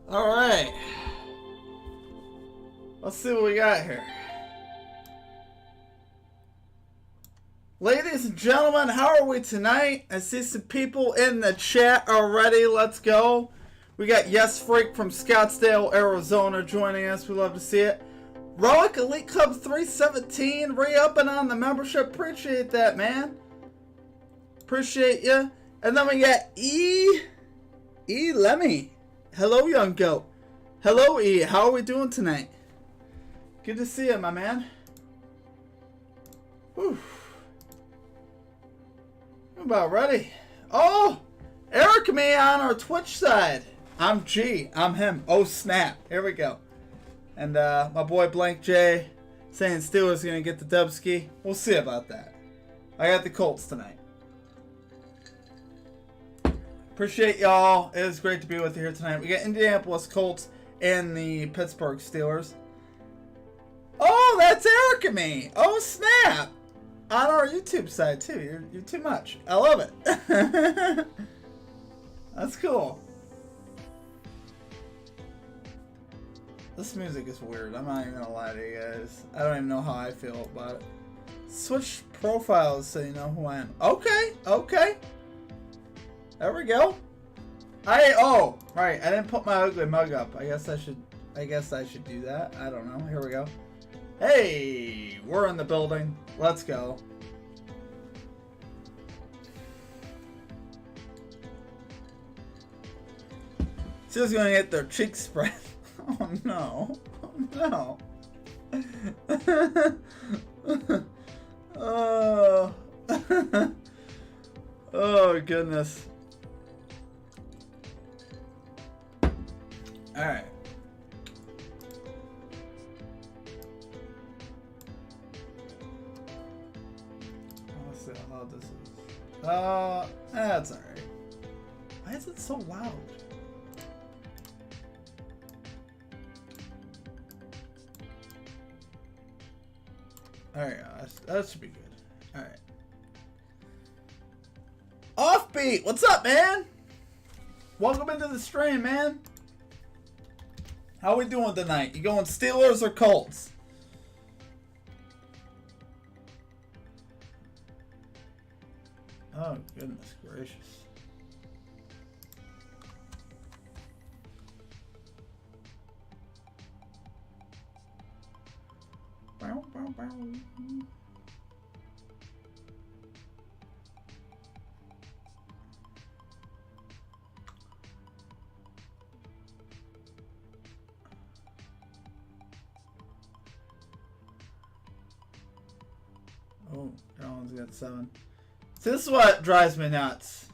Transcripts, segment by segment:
Alright. Let's see what we got here. Ladies and gentlemen, how are we tonight? I see some people in the chat already. Let's go. We got Yes Freak from Scottsdale, Arizona joining us. We love to see it. Relic Elite Club 317 re-upping on the membership. Appreciate that, man. Appreciate you. And then we got E Lemmy. Hello, young goat. Hello, E. How are we doing tonight? Good to see you, my man. Whew. I'm about ready. Oh, Eric me on our Twitch side. I'm G. I'm him. Oh, snap. Here we go. And my boy Blank J saying Steelers going to get the Dubski. We'll see about that. I got the Colts tonight. Appreciate y'all. It is great to be with you here tonight. We got Indianapolis Colts and the Pittsburgh Steelers. Oh, that's Eric and me. Oh, snap. On our YouTube side, too. You're too much. I love it. That's cool. This music is weird. I'm not even going to lie to you guys. I don't even know how I feel about it. Switch profiles so you know who I am. Okay. Okay. There we go. Oh, right. I didn't put my ugly mug up. I guess I should do that. I don't know. Here we go. Hey, we're in the building. Let's go. She's gonna get their cheeks spread. Oh no. Oh no. Oh. Oh goodness. Alright. Let's see how loud this is. That's alright. Why is it so loud? Alright, that should be good. Alright. Offbeat! What's up, man? Welcome into the stream, man. How we doing tonight? You going Steelers or Colts? Oh, goodness gracious. Bow, bow, bow. Oh, Jones got 7. See, this is what drives me nuts.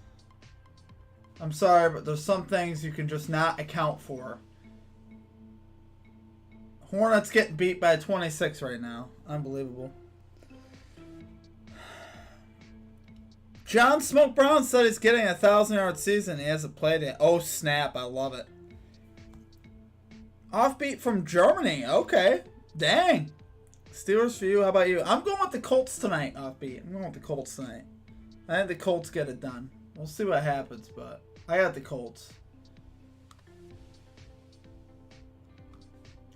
I'm sorry, but there's some things you can just not account for. Hornets getting beat by 26 right now. Unbelievable. John Smoke Brown said he's getting a 1,000-yard season. He hasn't played it. Oh, snap. I love it. Offbeat from Germany. Okay. Dang. Steelers for you. How about you? I'm going with the Colts tonight, Offbeat. I'm going with the Colts tonight. I think the Colts get it done. We'll see what happens, but I got the Colts.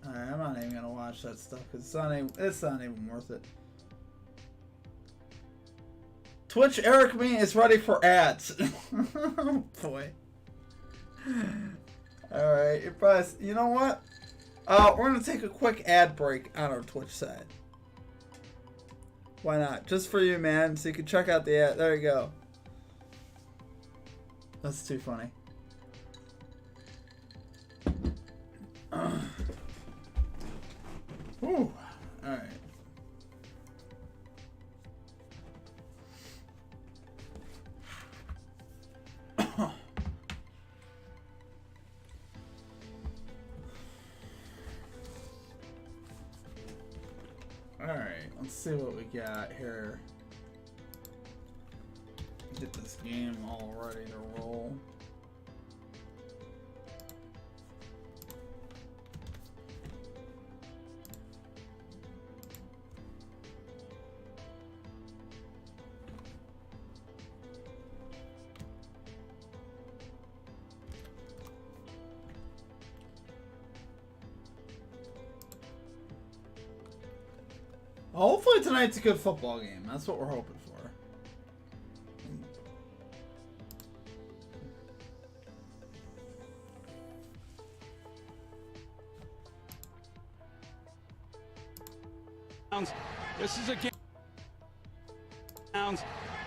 Alright, I'm not even going to watch that stuff because it's not even worth it. Twitch Eric Me is ready for ads. Oh, boy. Alright, you're probably, you know what? We're going to take a quick ad break on our Twitch side. Why not? Just for you, man, so you can check out the ad. There you go. That's too funny. Ooh. Alright. Alright, let's see what we got here. Get this game all ready to roll. Hopefully tonight's a good football game. That's what we're hoping for. This is a game.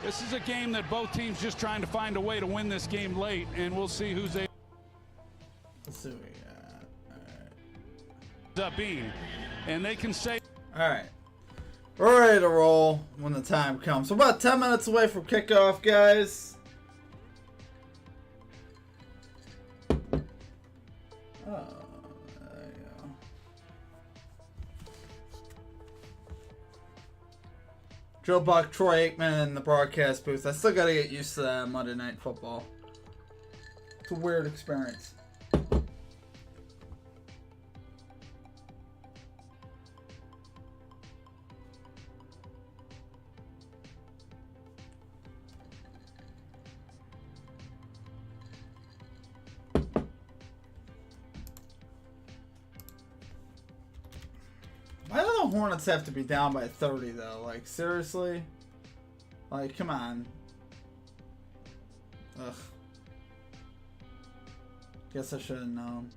This is a game that both teams just trying to find a way to win this game late, and we'll see who's able. Let's see what we got. All right. Being, and they can say. All right, we're ready to roll when the time comes. We're about 10 minutes away from kickoff, guys. Oh, there you go. Joe Buck, Troy Aikman in the broadcast booth. I still gotta get used to that Monday Night Football. It's a weird experience. Why do the Hornets have to be down by 30 though? Like, seriously? Like, come on. Ugh. Guess I should have known.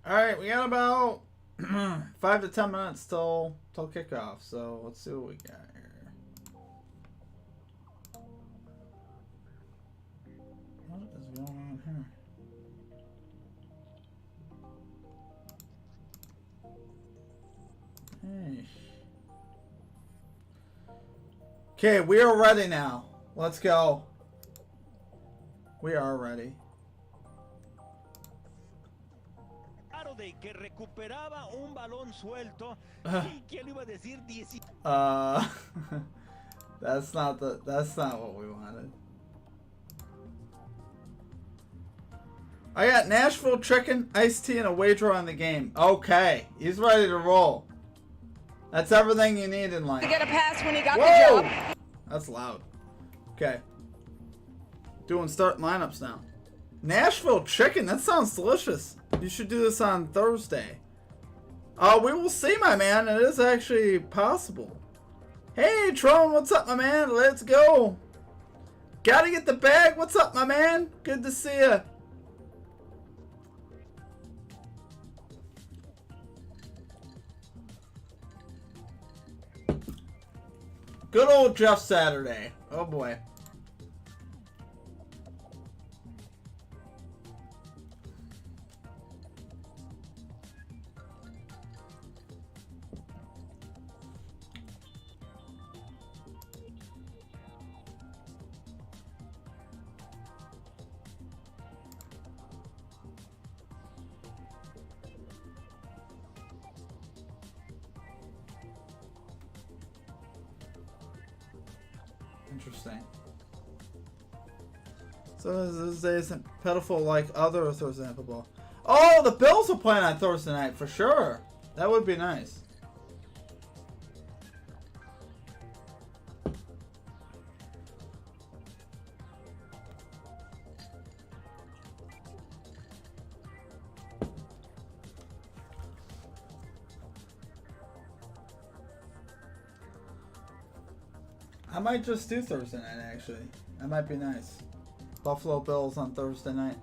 Alright, we got about 5 to 10 minutes till kickoff, so let's see what we got here. What is going on here? Hey. Okay, we are ready now. Let's go. We are ready. Que recuperaba un balón suelto. ¿Quién iba a decir 10? That's not what we wanted. I got Nashville chicken, iced tea, and a wager on the game. Okay, he's ready to roll. That's everything you need in life. To get a pass when he got Whoa! the job. That's loud. Okay. Doing starting lineups now. Nashville chicken, that sounds delicious. You should do this on Thursday. We will see, my man. It is actually possible. Hey, Tron, what's up, my man? Let's go. Gotta get the bag. What's up, my man? Good to see ya. Good old Jeff Saturday. Oh, boy. Interesting. So this day isn't pitiful like other Thursday night football. Oh, the Bills are playing on Thursday night for sure. That would be nice. I might just do Thursday night, actually. That might be nice. Buffalo Bills on Thursday night.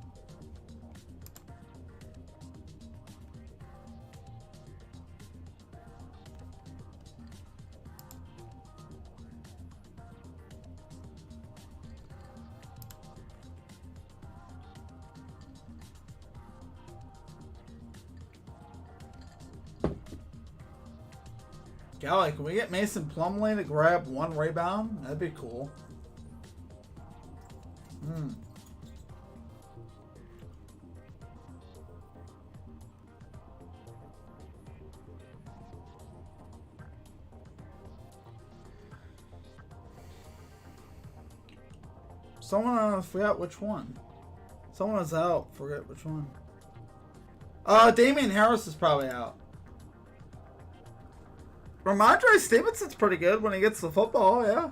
Golly, can we get Mason Plumlee to grab 1 rebound? That'd be cool. Someone, I forgot which one. Someone is out. Forget which one. Damian Harris is probably out. Ramondre Stevenson's pretty good when he gets the football, yeah.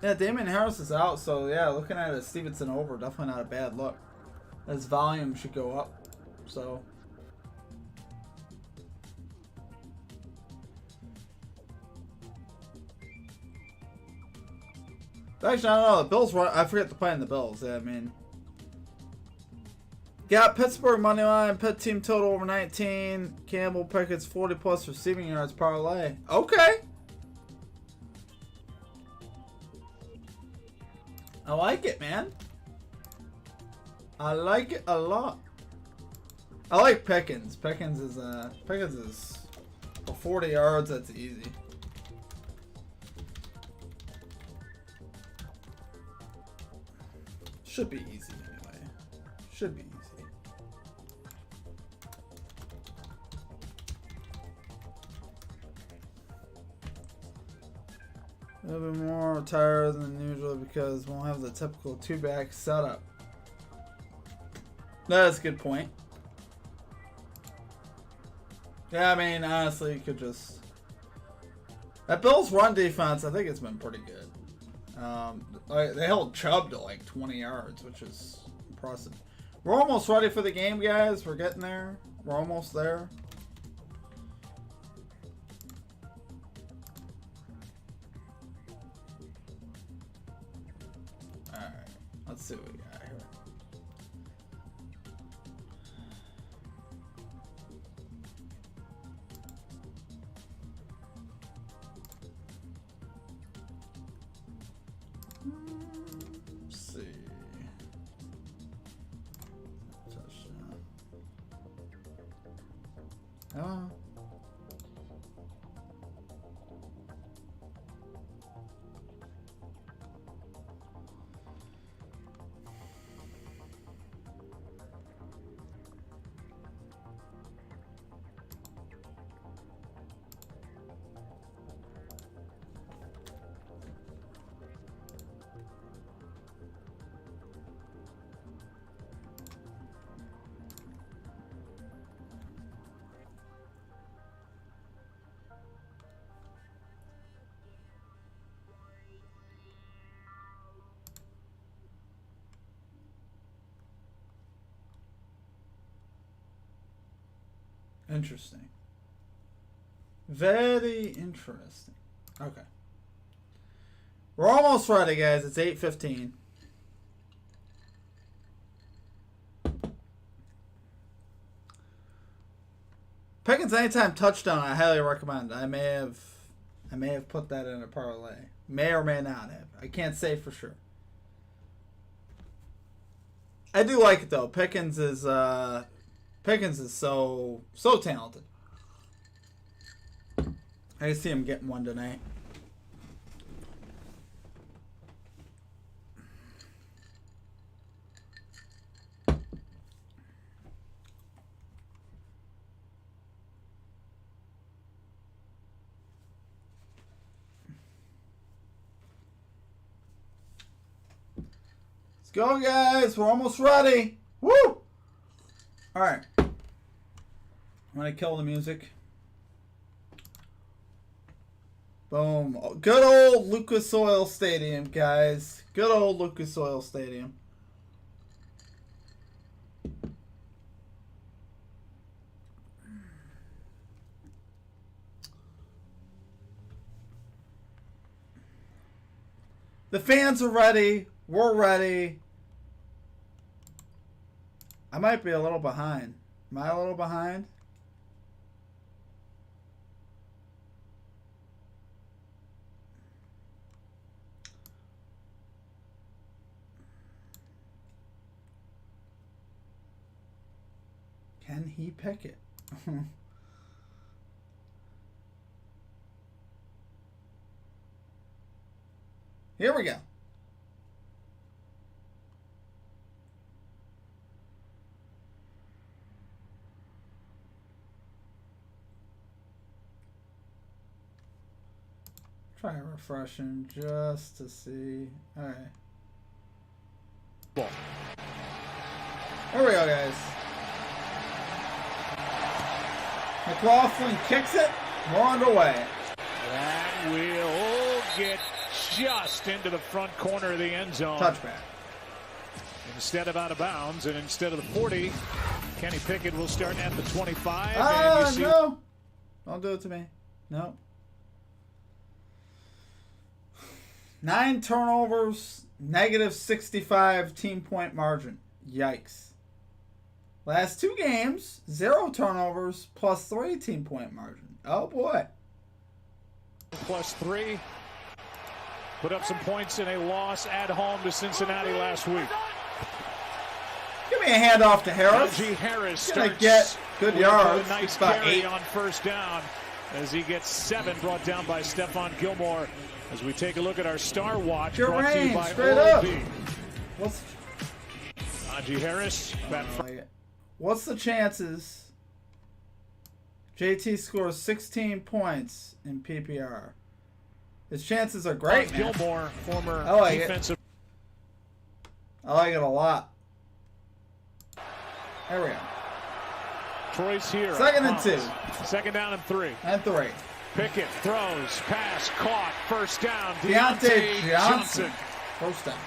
Yeah, Damian Harris is out, so yeah, looking at it, Stevenson over, definitely not a bad look. His volume should go up, so. Actually, I don't know, the Bills run, I forget to play in the Bills, yeah, I mean. Got Pittsburgh money line, Pitt team total over 19. Campbell Pickett's 40 plus receiving yards parlay. Okay. I like it, man. I like it a lot. I like Pickens. Pickens is for 40 yards, that's easy. Should be easy anyway. Should be easy. A little bit more tired than usual because we won't have the typical 2-back setup. That's a good point. Yeah, I mean, honestly, you could just... That Bills run defense, I think it's been pretty good. They held Chubb to like 20 yards, which is impressive. We're almost ready for the game, guys. We're getting there. We're almost there. Alright, let's see what we got here. Let's see. Touchdown. Oh. Interesting. Very interesting. Okay. We're almost ready, guys. It's 8:15. Pickens anytime touchdown, I highly recommend. I may have put that in a parlay. May or may not have. I can't say for sure. I do like it though. Pickens is so talented. I see him getting one tonight. Let's go, guys. We're almost ready. Woo! All right. I'm going to kill the music. Boom. Good old Lucas Oil Stadium, guys. Good old Lucas Oil Stadium. The fans are ready. We're ready. I might be a little behind. Am I a little behind? Can he pick it? Here we go. Try refreshing just to see. All right. Ball. Here we go, guys. McLaughlin kicks it. We're underway. That will get just into the front corner of the end zone. Touchback. Instead of out of bounds, and instead of the 40, Kenny Pickett will start at the 25. Ah, no. Don't do it to me. No. 9 turnovers, negative 65 team point margin. Yikes. Last 2 games, 0 turnovers, plus 3 team point margin. Oh, boy. Plus 3. Put up some points in a loss at home to Cincinnati last week. Give me a handoff to Harris. Najee Harris gonna starts get good yards. A nice carry on first down as he gets 7 brought down by Stephon Gilmore. As we take a look at our Star Watch Your brought to you range, by straight up. OB. What's Najee Harris back What's the chances JT scores 16 points in PPR? His chances are great, man. Gilmore, former I like defensive. I like it a lot. There we go. Troy's here. 2nd and 2. 2nd down and 3. And 3. Pickett throws, pass, caught, first down. Deontay Johnson. First down.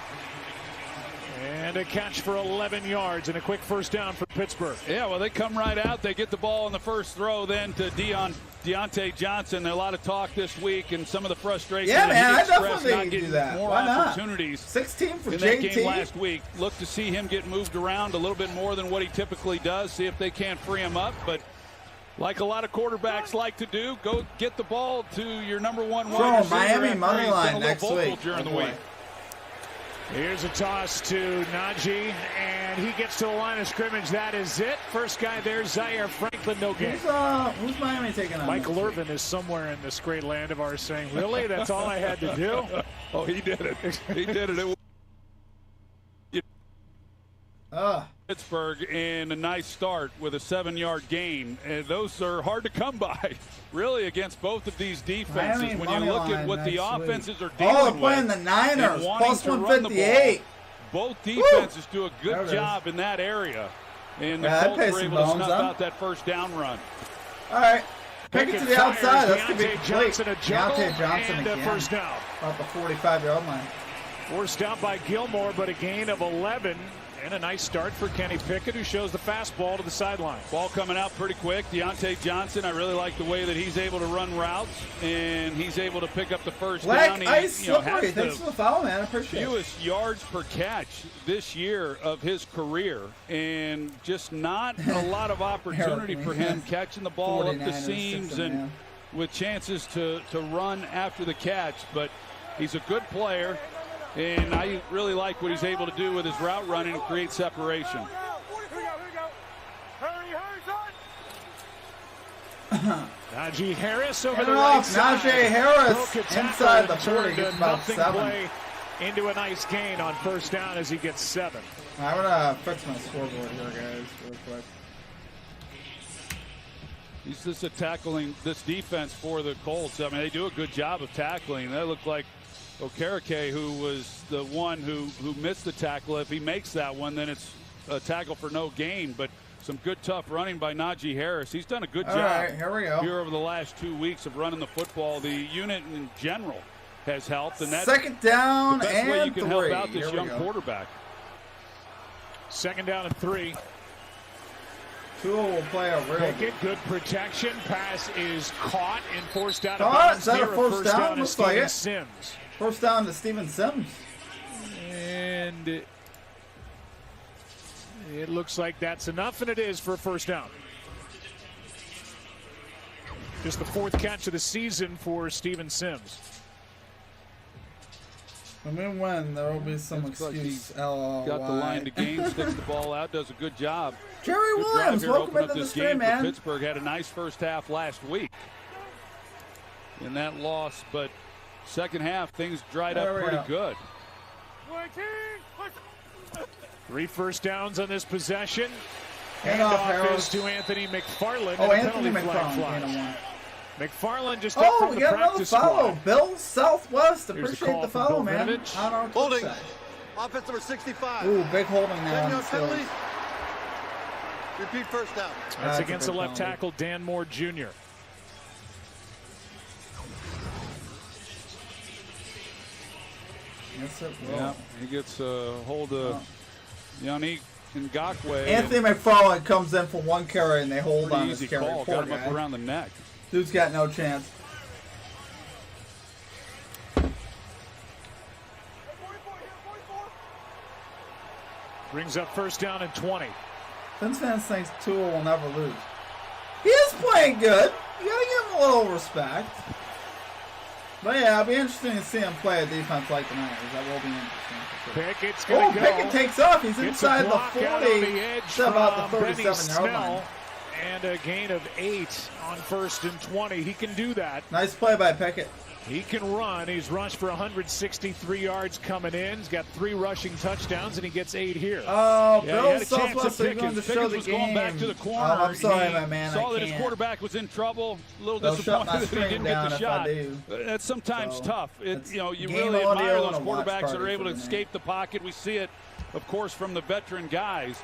And a catch for 11 yards and a quick first down for Pittsburgh. Yeah, well, they come right out. They get the ball on the first throw then to Deontay Johnson. A lot of talk this week and some of the frustration. Yeah, man, I not definitely do that. More Why not? opportunities 16 for in JT. that game last week. Look to see him get moved around a little bit more than what he typically does. See if they can't free him up. But like a lot of quarterbacks like to do, go get the ball to your number 1 wide receiver. Miami money line next week. week. During the week. Here's a toss to Najee, and he gets to the line of scrimmage. That is it. First guy there, Zaire Franklin, no gain. Who's Miami taking on? Michael Irvin is somewhere in this great land of ours saying, really? That's all I had to do? Oh, he did it. He did it. Pittsburgh in a nice start with a 7-yard gain. And those are hard to come by, really, against both of these defenses. Miami when you look at what the offenses are dealing they're with. playing the Niners, plus +158. 158. Both defenses do a good job in that area. And the Colts were able to snuff out that first down run. All right. Pick it to the outside. That's going to be complete. Deontay Johnson and again. First down. About the 45-yard line. Forced out by Gilmore, but a gain of 11. And a nice start for Kenny Pickett, who shows the fastball to the sideline. Ball coming out pretty quick. Deontay Johnson, I really like the way that he's able to run routes, and he's able to pick up the first down. Ice slippery. Thanks for the foul, man. I appreciate it. Fewest yards per catch this year of his career, and just not a lot of opportunity for him catching the ball up the seams and with chances to run after the catch. But he's a good player. And I really like what he's able to do with his route running and create separation. Najee Harris over the right side. Najee Harris inside the 40 gets about 7. Play into a nice gain on first down as he gets 7. I'm going to fix my scoreboard here, guys, real quick. He's just tackling this defense for the Colts. I mean, they do a good job of tackling. That looked like Okereke, who was the one who missed the tackle. If he makes that one, then it's a tackle for no gain. But some good, tough running by Najee Harris. He's done a good job here we go. Here over the last 2 weeks of running the football. The unit in general has helped. And that's 2nd down the best and way you can 3. help out this young quarterback. 2nd down and 3. Tua will play a real good protection. Pass is caught and forced out of bounds. Is that a first down? Looks like it. Sims. First down to Steven Sims. And It looks like that's enough, and it is for a first down. Just the 4th catch of the season for Steven Sims. When we win, there will be some excuse. Got the line to gain, sticks the ball out, does a good job. Jerry Williams, welcome into the stream, man. Pittsburgh had a nice first half last week in that loss, but second half things dried up pretty good. 3 first downs on this possession. Handoff is to Anthony McFarland. Oh, Anthony McFarland. McFarland just up from we the got another practice follow. squad. Bill Southwest. Here's Appreciate the follow, man. Vinovich. On our Holding. side. Offense number 65. Ooh, big holding now. 10-yard penalty. Repeat first down. That's against the left tackle, Dan Moore Jr. Yes, it will. Yeah, he gets a hold of Yannick Ngakoue. Anthony McFarland comes in for 1 carry and they hold on his easy carry. call. Poor Got him guy. up around the neck. Dude's got no chance. Brings up first down and 20. Vince Vance thinks Tua will never lose. He is playing good. You gotta give him a little respect. But yeah, it'll be interesting to see him play a defense like the Niners. That will be interesting. For sure. Pickett's going to go. Pickett takes off. He's Gets inside a the block 40 out on the edge to about the from Benny 37-yard line. Snell, and a gain of 8 on 1st and 20. He can do that. Nice play by Pickett. He can run. He's rushed for 163 yards coming in. He's got 3 rushing touchdowns, and he gets 8 here. Oh, Yeah, Bill Southwest is going to show the was game. going back to the corner. Oh, I'm sorry, He my man. saw I that can't. his quarterback was in trouble. A little They'll shut my disappointed that he screen didn't down get the if I shot. do. That's sometimes So, tough. it's You game really audio admire those and a watch quarterbacks that party are able to for the escape the pocket. We see it, of course, from the veteran guys.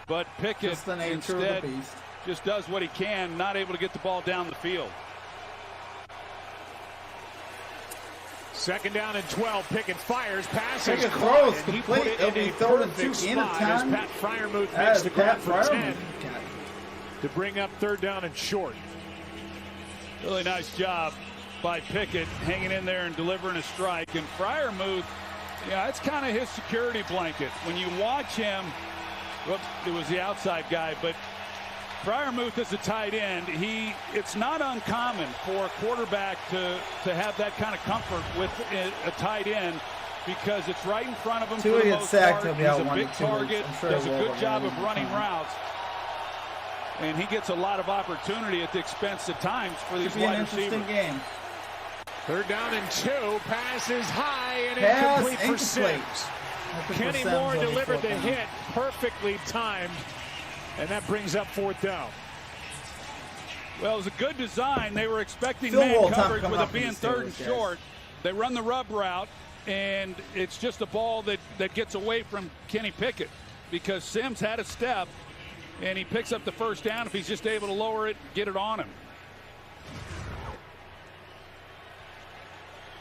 But Pickett Just the nature instead of the beast. just does what he can, not able to get the ball down the field. 2nd down and 12. Pickett fires, passes, Pickett caught, throws and he complete. put it It'll in be a 3rd and perfect 2 in a spot as time. Pat Freiermuth That makes is the Pat grab for 10 Freiermuth. to bring up 3rd down and short. Really nice job by Pickett hanging in there and delivering a strike. And Freiermuth, yeah, it's kind of his security blanket. When you watch him, well, it was the outside guy, but Freiermuth is a tight end. It's not uncommon for a quarterback to have that kind of comfort with a tight end because it's right in front of him. Tua for the gets most sacked, part. he'll be out He's a 1 to big 2 weeks. target, I'm sure does a he will, good job but of running routes. And he gets a lot of opportunity at the expense at times for these Could be an wide interesting receivers. game. 3rd down and 2. Pass is high and Pass incomplete for incomplete. Sims. Kenny Moore delivered the hit, perfectly timed, and that brings up 4th down. Well, it was a good design. They were expecting Field man goal time coverage coming with up it for being the 3rd and Steelers, guys. short. They run the rub route, and it's just a ball that gets away from Kenny Pickett because Sims had a step, and he picks up the first down if he's just able to lower it, get it on him.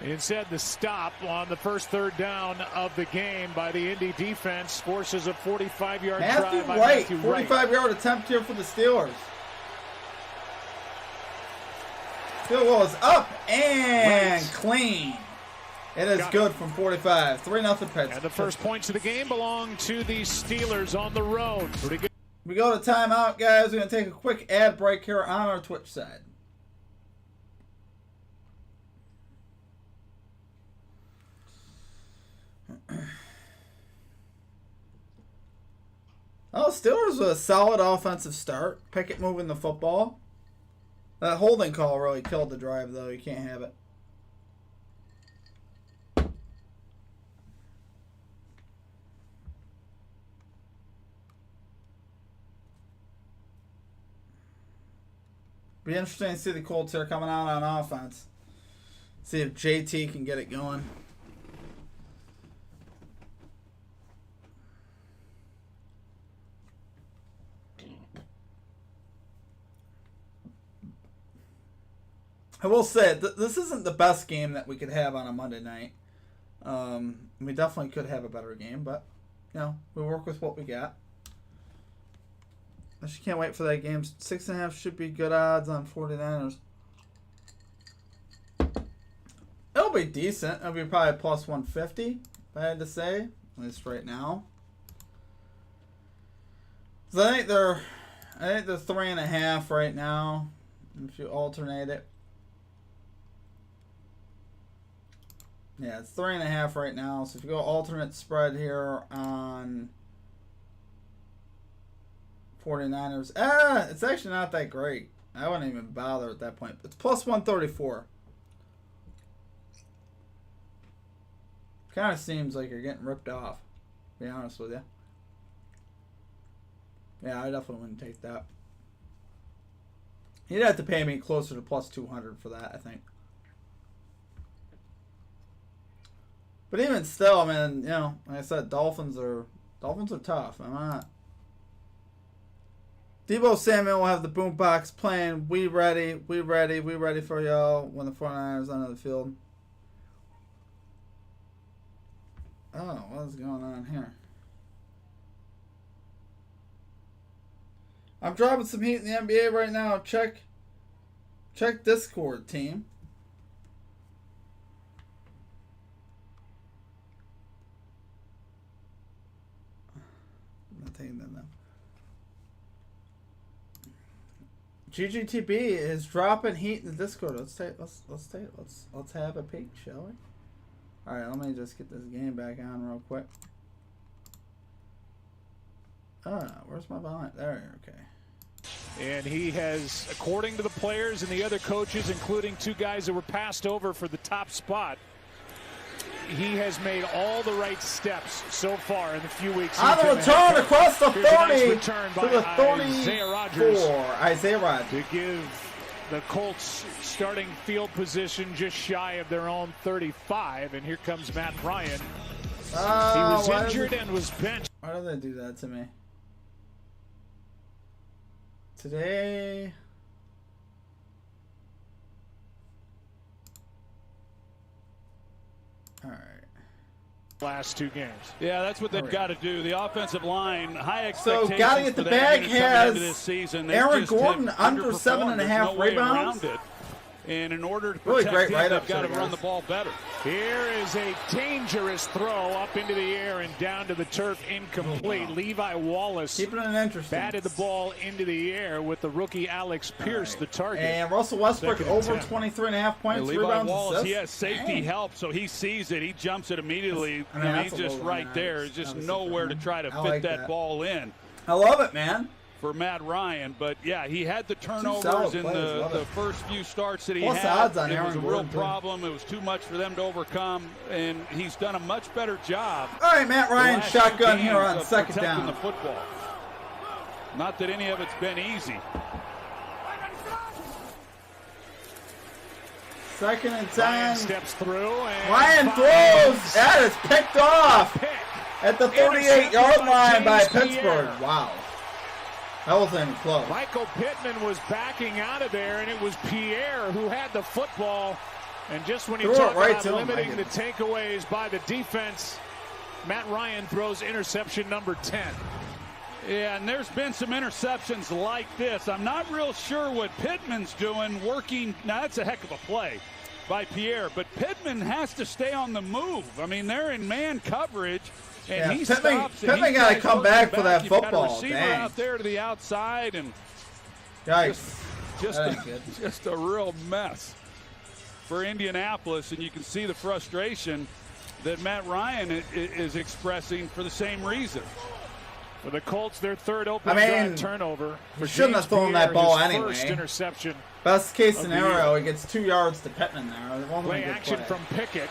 Instead, the stop on the first 3rd down of the game by the Indy defense forces a 45-yard drive by Matthew Wright. 45-yard attempt here for the Steelers. Field goal is up and clean. It is good from 45. 3-0 Pittsburgh. And the first points of the game belong to the Steelers on the road. Pretty good. We go to timeout, guys. We're going to take a quick ad break here on our Twitch side. Oh, Steelers with a solid offensive start. Pickett moving the football. That holding call really killed the drive, though. You can't have it. Be interesting to see the Colts here coming out on offense. See if JT can get it going. I will say, this isn't the best game that we could have on a Monday night. We definitely could have a better game, but, you know, we work with what we got. I just can't wait for that game. 6.5 should be good odds on 49ers. It'll be decent. It'll be probably plus 150, if I had to say. At least right now. So I think they're 3.5 right now. If you alternate it. Yeah, it's 3.5 right now. So if you go alternate spread here on 49ers, it's actually not that great. I wouldn't even bother at that point. It's plus 134. Kind of seems like you're getting ripped off, to be honest with you. Yeah, I definitely wouldn't take that. You'd have to pay me closer to plus 200 for that, I think. But even still, man, you know, like I said, Dolphins are tough. I'm not. Deebo Samuel will have the boombox playing. We ready for y'all when the 49ers are on the field. Oh, what is going on here? I'm dropping some heat in the NBA right now. Check Discord, team. I'm not taking that now. GGTB is dropping heat in the Discord. Let's have a peek, shall we? All right, let me just get this game back on real quick. Where's my volume? There, okay. And he has, according to the players and the other coaches, including two guys that were passed over for the top spot, he has made all the right steps so far in the few weeks. On the return across the 30 nice to the 34. Isaiah Rodgers. To give the Colts starting field position just shy of their own 35. And here comes Matt Ryan. He was injured and was benched. Why do they do that to me? Today. All right. Last two games. Yeah, that's what they've got to do. The offensive line, high expectations. So, got to get the bag has this season. Aaron Gordon under 7.5 rebounds. And in order to really protect great him, they've got to run the ball better. Here is a dangerous throw up into the air and down to the turf, incomplete. Levi Wallace keeping it interesting. Batted the ball into the air with the rookie Alex Pierce, the target. And Russell Westbrook over 23.5 points, rebounds, Wallace, assists. he has safety help, so he sees it. He jumps it immediately. He's just right there. Just nowhere to try to fit that ball in. I love it, man. For Matt Ryan, but yeah, he had the turnovers in the first few starts that he had. Odds on it Aaron was a real Gordon, problem. It was too much for them to overcome, and he's done a much better job. All right, Matt Ryan, shotgun here on second down. The football. Not that any of it's been easy. Second and 10. Ryan steps through. And Ryan throws. That is picked off at the 38-yard line by Pittsburgh. Wow. That wasn't even close. Michael Pittman was backing out of there, and it was Pierre who had the football. And just when you talk about limiting the takeaways by the defense, Matt Ryan throws interception number 10. Yeah, and there's been some interceptions like this. I'm not real sure what Pittman's doing, working. Now, that's a heck of a play by Pierre, but Pittman has to stay on the move. I mean, they're in man coverage. And he stops. Pittman got to come back for that football. Got a receiver out there to the outside, and yikes! Just a real mess for Indianapolis, and you can see the frustration that Matt Ryan is expressing for the same reason. For the Colts, their third open drive turnover. He shouldn't have thrown that ball anyway. First interception. Best case scenario, he gets 2 yards to Pittman there. Play action from Pickett.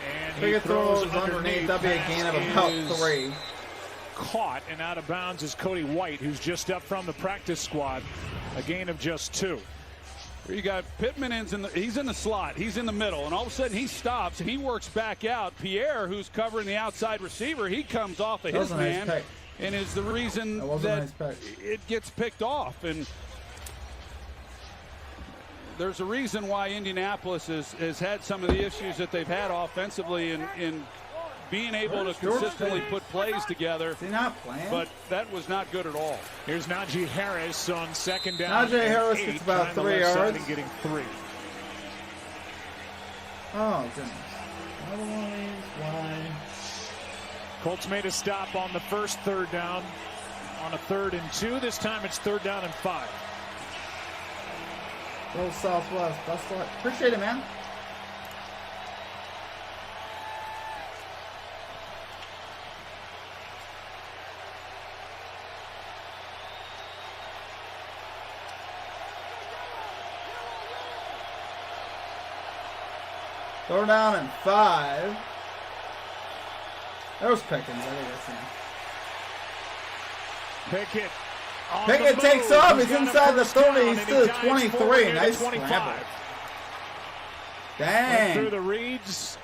And Pickett throws underneath. That'll be a gain of about 3. Caught and out of bounds is Cody White, who's just up from the practice squad. A gain of just 2. You got Pittman he's in the slot. He's in the middle, and all of a sudden he stops and he works back out. Pierre, who's covering the outside receiver, he comes off of his man and is the reason that it gets picked off. And there's a reason why Indianapolis has had some of the issues that they've had offensively in being able to consistently put plays together. Is he not playing? But that was not good at all. Here's Najee Harris on second down. Najee Harris gets about 3 yards. And getting 3. Oh, goodness. Why? Colts made a stop on the first third down. on a 3rd and 2. This time it's 3rd down and 5. Go Southwest. Best luck. Appreciate it, man. Throw down and 5. There's Pickens. I think that's him. Pickett takes off. He's inside the 30. He's still 23. Nice scramble. Dang. Went through the reads,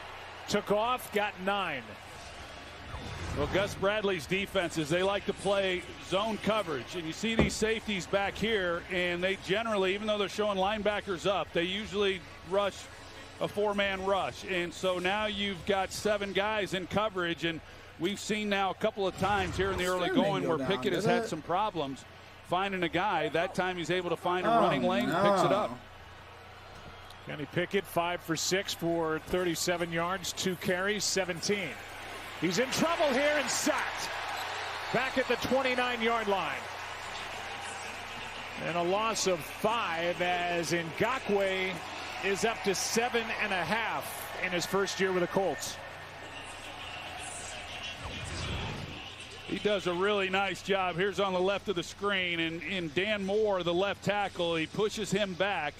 took off, got 9. Well, Gus Bradley's defenses, they like to play zone coverage. And you see these safeties back here, and they generally, even though they're showing linebackers up, they usually rush a 4-man rush. And so now you've got 7 guys in coverage, and we've seen now a couple of times here in the early going where Pickett has had some problems finding a guy. That time he's able to find a running lane and picks it up. Kenny Pickett 5 for 6 for 37 yards, 2 carries, 17. He's in trouble here and sacked. Back at the 29-yard line. And a loss of 5 as Ngakoue is up to 7.5 in his first year with the Colts. He does a really nice job. Here's on the left of the screen, and Dan Moore, the left tackle, he pushes him back.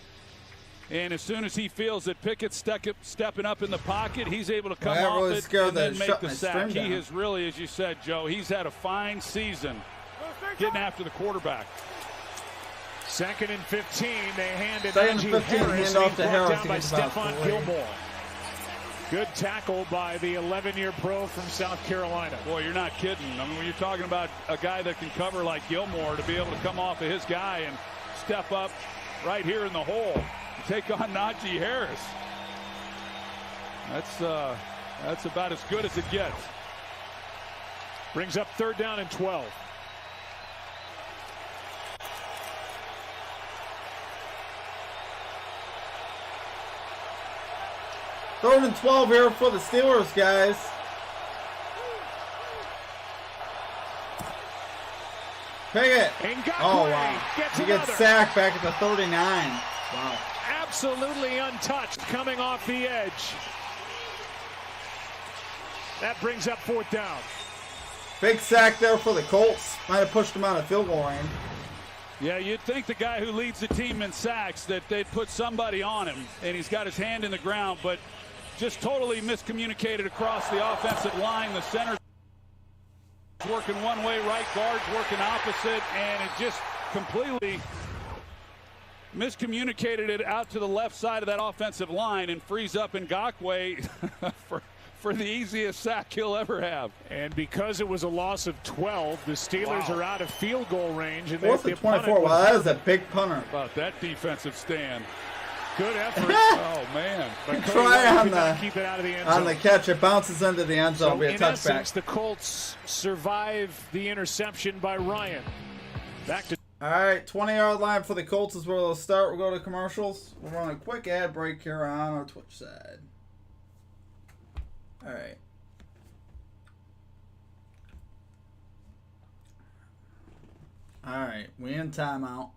And as soon as he feels that Pickett's stepping up in the pocket, he's able to come off it and then make the sack. He has really, as you said, Joe, he's had a fine season getting after the quarterback. 2nd and 15. They hand it to Harris. Hand off to Harris down by Stephon Gilmore. Good tackle by the 11-year pro from South Carolina. Boy, you're not kidding. I mean, when you're talking about a guy that can cover like Gilmore, to be able to come off of his guy and step up right here in the hole, take on Najee Harris. That's about as good as it gets. Brings up 3rd down and 12. Third and 12 here for the Steelers, guys. Pickett. Oh, wow. He gets sacked back at the 39. Wow. Absolutely untouched coming off the edge. That brings up 4th down. Big sack there for the Colts. Might have pushed him out of field goal range. Yeah, you'd think the guy who leads the team in sacks that they'd put somebody on him, and he's got his hand in the ground, but just totally miscommunicated across the offensive line. The center working one way, right guard's working opposite, and it just completely miscommunicated it out to the left side of that offensive line and frees up Ngakoue for the easiest sack he'll ever have. And because it was a loss of 12, the Steelers are out of field goal range. And 4th and 24. Wow, that is a big punter. About that defensive stand. Good effort. Oh, man. But try on keep it out of the end zone. On the catch. It bounces into the end zone. So Be a in touchback. essence, the Colts survive the interception by Ryan. Back to. All right, 20-yard line for the Colts is where they'll start. We'll go to commercials. We'll run a quick ad break here on our Twitch side. All right. All right, we in timeout.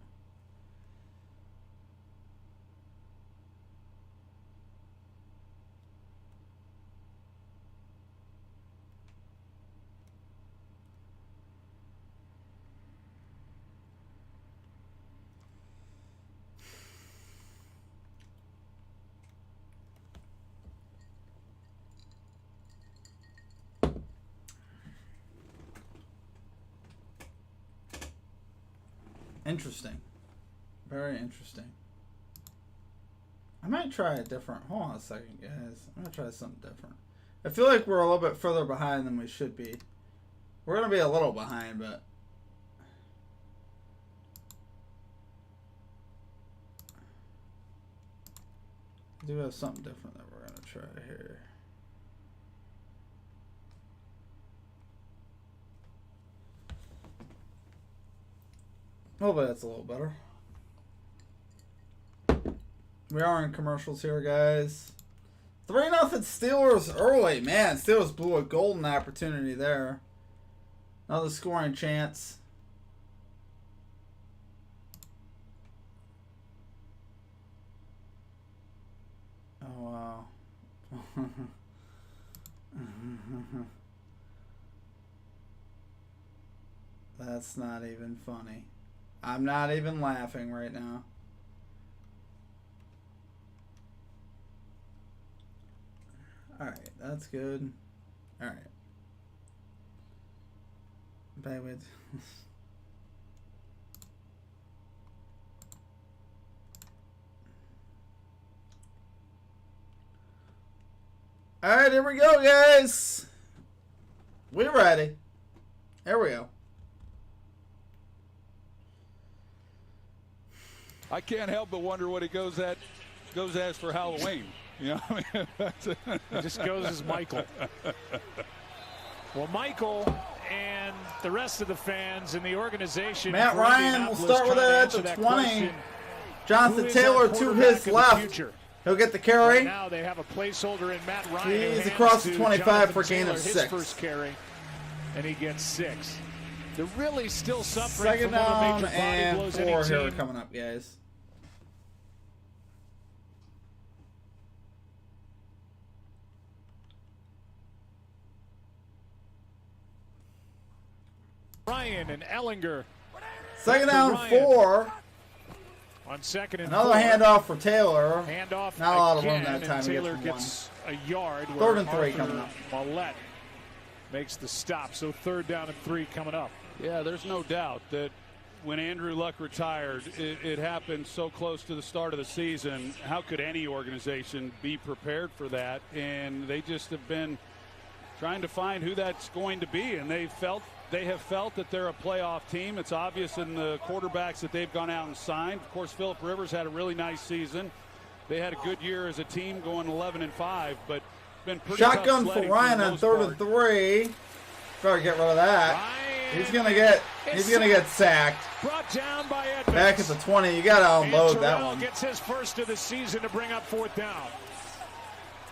Interesting. Very interesting. I might try a different... Hold on a second, guys. I'm going to try something different. I feel like we're a little bit further behind than we should be. We're going to be a little behind, but... I do have something different that we're going to try here. Hopefully that's a little better. We are in commercials here, guys. 3-0 Steelers early. Man, Steelers blew a golden opportunity there. Another scoring chance. That's not even funny. I'm not even laughing right now. Alright, that's good. Alright. Back with. Alright, here we go, guys. We're ready. Here we go. I can't help but wonder what he goes as for Halloween. You know, I mean, he just goes as Michael. Well, Michael and the rest of the fans and the organization. Matt Ryan will start with it at the 20. Jonathan Taylor to his left. He'll get the carry. Right now they have a placeholder in Matt Ryan. He's across the 25 for a gain of 6. His first carry, and he gets 6. They're really still suffering Second from one of down the major body and blows 4 any here team. coming up, guys. Ryan and Ellinger. Second down, 4. On second and Another 4. handoff for Taylor. Handoff Not a lot of room again, that time. and to Taylor get gets a yard. Third and 3 Arthur coming up. Millette makes the stop. So third down and 3 coming up. Yeah, there's no doubt that when Andrew Luck retired, it happened so close to the start of the season. How could any organization be prepared for that? And they just have been trying to find who that's going to be, and they have felt that they're a playoff team. It's obvious in the quarterbacks that they've gone out and signed. Of course, Phillip Rivers had a really nice season. They had a good year as a team, going 11-5, but been pretty Shotgun tough for sledding Ryan the on most third part. and 3. Try to get rid of that. Ryan He's gonna get sacked. brought down by Edmonds. Back at the 20. You gotta unload that Terrell one. gets his first of the season to bring up fourth down.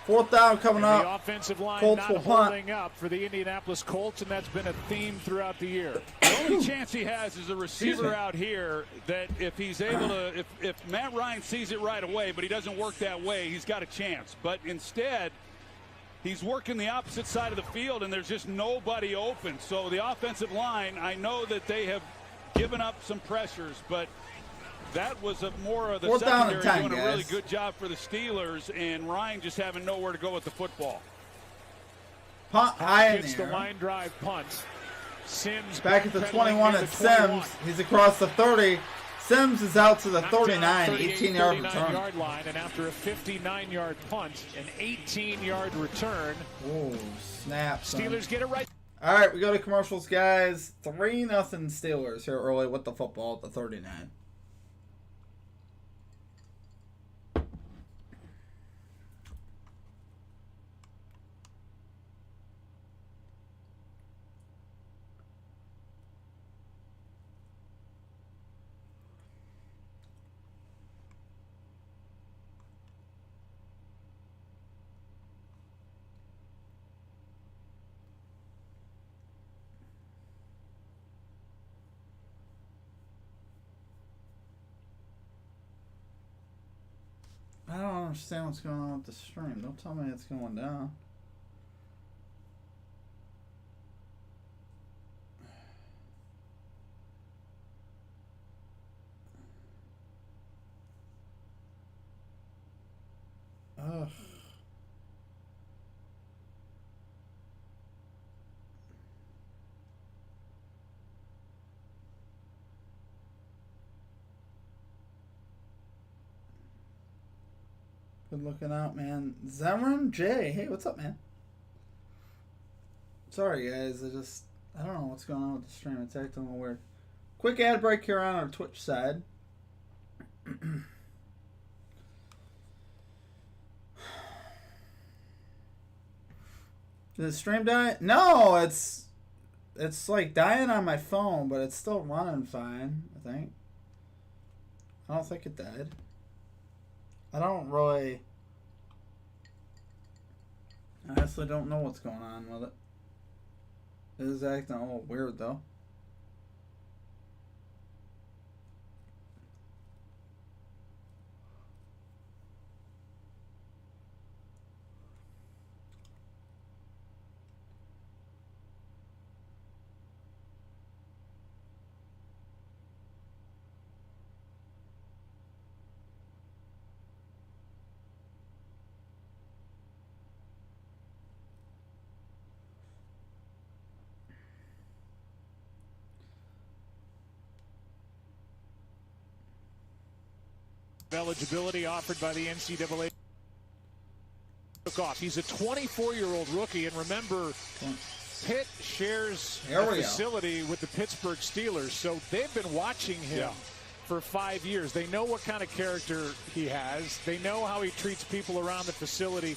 Fourth down coming And the up. offensive line Colts not will punt. holding up for the Indianapolis Colts, and that's been a theme throughout the year. The only chance he has is a Excuse receiver me. out here that if he's able to, if Matt Ryan sees it right away, but he doesn't work that way, he's got a chance. But instead, he's working the opposite side of the field, and there's just nobody open. So the offensive line, I know that they have given up some pressures, but that was more of the Fourth down and secondary 10, doing a really guys. good job for the Steelers, and Ryan just having nowhere to go with the football. Punt high in Gets the the air. line drive punt. Sims Back at the backpedaling 21 near at the 21. Sims. He's across the 30. Sims is out to the Knocked down 39. 38, 18-yard 39 return. yard line, and after a 59-yard punt, an 18-yard return. Oh, snap. son. Steelers get it right. All right, we go to commercials, guys. 3-0 Steelers here early with the football at the 39. I don't understand what's going on with the stream. Don't tell me it's going down. Ugh. Good looking out, man. Zemran J. Hey, what's up, man? Sorry, guys. I don't know what's going on with the stream. It's acting a little weird. Quick ad break here on our Twitch side. Did the stream die? No, it's like dying on my phone, but it's still running fine, I think. I don't think it died. I don't really... I honestly don't know what's going on with it. It is acting a little weird, though. eligibility offered by the NCAA took off. He's a 24-year-old rookie, and remember, Pitt shares a facility with the Pittsburgh Steelers, so they've been watching him for 5 years. They know what kind of character he has. They know how he treats people around the facility.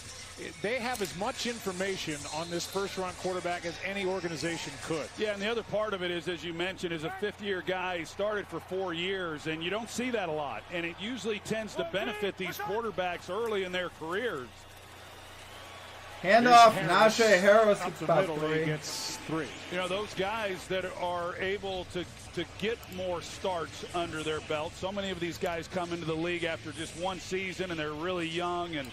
They have as much information on this first-round quarterback as any organization could. Yeah, and the other part of it is, as you mentioned, is a fifth-year guy. He started for 4 years, and you don't see that a lot. And it usually tends to benefit these quarterbacks early in their careers. Handoff, Najee Harris up gets the about middle, 3. he gets 3. You know, those guys that are able to get more starts under their belt. So many of these guys come into the league after just one season, and they're really young. And,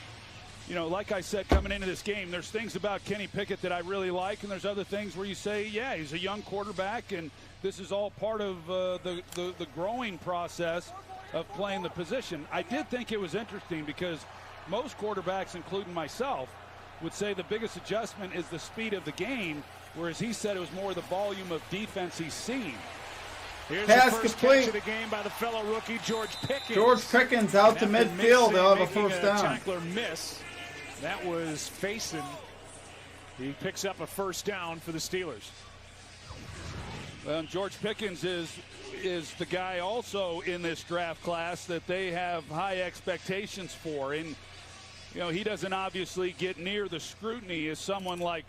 you know, like I said, coming into this game, there's things about Kenny Pickett that I really like, and there's other things where you say, yeah, he's a young quarterback, and this is all part of the growing process of playing the position. I did think it was interesting because most quarterbacks, including myself, would say the biggest adjustment is the speed of the game, whereas he said it was more the volume of defense he's seen. Here's Pass the first complete. catch of the game by the fellow rookie, George Pickens. George Pickens out to midfield. They'll have a first down. Tackler miss. That was Faison. He picks up a first down for the Steelers. Well, George Pickens is the guy also in this draft class that they have high expectations for. And, you know, he doesn't obviously get near the scrutiny as someone like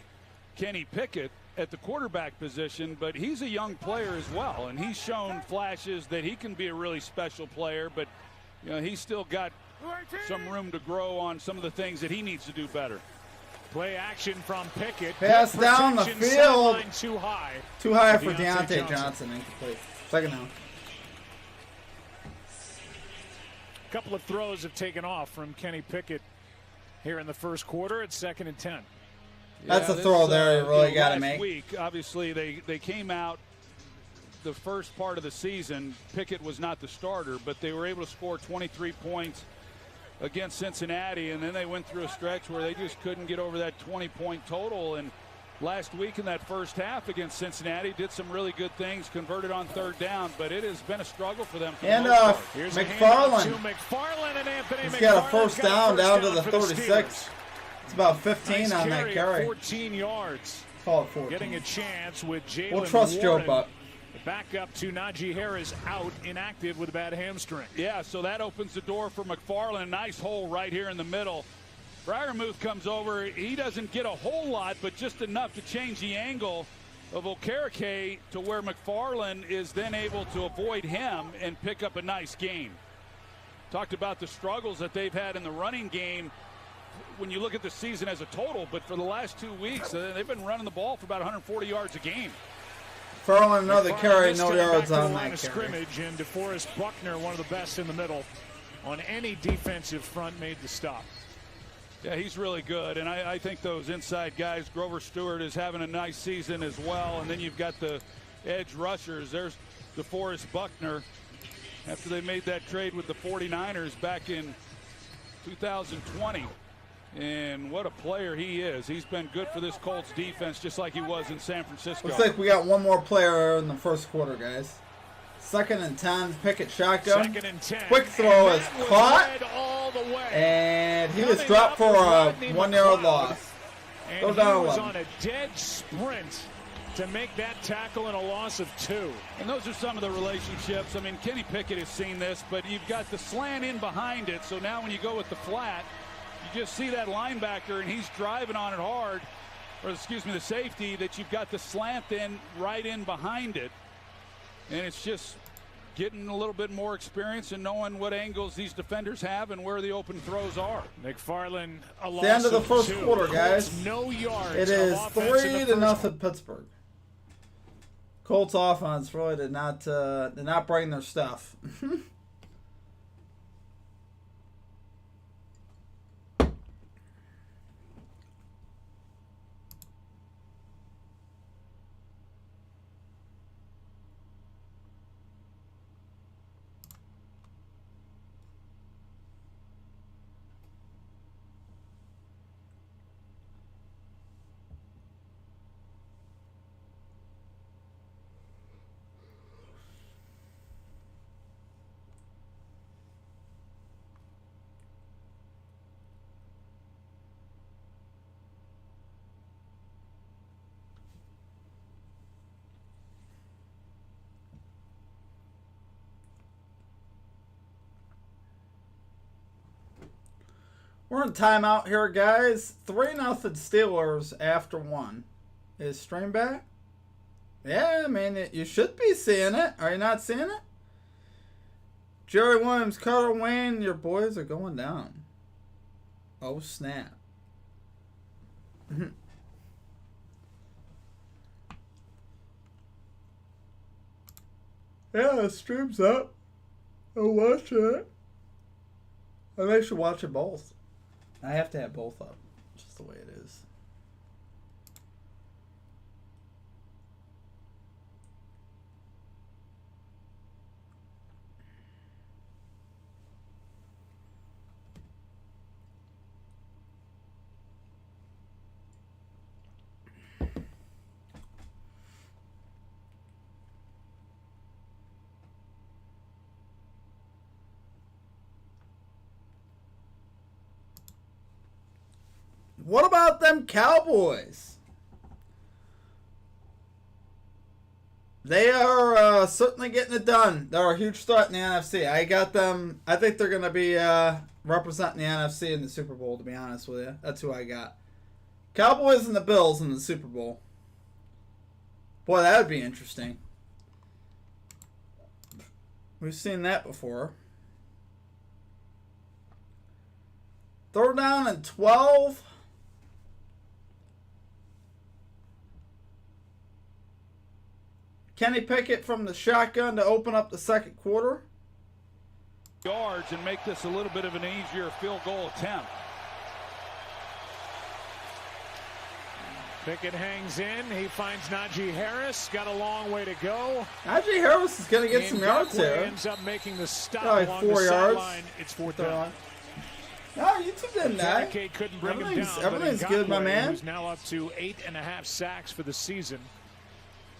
Kenny Pickett at the quarterback position, but he's a young player as well, and he's shown flashes that he can be a really special player, but, you know, he's still got some room to grow on some of the things that he needs to do better. Play action from Pickett. Pass down the field. Too high. Too high for Deontay Johnson. Incomplete. Second down. A couple of throws have taken off from Kenny Pickett here in the first quarter. It's 2nd and 10. That's a throw there you really got to make. Last week, obviously, they came out the first part of the season. Pickett was not the starter, but they were able to score 23 points against Cincinnati, and then they went through a stretch where they just couldn't get over that 20-point total. And last week in that first half against Cincinnati, did some really good things, converted on 3rd down, but it has been a struggle for them. And McFarland. He's got a first down to the 36. It's about 15 on that carry. 14 yards. Call it 14. Getting a chance with Jalen We'll trust Joe Warren. Buck. Back up to Najee Harris, out, inactive with a bad hamstring. Yeah, so that opens the door for McFarland. Nice hole right here in the middle. Freiermuth comes over. He doesn't get a whole lot, but just enough to change the angle of Okereke to where McFarland is then able to avoid him and pick up a nice gain. Talked about the struggles that they've had in the running game when you look at the season as a total, but for the last 2 weeks, they've been running the ball for about 140 yards a game. Farland another carry, no yards on line that of carry. scrimmage, and DeForest Buckner, one of the best in the middle on any defensive front, made the stop. Yeah, he's really good, and I think those inside guys, Grover Stewart is having a nice season as well, and then you've got the edge rushers. There's DeForest Buckner after they made that trade with the 49ers back in 2020. And what a player he is. He's been good for this Colts defense just like he was in San Francisco. Looks like we got one more player in the first quarter, guys. 2nd and 10, Pickett shotgun. 2nd and 10. Quick throw is caught. All the way. And he was dropped for a 1-yard loss. And Goes he down was 11. on a dead sprint to make that tackle and a loss of 2. And those are some of the relationships. I mean, Kenny Pickett has seen this, but you've got the slant in behind it. So now when you go with the flat, you just see that linebacker, and he's driving on it hard, or excuse me, the safety, that you've got the slant in right in behind it. And it's just getting a little bit more experience and knowing what angles these defenders have and where the open throws are. McFarland, a loss The end of the first 2. quarter, guys. Colts, no yards. It is of offense in the 3-0 Pittsburgh. Colts offense really did not bring their stuff. We're in timeout here, guys. 3-0 Steelers after 1. Is stream back? Yeah, I mean, you should be seeing it. Are you not seeing it? Jerry Williams, Carter Wayne, your boys are going down. Oh, snap. Yeah, the stream's up. I'll watch it. I think I should watch it both. I have to have both up. Just the way it is. What about them Cowboys? They are certainly getting it done. They're a huge threat in the NFC. I got them. I think they're going to be representing the NFC in the Super Bowl, to be honest with you. That's who I got. Cowboys and the Bills in the Super Bowl. Boy, that would be interesting. We've seen that before. 3rd down and 12. Kenny Pickett from the shotgun to open up the second quarter. Yards and make this a little bit of an easier field goal attempt. Pickett hangs in. He finds Najee Harris. Got a long way to go. Najee Harris is going to get some yards here. Ends up making the stop like along 4 the yards. sideline. It's 4th down. No, YouTube didn't that. Couldn't bring him down. Everything's good, my man. Who's now up to 8.5 sacks for the season.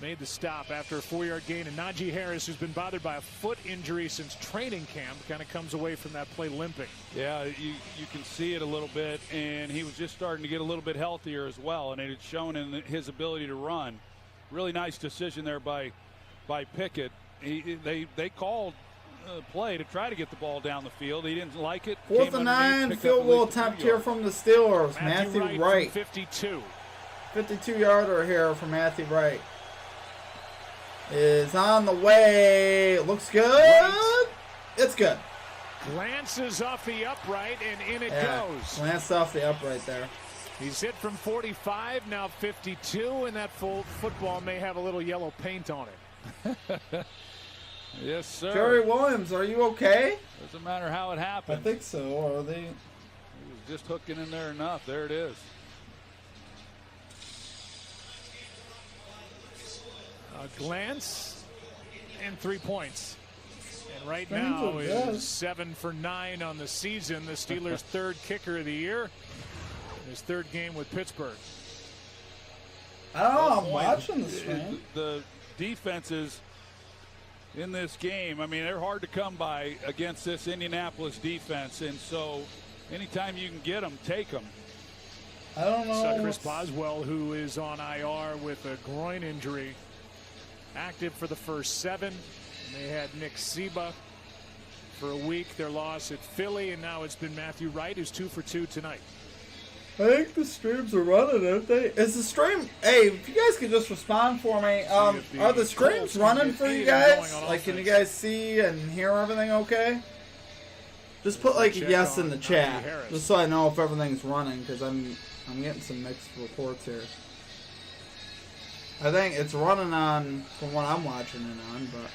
Made the stop after a 4-yard gain. And Najee Harris, who's been bothered by a foot injury since training camp, kind of comes away from that play limping. Yeah, you can see it a little bit, and he was just starting to get a little bit healthier as well, and it had shown in his ability to run. Really nice decision there by Pickett. They called play to try to get the ball down the field. He didn't like it. 4th and 9, field goal attempt here from the Steelers. Matthew Wright. 52. 52-yarder here from Matthew Wright. Is on the way. Looks good. Right. It's good. Glances off the upright, and in it goes. Glanced off the upright there. He's hit from 45, now 52, and that full football may have a little yellow paint on it. Yes, sir. Jerry Williams, are you okay? Doesn't matter how it happened. I think so. Are they? He was just hooking in there enough. There it is. A glance and 3 points. And right now is 7 for 9 on the season. The Steelers' 3rd kicker of the year. His 3rd game with Pittsburgh. I don't know. I'm watching the stream. The defenses in this game, I mean, they're hard to come by against this Indianapolis defense. And so anytime you can get them, take them. I don't know. Chris Boswell, who is on IR with a groin injury, active for the first 7. And they had Nick Seba for a week. Their loss at Philly, and now it's been Matthew Wright, who's 2 for 2 tonight. I think the streams are running, aren't they? Is the stream? Hey, if you guys could just respond for me. Are the streams running for you guys? Like, can you guys see and hear everything okay? Just put like a yes in the chat, just so I know if everything's running, because I'm getting some mixed reports here. I think it's running on, from what I'm watching it on, but.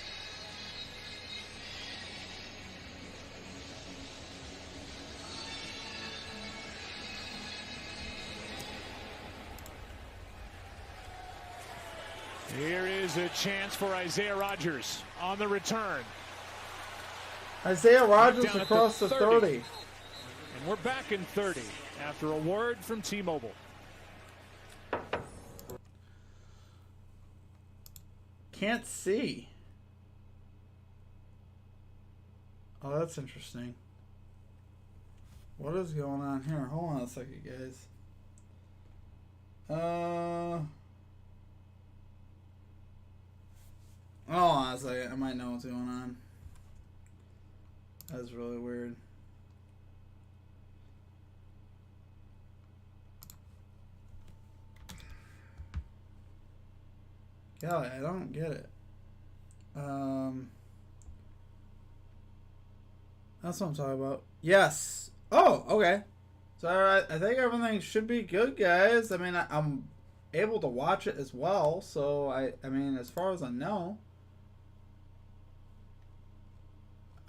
Here is a chance for Isaiah Rodgers on the return. Isaiah Rodgers across the 30. And we're back in 30 after a word from T-Mobile. Can't see. Oh, that's interesting. What is going on here? Hold on a second, guys. Hold on a second. I might know what's going on. That's really weird. Kelly, I don't get it. That's what I'm talking about. Yes. Oh, okay. So I think everything should be good, guys. I mean, I'm able to watch it as well. So I mean, as far as I know.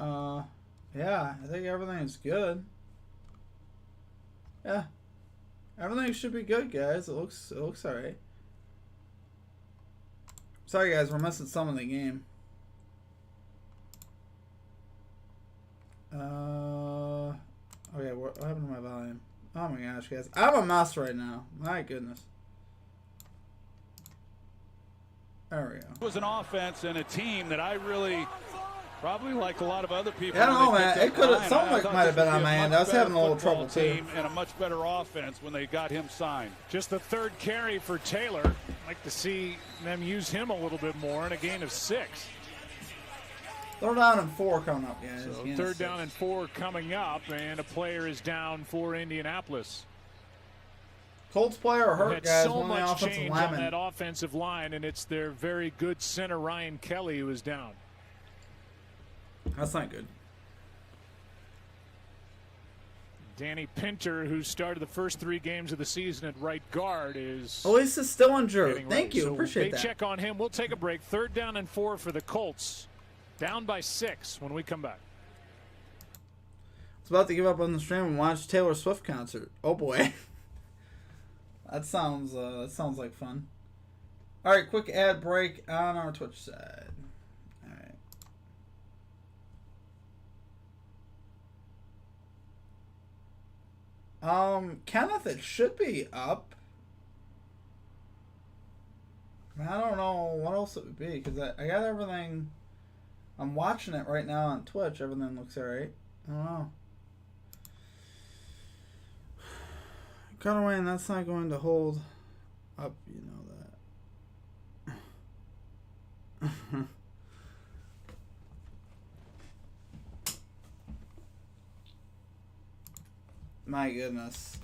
Yeah, I think everything's good. Yeah. Everything should be good, guys. It looks alright. Sorry, guys, we're missing some of the game. Okay, what happened to my volume? Oh my gosh, guys. I'm a mess right now. My goodness. There we go. It was an offense and a team that I really, probably like a lot of other people. Yeah, I don't know, man. It could have, something might have been on my end. I was having a little trouble, too. And a much better offense when they got him signed. Just the third carry for Taylor. I'd like to see them use him a little bit more in a gain of 6. 3rd down and 4 coming up, guys. So 3rd down and 4 coming up, and a player is down for Indianapolis. Colts player hurt, guys. So one of the much offensive change linemen. on that offensive line, and it's their very good center Ryan Kelly who is down. That's not good. Danny Pinter, who started the first 3 games of the season at right guard, is. At least is still injured. Thank you. So appreciate that. They check on him. We'll take a break. 3rd down and 4 for the Colts. Down by 6 when we come back. I was about to give up on the stream and watch Taylor Swift concert. Oh boy. That sounds like fun. All right, quick ad break on our Twitch side. All right. Kenneth, it should be up. I mean, I don't know what else it would be because I got everything. I'm watching it right now on Twitch. Everything looks alright. I don't know. Cutaway, that's not going to hold up, you know that. My goodness.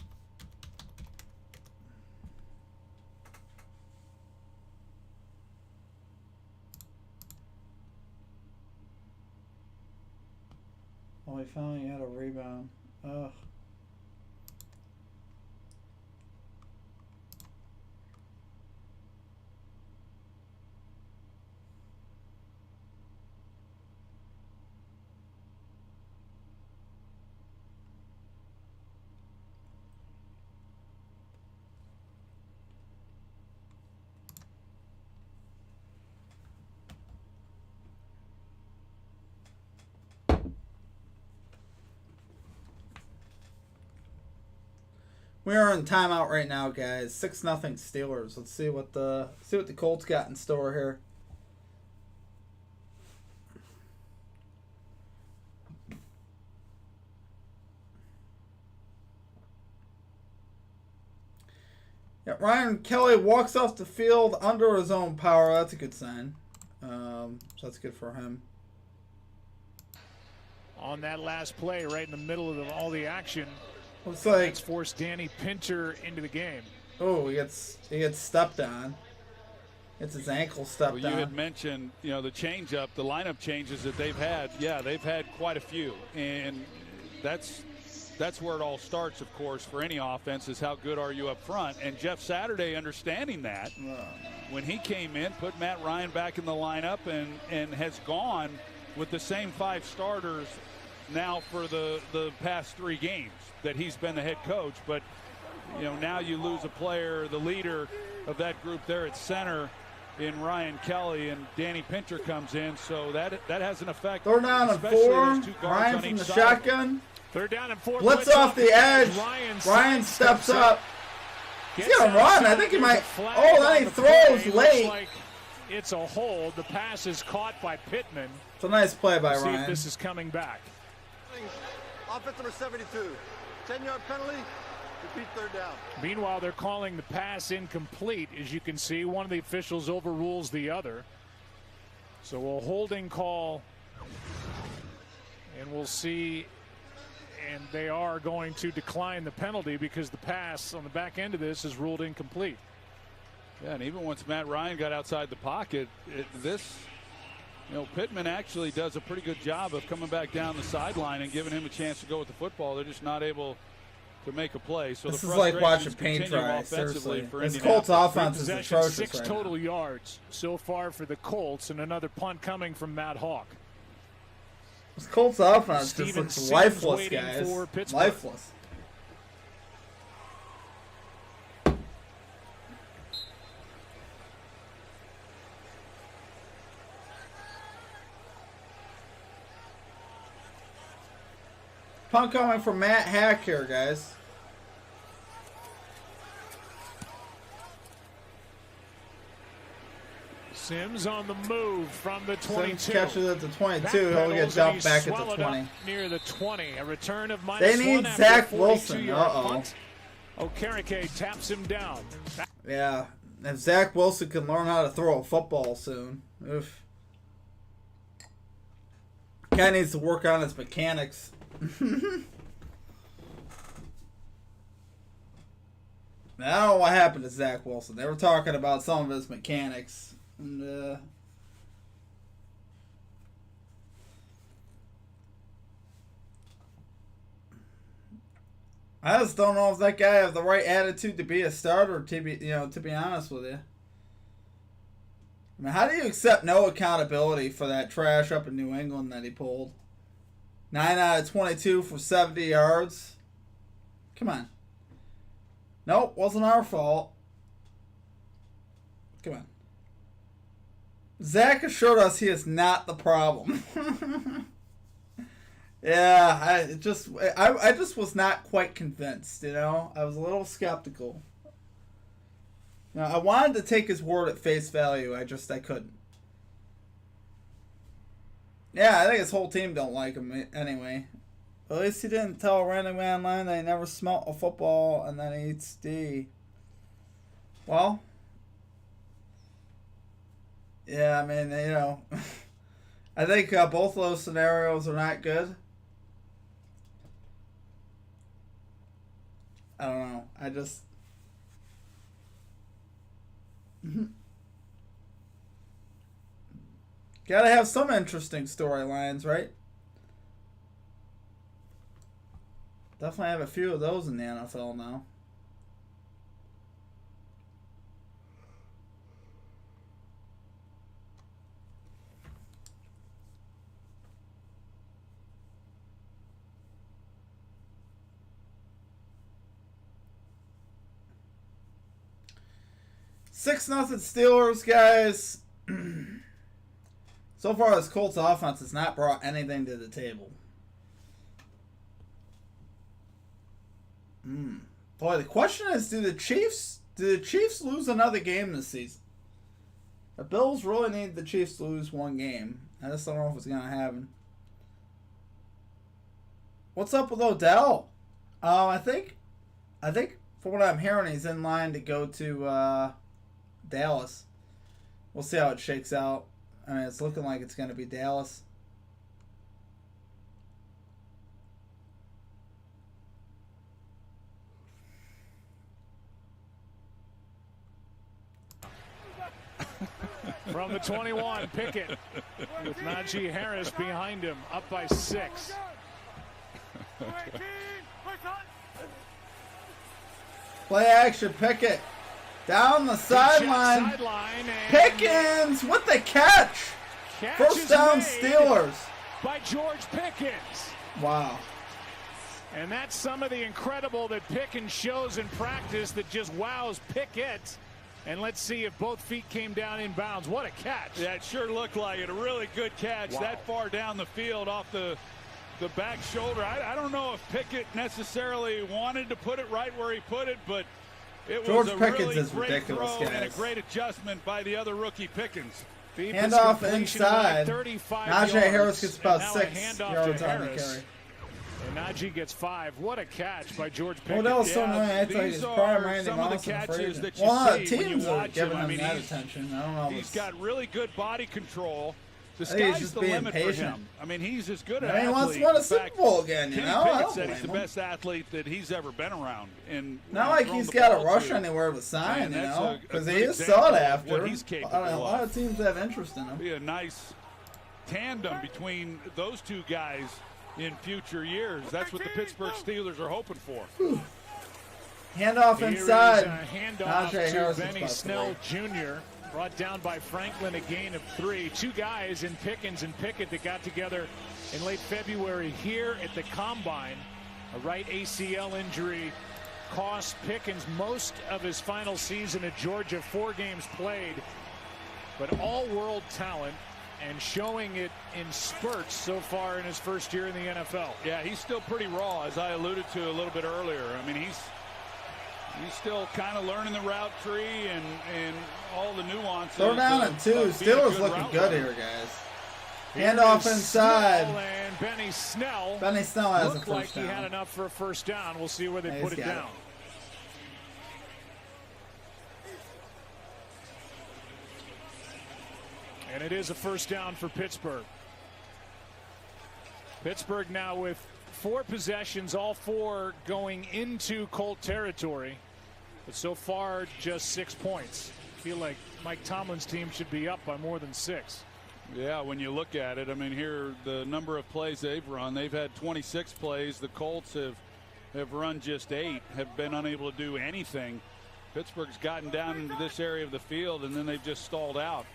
Oh, we finally had a rebound. Ugh. We are in timeout right now, guys. 6-0 Steelers. Let's see what the Colts got in store here. Yeah, Ryan Kelly walks off the field under his own power. That's a good sign. So that's good for him. On that last play, right in the middle of all the action. Looks like it's forced Danny Pinter into the game. Oh, he gets stepped on. It's his ankle stepped on. You had mentioned, you know, the change-up, the lineup changes that they've had. Yeah, they've had quite a few, and that's where it all starts, of course, for any offense is how good are you up front. And Jeff Saturday, understanding that, when he came in, put Matt Ryan back in the lineup and has gone with the same 5 starters now for the past 3 games that he's been the head coach. But you know, now you lose a player, the leader of that group there at center in Ryan Kelly, and Danny Pinter comes in, so that has an effect. 3rd down and 4. Ryan from the shotgun. 3rd down and 4. Blitz off the edge. Ryan steps up. He's gonna run. I think he might. Oh, then he throws late. Like it's a hold. The pass is caught by Pittman. It's a nice play by Ryan. Ryan. See if this is coming back. Offense number 72. 10-yard penalty. Repeat 3rd down. Meanwhile, they're calling the pass incomplete. As you can see, one of the officials overrules the other. So a holding call, and we'll see. And they are going to decline the penalty because the pass on the back end of this is ruled incomplete. Yeah, and even once Matt Ryan got outside the pocket, Pittman actually does a pretty good job of coming back down the sideline and giving him a chance to go with the football. They're just not able to make a play. So this the is like watching paint dry, seriously. This Colts offense is atrocious 6 total yards so far for the Colts, and another punt coming from Matt Hawk. This Colts offense just looks lifeless, guys. Lifeless. Punt coming from Matt Hack here, guys. Sims on the move from the 22. Sims catches at the 22. He'll get dumped back at the 20. Near the 20. A return of -1. They need Zach Wilson. Uh-oh. Okereke taps him down. Yeah. If Zach Wilson can learn how to throw a football soon. Oof. Guy needs to work on his mechanics. I don't know what happened to Zach Wilson. They were talking about some of his mechanics. And, I just don't know if that guy has the right attitude to be a starter, to be honest with you. I mean, how do you accept no accountability for that trash up in New England that he pulled? 9 out of 22 for 70 yards. Come on. Nope, wasn't our fault. Come on. Zach assured us he is not the problem. Yeah, I just was not quite convinced, I was a little skeptical. I wanted to take his word at face value. I couldn't. Yeah, I think his whole team don't like him anyway. At least he didn't tell a random guy online that he never smelt a football and then he eats D. Well, yeah, I mean, I think both of those scenarios are not good. I don't know. I just... Gotta have some interesting storylines, right? Definitely have a few of those in the NFL now. Six 0 Steelers, guys. So far, this Colts offense has not brought anything to the table. Boy, the question is, do the Chiefs lose another game this season? The Bills really need the Chiefs to lose one game. I just don't know if it's going to happen. What's up with Odell? I think from what I'm hearing, he's in line to go to Dallas. We'll see how it shakes out. I mean, it's looking like it's going to be Dallas. From the 21, Pickett with Najee Harris behind him, up by 6. Play action, Pickett. Down the sideline. Pickens with the catch. First down, Steelers. By George Pickens. Wow. And that's some of the incredible that Pickens shows in practice that just wows Pickett. And let's see if both feet came down in bounds. What a catch. Yeah, it sure looked like it. A really good catch. Wow. That far down the field off the back shoulder. I don't know if Pickett necessarily wanted to put it right where he put it, but it was a really great throw and a great adjustment by the other rookie Pickens. Handoff inside. Najee Harris gets about 6 yards on the carry. And Najee gets 5. What a catch by George Pickens. Odell's so annoying. These are some of the catches that you see teams are giving him that attention. I don't know. He's got really good body control. The I think he's sky's just the being limit patient. for him. I mean, he's as good an And he athlete. wants to win a In Super fact, Bowl again, you Kenny know? I Pickett don't said blame he's the him. best athlete that he's ever been around. And Not like he's got to rush anywhere to sign, And you that's know? a Because good he is example sought of after. what he's capable A lot of. of teams have interest in him. Be a nice tandem between those two guys in future years. That's what the Pittsburgh Steelers are hoping for. Handoff Here inside. is a handoff Najee Harris to is Benny about Snell 3. Jr. Brought down by Franklin, a gain of 3. Two guys in Pickens and Pickett that got together in late February here at the Combine. A right ACL injury cost Pickens most of his final season at Georgia, 4 games played. But all-world talent and showing it in spurts so far in his first year in the NFL. Yeah, he's still pretty raw, as I alluded to a little bit earlier. I mean, he's still kind of learning the route tree and all the nuances. Throw down of- and 2. of being a Steelers good looking route good runner. here, guys. Handoff inside. Snell and Benny Snell. Benny Snell has a Looked first like he down. had enough for a first down. We'll see where they Yeah, put he's it got down. And it is a first down for Pittsburgh. Pittsburgh now with 4 possessions, all 4 going into Colt territory. But so far, just 6 points. I feel like Mike Tomlin's team should be up by more than 6. Yeah, when you look at it, I mean, here the number of plays they've run, they've had 26 plays. The Colts have run just 8, have been unable to do anything. Pittsburgh's gotten down into this area of the field, and then they've just stalled out.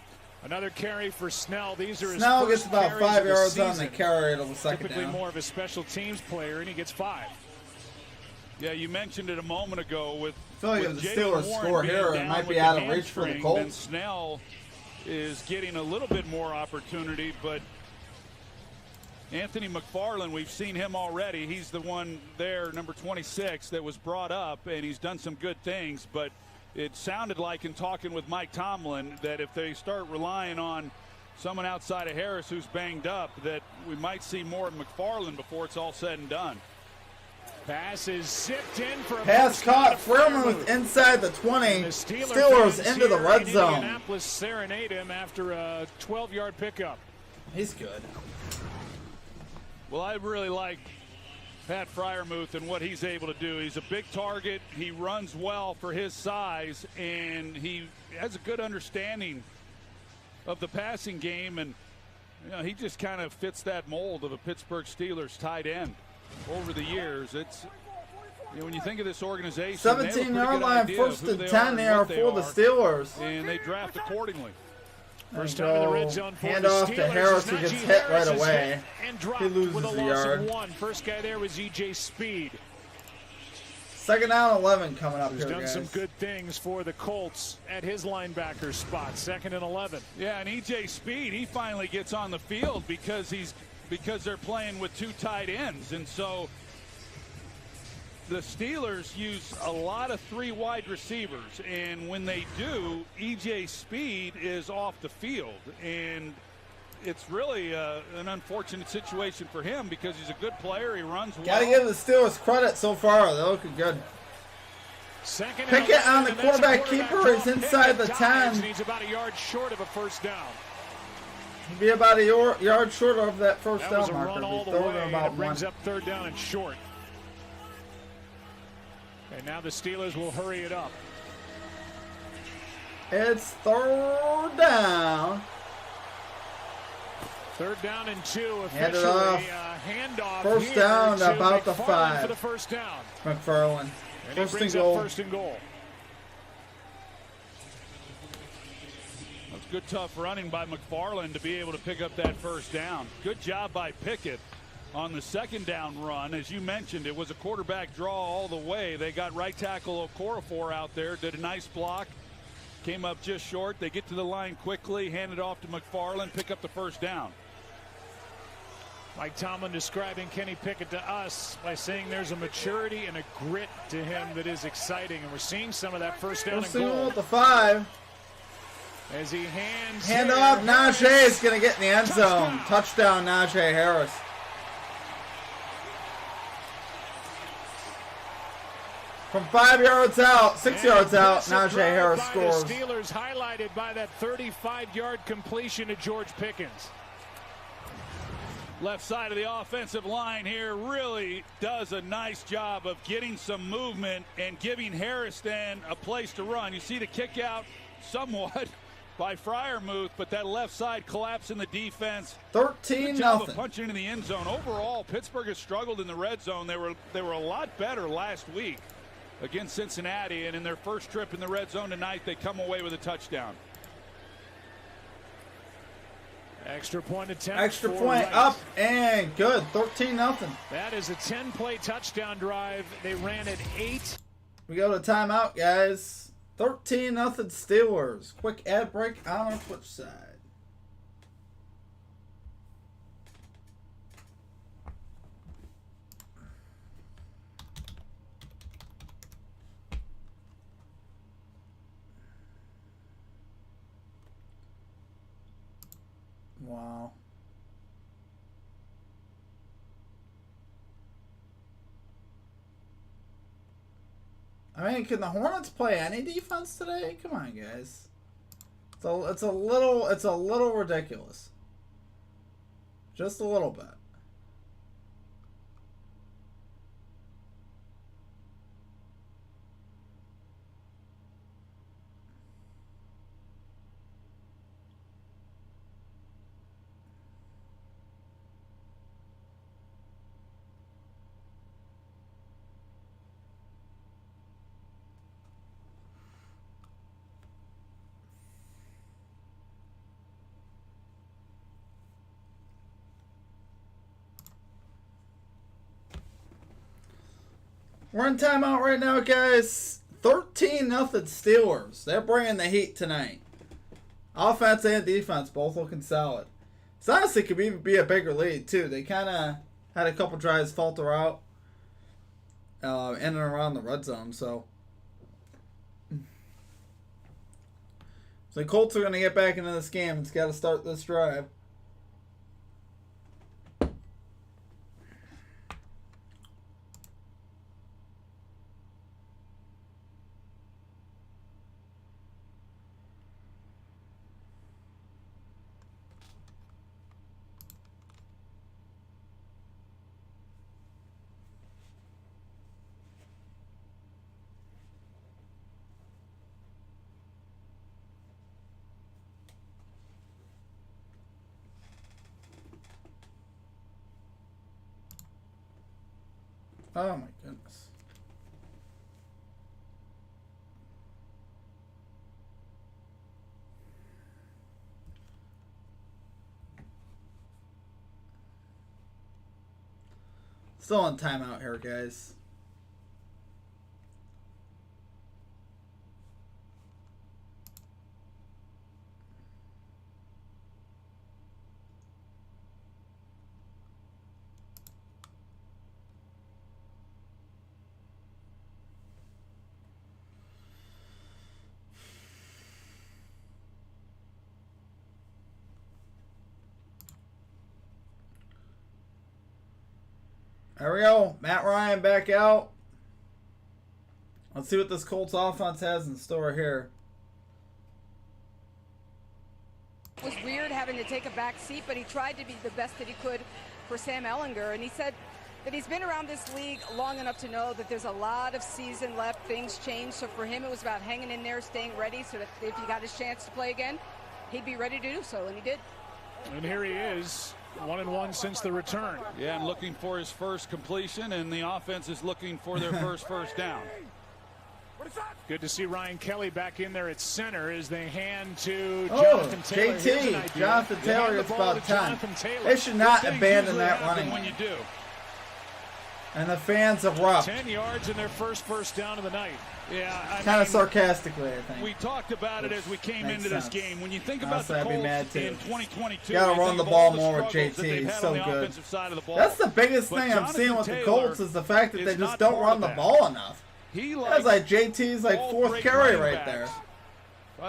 Another carry for Snell. These are his Snell first gets about carries 5 of the yards on the season. carry to the second Typically down. more of a special teams player, and he gets 5. Yeah, you mentioned it a moment ago with. I feel like with if the Jaylen Steelers Warren score being here, it down might with be the out of reach for the hamstring, then Colts. Snell is getting a little bit more opportunity, but Anthony McFarland, we've seen him already. He's the one there, number 26, that was brought up, and he's done some good things. But it sounded like in talking with Mike Tomlin that if they start relying on someone outside of Harris who's banged up, that we might see more of McFarland before it's all said and done. Pass is zipped in for a Pass first caught. down to Freiermuth. Freiermuth inside the 20. The Steelers fans into the here red in zone. Indianapolis serenade him after a 12-yard pickup. He's good. Well, I really like Pat Freiermuth and what he's able to do. He's a big target. He runs well for his size, and he has a good understanding of the passing game. And you know, he just kind of fits that mold of a Pittsburgh Steelers tight end. Over the years, it's when you think of this organization, 17-yard line, first and 10 there for the Steelers. and they draft accordingly. First time in the red zone for Hand the off Steelers. to Harris, who Najee gets hit Harris right is away. hit and dropped He loses with a a loss yard. of 1. First guy there was EJ Speed. Second down, 11 coming up Who's here, done guys. some good things for the Colts at his linebacker spot. 2nd and 11. Yeah, and EJ Speed, he finally gets on the field because they're playing with 2 tight ends, and so the Steelers use a lot of 3 wide receivers, and when they do, EJ Speed is off the field, and it's really an unfortunate situation for him because he's a good player. He runs well. Gotta give the Steelers credit so far. They're looking good. Second and Pickett 11, on the and that's a quarterback keeper. draw. He's inside the Pickett 10. dives, and he's about a yard short of a first down. He'd be about a yard short of that first That down was a marker. run all Be the throwing way, and about it brings 1. up 3rd down and short. And now the Steelers will hurry it up. It's 3rd down. 3rd down and 2. Hand it Officially off. handoff. First here down to about the McFarland 5. for the first down. McFarland. And he First and brings up goal. 1st and goal. That's good tough running by McFarland to be able to pick up that first down. Good job by Pickett on the 2nd down run. As you mentioned, it was a quarterback draw all the way. They got right tackle Okorafor out there, did a nice block, came up just short. They get to the line quickly, hand it off to McFarland, pick up the first down. Mike Tomlin describing Kenny Pickett to us by saying there's a maturity and a grit to him that is exciting, and we're seeing some of that first down First and and goal goal at the 5. as he hands Hand here. off. Najee Harris. is going to get in the end zone. Touchdown, Najee Harris. From 5 yards out, 6 And yards out, impressive Najee drive Harris by scores. The Steelers highlighted by that 35-yard completion to George Pickens. Left side of the offensive line here really does a nice job of getting some movement and giving Harrison a place to run. You see the kick out somewhat by Freiermuth, but that left side collapse in the defense. 13-0. Punching into the end zone. Overall, Pittsburgh has struggled in the red zone. They were a lot better last week against Cincinnati, and in their first trip in the red zone tonight, they come away with a touchdown. Extra point attempt. Extra point up and good. 13-0. That is a 10-play touchdown drive. They ran it 8. We go to timeout, guys. 13-0 Steelers. Quick ad break on our Twitch side. Wow. I mean, can the Hornets play any defense today? Come on, guys. It's a little ridiculous. Just a little bit. We're in timeout right now, guys. 13-0 Steelers. They're bringing the heat tonight. Offense and defense both looking solid. This honestly could even be a bigger lead, too. They kind of had a couple drives falter out in and around the red zone. So the Colts are going to get back into this game. It's got to start this drive. Oh my goodness. Still in timeout here, guys. There we go. Matt Ryan back out. Let's see what this Colts offense has in store here. It was weird having to take a back seat, but he tried to be the best that he could for Sam Ehlinger. And he said that he's been around this league long enough to know that there's a lot of season left. Things change. So for him, it was about hanging in there, staying ready, so that if he got his chance to play again, he'd be ready to do so. And he did. And here he is. 1-1 since the return. Yeah, and looking for his first completion, and the offense is looking for their first down. Good to see Ryan Kelly back in there at center as they hand to Jonathan Taylor. JT, Jonathan Taylor, it's about time. They should not abandon that running when you do. And the fans erupt. 10 yards in their first down of the night. Yeah, kind of sarcastically, I think. We talked about it as we came into this game. When you think about the I'd be mad Colts too. in 2022, gotta run the ball more with JT. He's so good. That's the biggest thing I'm seeing with the Colts is the fact that they just don't run the ball enough. That's like JT's like fourth carry right there.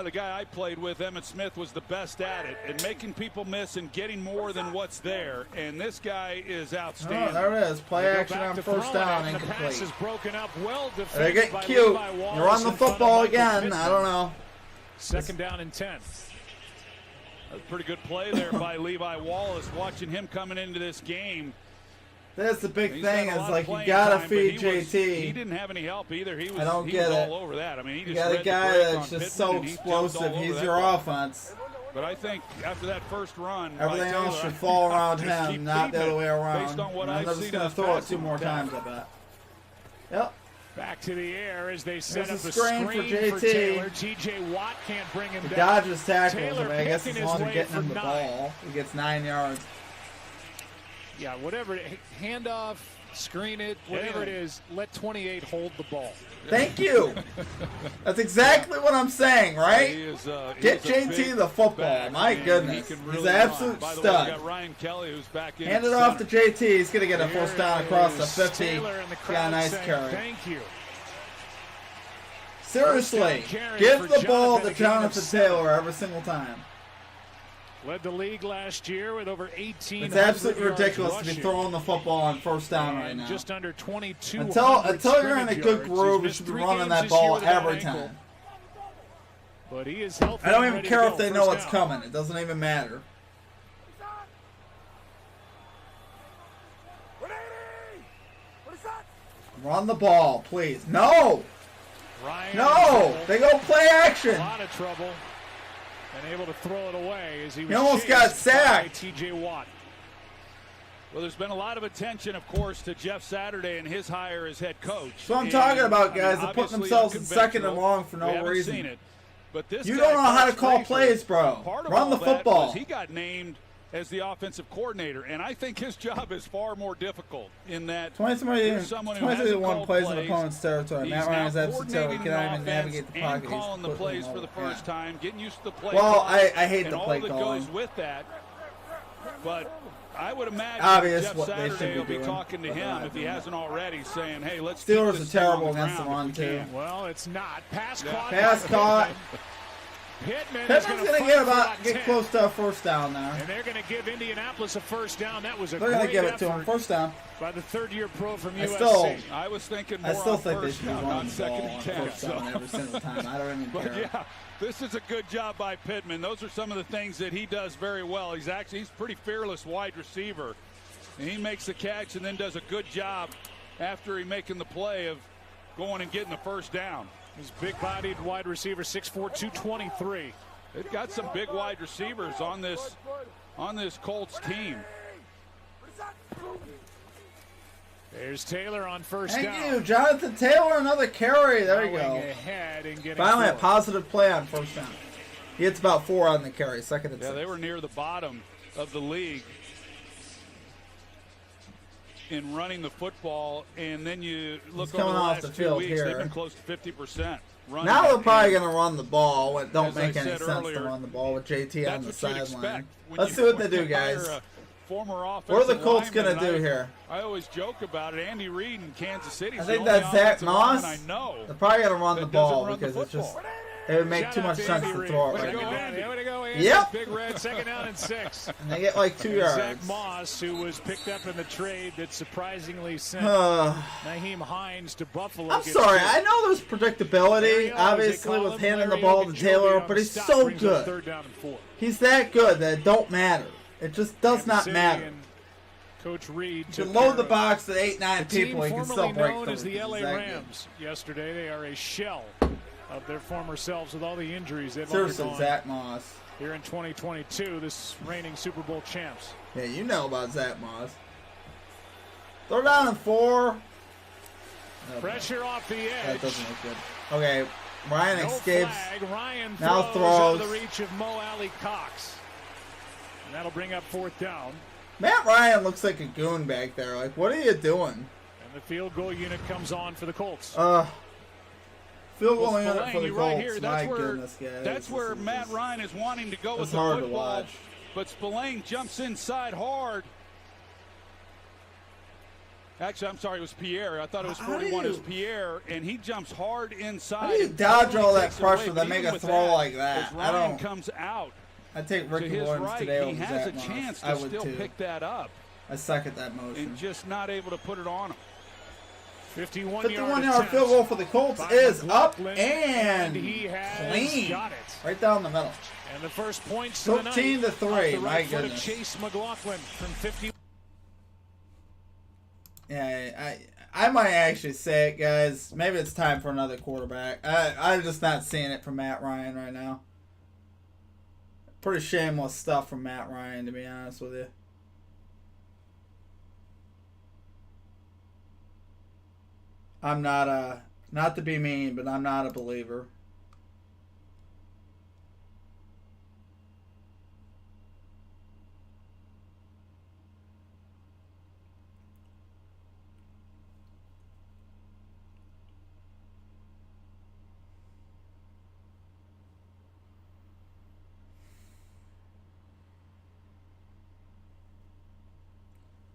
The guy I played with, Emmitt Smith, was the best at it, and making people miss and getting more than what's there. And this guy is outstanding. Oh, there it is. Play action on first down, incomplete. The pass is broken up, well defended. They're getting cute. You're on the football again. I don't know. Second down and 10. A pretty good play there by Levi Wallace. Watching him coming into this game. That's the big thing is like you gotta feed JT. He didn't have any help either. He was, I don't get it. all over that. I mean, he You just got a read the guy break that's on just Pittman, so and he jumped explosive. all over He's that your ball. offense. But I think after that first run, Everything by else Taylor, should fall around just him, keep not the feeding other way it around. Based on what And I've they're just seen gonna of throw it passing 2 more attack. times, I bet. Yep. Back to the air as they set There's up a the screen screen for for JT. Taylor. T.J. Watt can't bring him The down. Dodgers tackles Taylor him. I guess picking as long his as way getting him for the 9. ball, he gets 9 yards. Yeah, whatever. Handoff, screen it, whatever it is, let 28 hold the ball. Thank you. That's exactly what I'm saying, right? He is, Get he's a JT big the football. back, My and goodness. he can He's really an run. absolute By the way, stud. we got Ryan Kelly who's back in. Hand at it off to center. JT. He's going to get a first down across the 50. Taylor and the crowd Got a nice saying, carry. thank you. Seriously, carry give for the ball Jonathan, to a gain of Jonathan 7. Taylor every single time. Led the league last year with over 18. It's absolutely ridiculous to be throwing the football on first down right now. Just under 22. Until you're in a good groove, you should be running that ball every time. But he is healthy. I don't and even ready care to if go. they know First it's down. coming. It doesn't even matter. Run the ball, please. No! Ryan No! They go play a action. lot of trouble and able to throw it away as he was almost got chased by sacked. T.J. Watt. Well, there's been a lot of attention, of course, to Jeff Saturday and his hire as head coach. So I'm talking about guys that put obviously themselves in second and unconventional. long for We no haven't reason. seen it. But this You guy, don't know how to Coach call Frazier, plays, bro. part of Run all the that football. was he got named as the offensive coordinator, and I think his job is far more difficult in that 21 plays in opponent's territory. He's Matt Ryan is now absolute terror. He coordinating cannot an even navigate the offense pocket. and calling the He's plays quick for the and all. first time, getting used to the play. Well, clock I hate the and play all that calling. goes with that. But I would imagine Obvious Jeff what they should Saturday be will be doing, talking to but they're him not if he doing hasn't already, saying, "Hey, let's." Steelers keep are this thing on terrible the against the ground run, if we too. can." Well, it's not. Pass caught. Pass caught. Pittman Pittman's is going going to get close to a first down there. And they're going to give Indianapolis a first down. That was a They're going to great give it to effort him. First down. by the third-year pro from I USC. I was thinking more I still on think they first should be down, running not the second ball and on 10. first down every single time. I don't even But care. yeah, this is a good job by Pittman. Those are some of the things that he does very well. He's pretty fearless wide receiver. And he makes the catch and then does a good job after he making the play of going and getting the first down. He's big-bodied wide receiver, 6'4", 223. They've got some big wide receivers on this Colts team. There's Taylor on first Thank down. you, Jonathan Taylor. Another carry. There you Going go. ahead and getting Finally, a forward. positive play on first down. He hits about 4 on the carry. Second and 6. Yeah, they were near the bottom of the league in running the football, and then you look He's over coming the off last the 2 field weeks, here. they've been close to 50%. running. Now they're probably And going to run the ball. It don't as I make any said sense earlier, to run the ball with JT on the that's what you'd sideline. expect when Let's you- see what they when do, you hire guys. a former What are the offensive Colts going lineman, to do and here? I always joke about it. Andy Reid in Kansas City. I think that's Zach Moss. I know. They're probably going to run the that ball doesn't run the because it's just football. it would make Shout too out much to sense Andy to Reid. throw it Way to right go, now. Andy. Way to go, Andy. Yep. Big Red, second down and 6. And they get like 2 And yards. Zach Moss, who was picked up in the trade that surprisingly sent I'm Naheem Hines to Buffalo. gets sorry. hit. I know there's predictability, Ariel, as obviously, they call with him, handing the Larry ball to Ogunjobi Taylor, on but the he's stop so brings up good. Third down and 4. He's that good that it don't matter. It just does Kansas not City matter. and Coach Reid You took can load care the of box at 8, 9 the team people. You can formerly still break known through. as the He's LA that good. Rams. Yesterday, they are a shell of their former selves with all the injuries they've Seriously, undergone Zach Moss. here in 2022. This reigning Super Bowl champs. Yeah, you know about Zach Moss. Throw down and 4. No, Pressure off the that edge. doesn't look good. Okay, Ryan No escapes. flag. Ryan Now throws throws. out of the reach of Mo Alley Cox. And that'll bring up fourth down. Matt Ryan looks like a goon back there. Like, what are you doing? And the field goal unit comes on for the Colts. Field Well, goal unit for Spillane, the you're Colts. right here. My goodness, guys. That's This where is Matt just- Ryan is wanting to go it's with the hard to football. watch. But Spillane jumps inside hard. Actually, I'm sorry, it was Pierre. I thought it was How do 41. It was you- Pierre, and he jumps hard inside. How do you and dodge totally all that takes it away. pressure But then make even a with throw like that? As I Ryan don't- comes out I take to Ricky his Williams right, today he over has Zach a chance Moss. I to would still too. pick that up I suck at that motion. and just not able to put it on him. 51-yard field goal for the Colts is up and he has clean. got it. Right down the middle. And the first points to the night. 13-3. Off the My right foot of goodness. Chase McLaughlin from 50. Yeah, I might actually say it, guys. Maybe it's time for another quarterback. I'm just not seeing it from Matt Ryan right now. Pretty shameless stuff from Matt Ryan, to be honest with you. I'm not not to be mean, but I'm not a believer.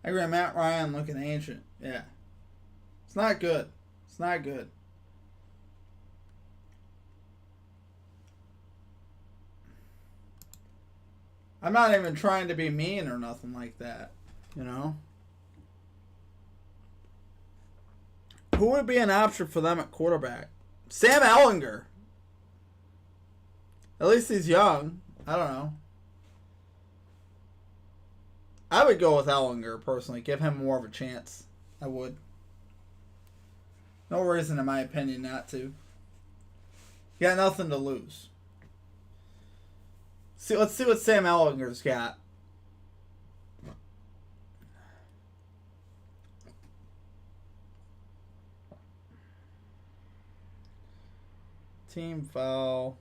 I agree, Matt Ryan looking ancient. Yeah. It's not good. It's not good. I'm not even trying to be mean or nothing like that. You know? Who would be an option for them at quarterback? Sam Ellinger. At least he's young. I don't know. I would go with Ellinger, personally. Give him more of a chance. I would. No reason, in my opinion, not to. You got nothing to lose. Let's see what Sam Ellinger's got. Team foul.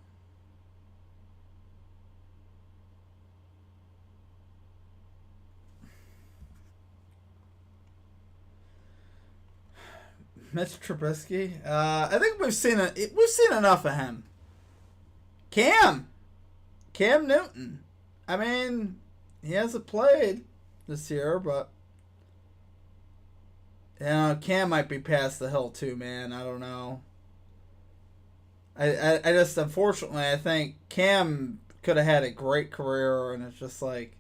Mitch Trubisky. I think we've seen enough of him. Cam Newton. I mean, he hasn't played this year, but you know, Cam might be past the hill too, man. I don't know. I just, unfortunately, I think Cam could have had a great career, and it's just like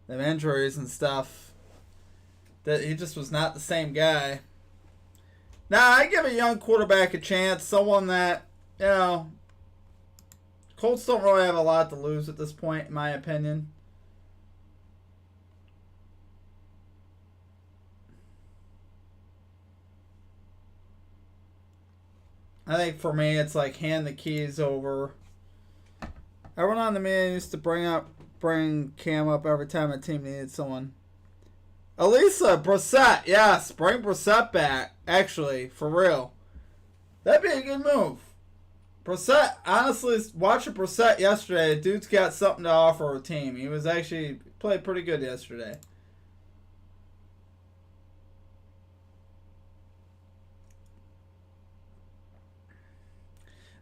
the injuries and stuff that he just was not the same guy. Now, I give a young quarterback a chance, someone that, you know, Colts don't really have a lot to lose at this point, in my opinion. I think for me, it's like hand the keys over. Everyone on the media used to bring Cam up every time a team needed someone. Elisa, Brissett, yes, bring Brissett back. Actually, for real, that'd be a good move. Brissett, honestly, watching Brissett yesterday, dude's got something to offer a team. He was actually played pretty good yesterday.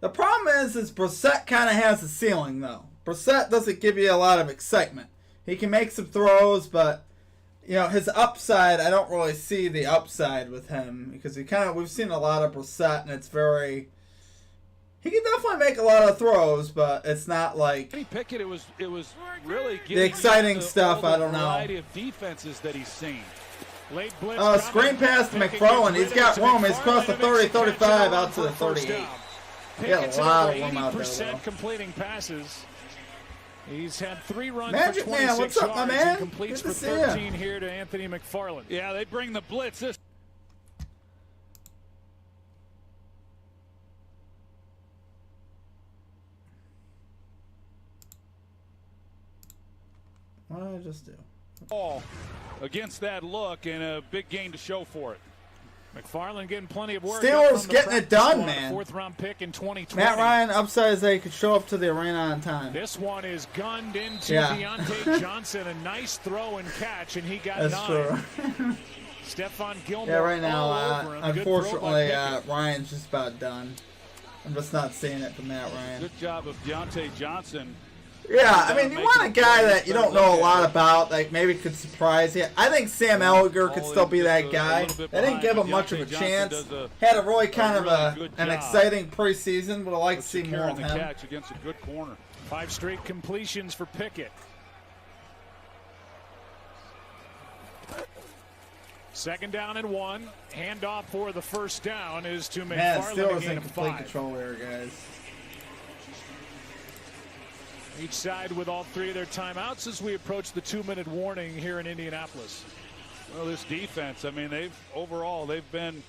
The problem is Brissett kind of has a ceiling, though. Brissett doesn't give you a lot of excitement. He can make some throws, but you know, his upside, I don't really see the upside with him because we've seen a lot of Brissett, and it's very. He can definitely make a lot of throws, but it's not like. Pickett, it was really the exciting stuff. I don't know. Variety of defenses that he's seen. Late blitz, screen pass to McFarland. He's got room. He's across the 30, 35, out to the 38. He got a lot of room out there, though. Completing passes. He's had 3 runs Magic for 26 Man, what's up, my man? and completes for 13 here to Anthony McFarland. Yeah, they bring the blitz. This. What did I just do? Ball against that look, and a big gain to show for it. McFarland getting plenty of work. Steelers getting it done, man. 4th round pick in 2020. Matt Ryan upside as they could show up to the arena on time. This one is gunned into Deontay Johnson. A nice throw and catch, and he got 9. That's true. Stephon Gilmore. Yeah, right now, all over him. unfortunately, Ryan's just about done. I'm just not seeing it from Matt Ryan. Good job of Deontay Johnson. Yeah, I mean, you want a guy that you don't know a lot about, like maybe could surprise you. I think Sam Ellinger could still be that guy. They didn't give him much of a chance. Had a really kind of an exciting preseason. Would have liked to see more of him. Catch against a good corner. 5 straight completions for Pickett. Second down and 1. Handoff for the first down is to Man, McFarland. Steelers Gain in of complete 5. control here, guys. Each side with all 3 of their timeouts as we approach the 2-minute warning here in Indianapolis. Well, this defense, I mean, they've been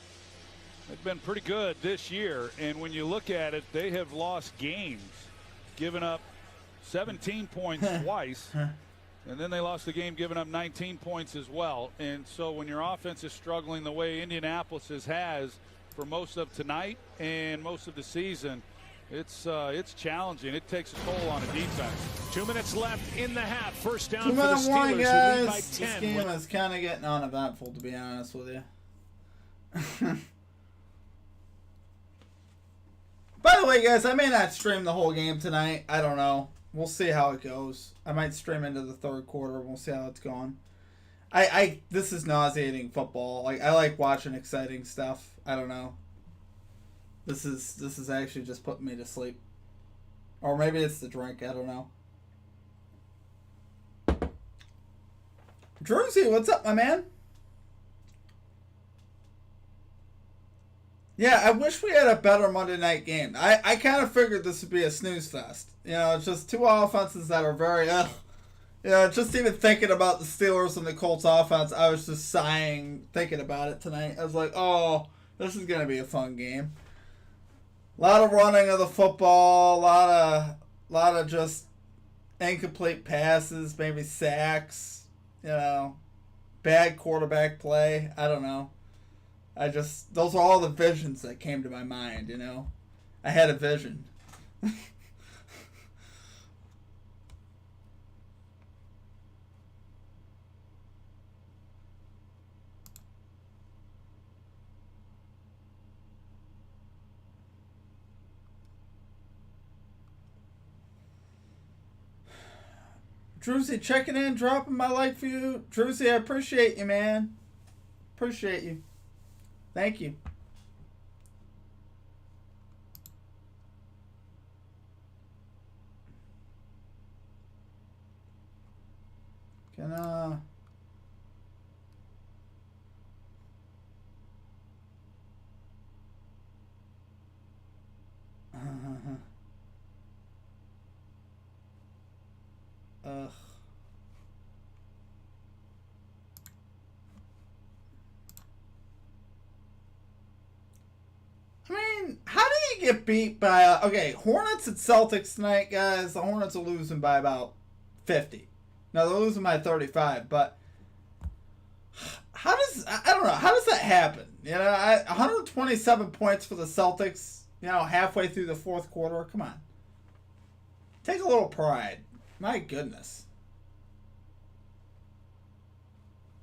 pretty good this year, and when you look at it, they have lost games, given up 17 points twice, and then they lost the game giving up 19 points as well. And so when your offense is struggling the way Indianapolis has for most of tonight and most of the season, it's challenging. It takes a toll on a defense. 2 minutes left in the half. First down 2 for the minute Steelers, warning, who lead guys. by This 10. game is kind of getting uneventful, to be honest with you. By the way, guys, I may not stream the whole game tonight. I don't know. We'll see how it goes. I might stream into the third quarter. We'll see how it's going. This is nauseating football. Like, I like watching exciting stuff. I don't know. This is actually just putting me to sleep. Or maybe it's the drink. I don't know. Druzy, what's up, my man? Yeah, I wish we had a better Monday night game. I kind of figured this would be a snooze fest. You know, it's just two offenses that are very, you know, just even thinking about the Steelers and the Colts offense, I was just sighing thinking about it tonight. I was like, oh, this is going to be a fun game. A lot of running of the football, a lot of just incomplete passes, maybe sacks, you know, bad quarterback play. I don't know. Those are all the visions that came to my mind, you know. I had a vision. Druzy checking in, dropping my like for you. Druzy, I appreciate you, man. Appreciate you. Thank you. I mean, how do you get beat by okay, Hornets and Celtics tonight, guys? The Hornets are losing by about 50. No, they're losing by 35, but I don't know, how does that happen? You know, 127 points for the Celtics, you know, halfway through the fourth quarter. Come on. Take a little pride. My goodness.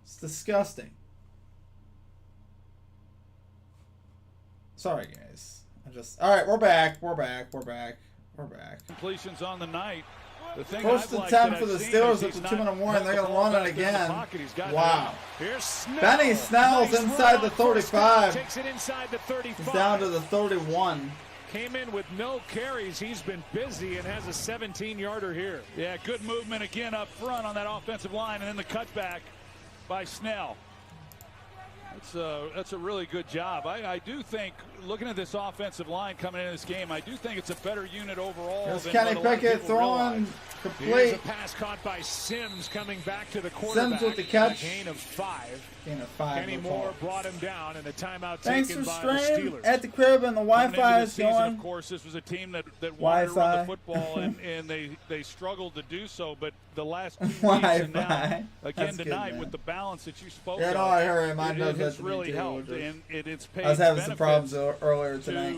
It's disgusting. Sorry, guys. All right, we're back. Completions on the night. The thing First and 10 for the Steelers at the 2-minute warning. They're going to run it again. Wow. Benny Snell's inside the 35. Takes it inside the 35. He's down to the 31. Came in with no carries. He's been busy and has a 17-yarder here. Yeah, good movement again up front on that offensive line, and then the cutback by Snell. That's a really good job. I do think, looking at this offensive line coming into this game, I do think it's a better unit overall. There's than Kenny what a lot of Pickett people throwing realize. complete. Here's a pass caught by Sims coming back to the quarterback. Sims with the catch. A gain of 5. Gain of 5. Kenny Moore brought him down, and a timeout Thanks taken for by the stream Steelers. at the crib, and the Wi-Fi Coming into is the season, going. of course, this was a team that wanted to run the football, Wi-Fi. and they struggled to do so. But the last 2 weeks and now, Wi-Fi. again That's tonight, good, with the balance that you spoke Yeah, of, no, I heard him. I know it has that really too. helped, and it's paid I was having some benefits problems earlier tonight.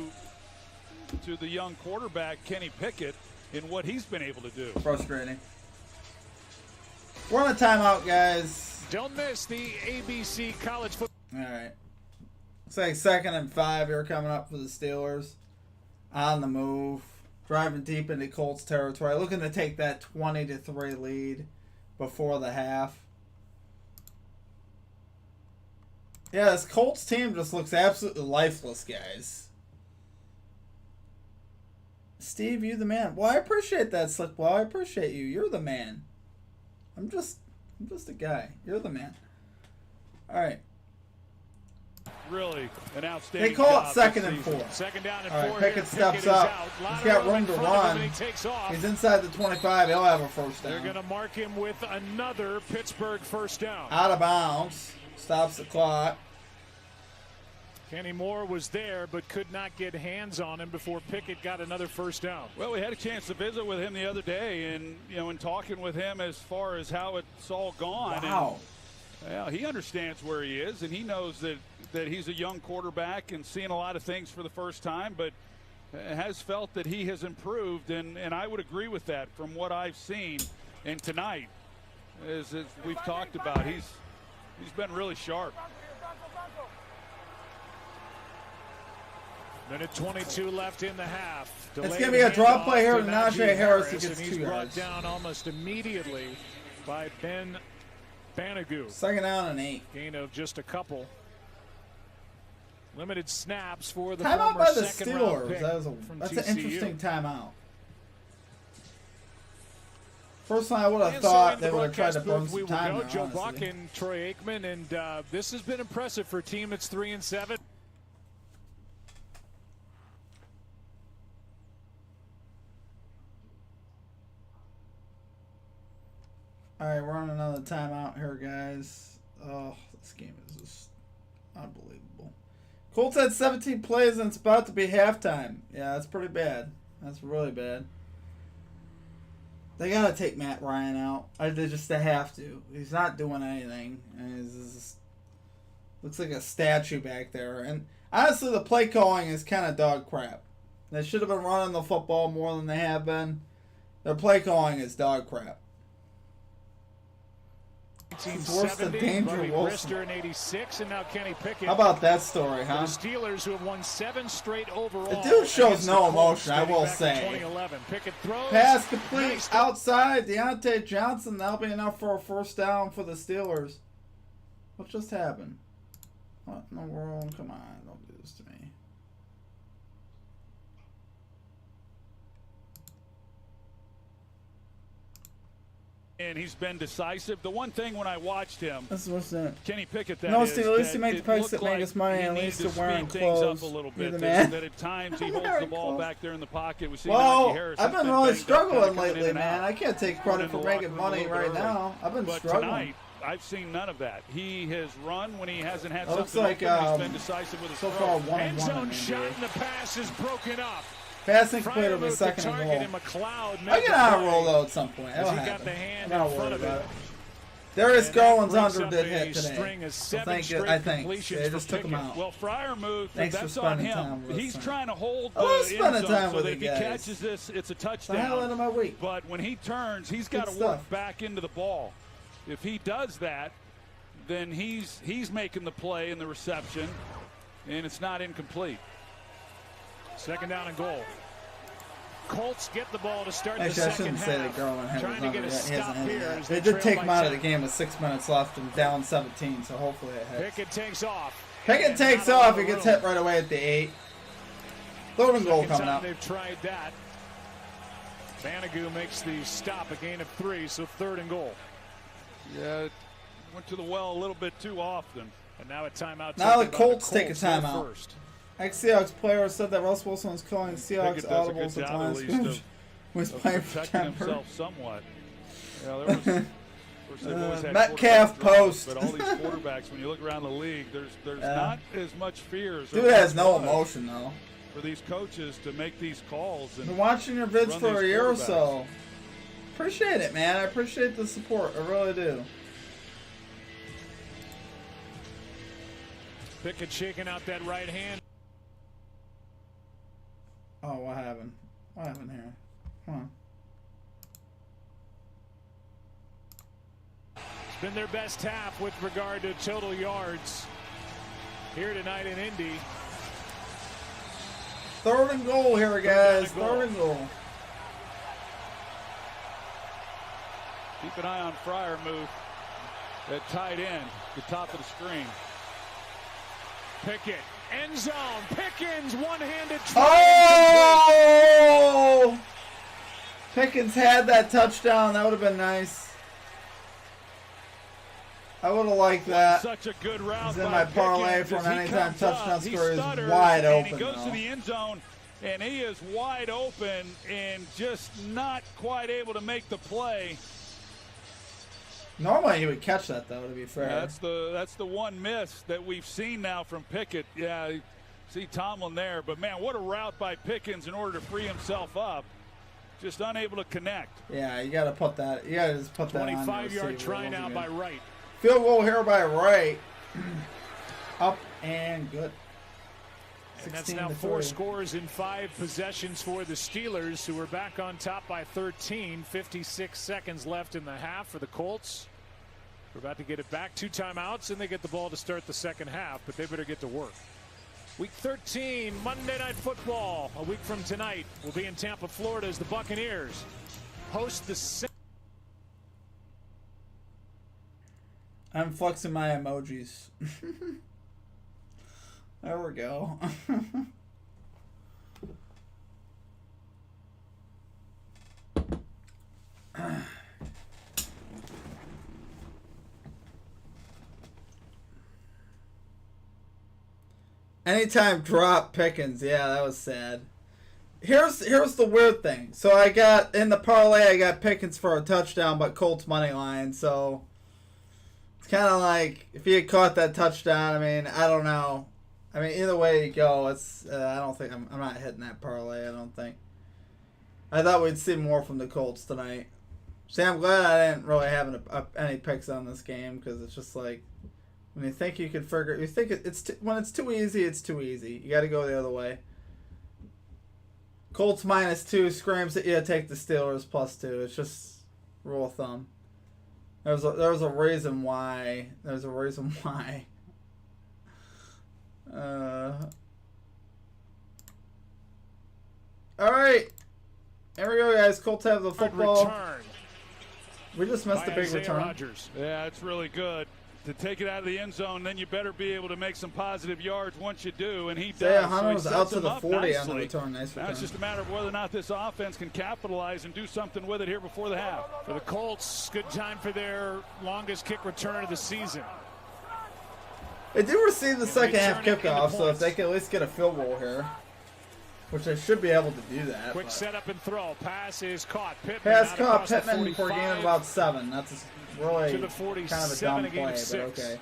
to the young quarterback, Kenny Pickett, in what he's been able to do. Frustrating. We're on a timeout, guys. Don't miss the ABC college football. All right. Looks like 2nd and 5 here coming up for the Steelers. On the move. Driving deep into Colts territory. Looking to take that 20-3 lead before the half. Yeah, this Colts team just looks absolutely lifeless, guys. Steve, you the man. Well, I appreciate that, Slickball. I appreciate you. You're the man. I'm just a guy. You're the man. All right. really an outstanding They call it job second this and season. 4. Second down and All 4. right, Pickett steps up. He's got room to run. He's inside the 25. He'll have a first down. They're going to mark him with another Pittsburgh first down. Out of bounds. Stops the clock. Kenny Moore was there but could not get hands on him before Pickett got another first down. Well, we had a chance to visit with him the other day, and in talking with him as far as how it's all gone. Wow. And, well, he understands where he is, and he knows that he's a young quarterback and seeing a lot of things for the first time, but has felt that he has improved, and I would agree with that from what I've seen. And tonight, as we've talked about, he's been really sharp. Minute 22 left in the half. It's going to be a drop play here to Najee Harris who gets 2 He's brought yards. down almost immediately by Ben Banagoo. Second down and 8. Gain of just a couple. Limited snaps for the Timeout former by the second-round pick Steelers. That's an TCU. interesting timeout. Personally, I would have And thought in they the would have tried to broadcast burn booth we some time will go. there, Joe honestly. Buck and Troy Aikman, and this has been impressive for a team that's 3-7. All right, we're on another timeout here, guys. Oh, this game is just unbelievable. Colts had 17 plays and it's about to be halftime. Yeah, that's pretty bad. That's really bad. They gotta take Matt Ryan out. They have to. He's not doing anything. And he's just, looks like a statue back there. And honestly, the play calling is kind of dog crap. They should have been running the football more than they have been. Their play calling is dog crap. Worse than Danger Wilson. In 86, and now Kenny Pickett. How about that story, huh? The Steelers, who have won 7 straight overall. The dude shows no Colts, emotion, I will back in say. 2011. Pickett throws. Pass complete outside. Deontay Johnson. That'll be enough for a first down for the Steelers. What just happened? What in the world? Come on, don't do this to me. And he's been decisive. The one thing when I watched him, What's that? Kenny Pickett, that No, is, Steve, at least that he made the it price looked that made us money, he and at needs least to they're wearing speed things clothes. up a little You're bit. the man. That at times he holds Wearing the ball clothes. back there in the pocket. We see Well, Najee Harris. I've has been really banged up, struggling coming in lately, and man. out. I can't take Going credit in for the making locker room money a little right bit now. I've been But struggling. tonight, I've seen none of that. He has run when he hasn't had It looks something like, open. He's been decisive with his so throw. far 1-1 End in zone the shot, NBA. and the pass is broken up. Passing complete Fryer over moved the second and target, goal. and McLeod I made get the on a play. roll though at some point. As That'll he got happen. the hand I'm not in front worried of about it. it. Darius And that Garland's brings under up did a hit today. string of 7 I straight think completions they for just took him Pickett. out. Well, Fryer moved. Thanks That's for on spending time him. with us, He's son. trying to hold I love the spending end zone time so with that you if he guys. catches this, it's a The touchdown. highlight of my week. But when he turns, he's got to Good work stuff. back into the ball. If he does that, then he's making the play in the reception, and it's not incomplete. Second down and goal. Colts get the ball to start the Actually, I second shouldn't half. say that Garland had Trying his to number get a yet. He hasn't stop had it here. yet. as They trail did take by him out of 10. the game with 6 minutes left and down 17, so hopefully it hits. Pickett takes off. Pickett And takes not a lot off. of He gets room. hit right away at the 8. Third and goal Second coming time up. they've tried that. Banagoo makes the stop, a gain of 3, so third and goal. Yeah, went to the well a little bit too often. And now a timeout. Now taken the by Colts take a Colts, their timeout. first. Ex-Seahawks player said that Russ Wilson was calling Seahawks Pickett does a good audibles at job, times. at least, was of playing for protecting Denver. himself somewhat. Yeah, there was. Of course, they've always had Metcalf quarterback drops, post. But all these quarterbacks, when you look around the league, there's not as much fear. Dude has no emotion though. For these coaches to make these calls. And Been watching your vids run for a these year or quarterbacks. so. Appreciate it, man. I appreciate the support. I really do. Pickett shaking out that right hand. Oh, what happened? What happened here? Come on. It's been their best half with regard to total yards here tonight in Indy. Third and goal here, guys. Third and goal. Keep an eye on Fryer move at tight end, the top of the screen. Pickett, end zone. Pickens, one-handed try. Oh! Pickens had that touchdown. That would have been nice. I would have liked that. Such a good route. He's in my parlay for an anytime touchdown score. He's wide open. He goes to the end zone, and he is wide open and just not quite able to make the play. Normally he would catch that, though, to be fair. That's the one miss that we've seen now from Pickett. Yeah, you see Tomlin there. But, man, what a route by Pickens in order to free himself up. Just unable to connect. Yeah, you got to put that. You got to just put that on. 25-yard try now by Wright. Field goal here by Wright. Up and good. And that's now 4 scores in 5 possessions for the Steelers, who are back on top by 13. 56 seconds left in the half for the Colts. We're about to get it back. 2 timeouts, and they get the ball to start the second half, but they better get to work. Week 13, Monday Night Football. A week from tonight, we'll be in Tampa, Florida, as the Buccaneers host the... I'm flexing my emojis. There we go. Anytime drop Pickens. Yeah, that was sad. Here's the weird thing. So I got in the parlay, I got Pickens for a touchdown, but Colts money line. So it's kind of like if he had caught that touchdown. I mean, I don't know. I mean, either way you go, it's. I don't think I'm not hitting that parlay. I don't think. I thought we'd see more from the Colts tonight. See, I'm glad I didn't really have any picks on this game because it's just like when you think you could figure, you think when it's too easy, it's too easy. You got to go the other way. Colts -2 screams at you to take the Steelers +2. It's just rule of thumb. There's a reason why. There's a reason why. All right, here we go, guys. Colts have the football. Return. We just missed a big Isaiah return. Rodgers. Yeah, it's really good to take it out of the end zone. Then you better be able to make some positive yards once you do, and he does. Yeah, Hunter was so out to the 40 on the return. Nice return. Now it's just a matter of whether or not this offense can capitalize and do something with it here before the half. For the Colts, good time for their longest kick return of the season. They do receive the second half kickoff, so if they can at least get a field goal here, which they should be able to do that. Quick setup and throw. Pass is caught. Pittman pass caught. Pittman for a gain of about 7. That's really to the kind of a dumb play, but 6. okay.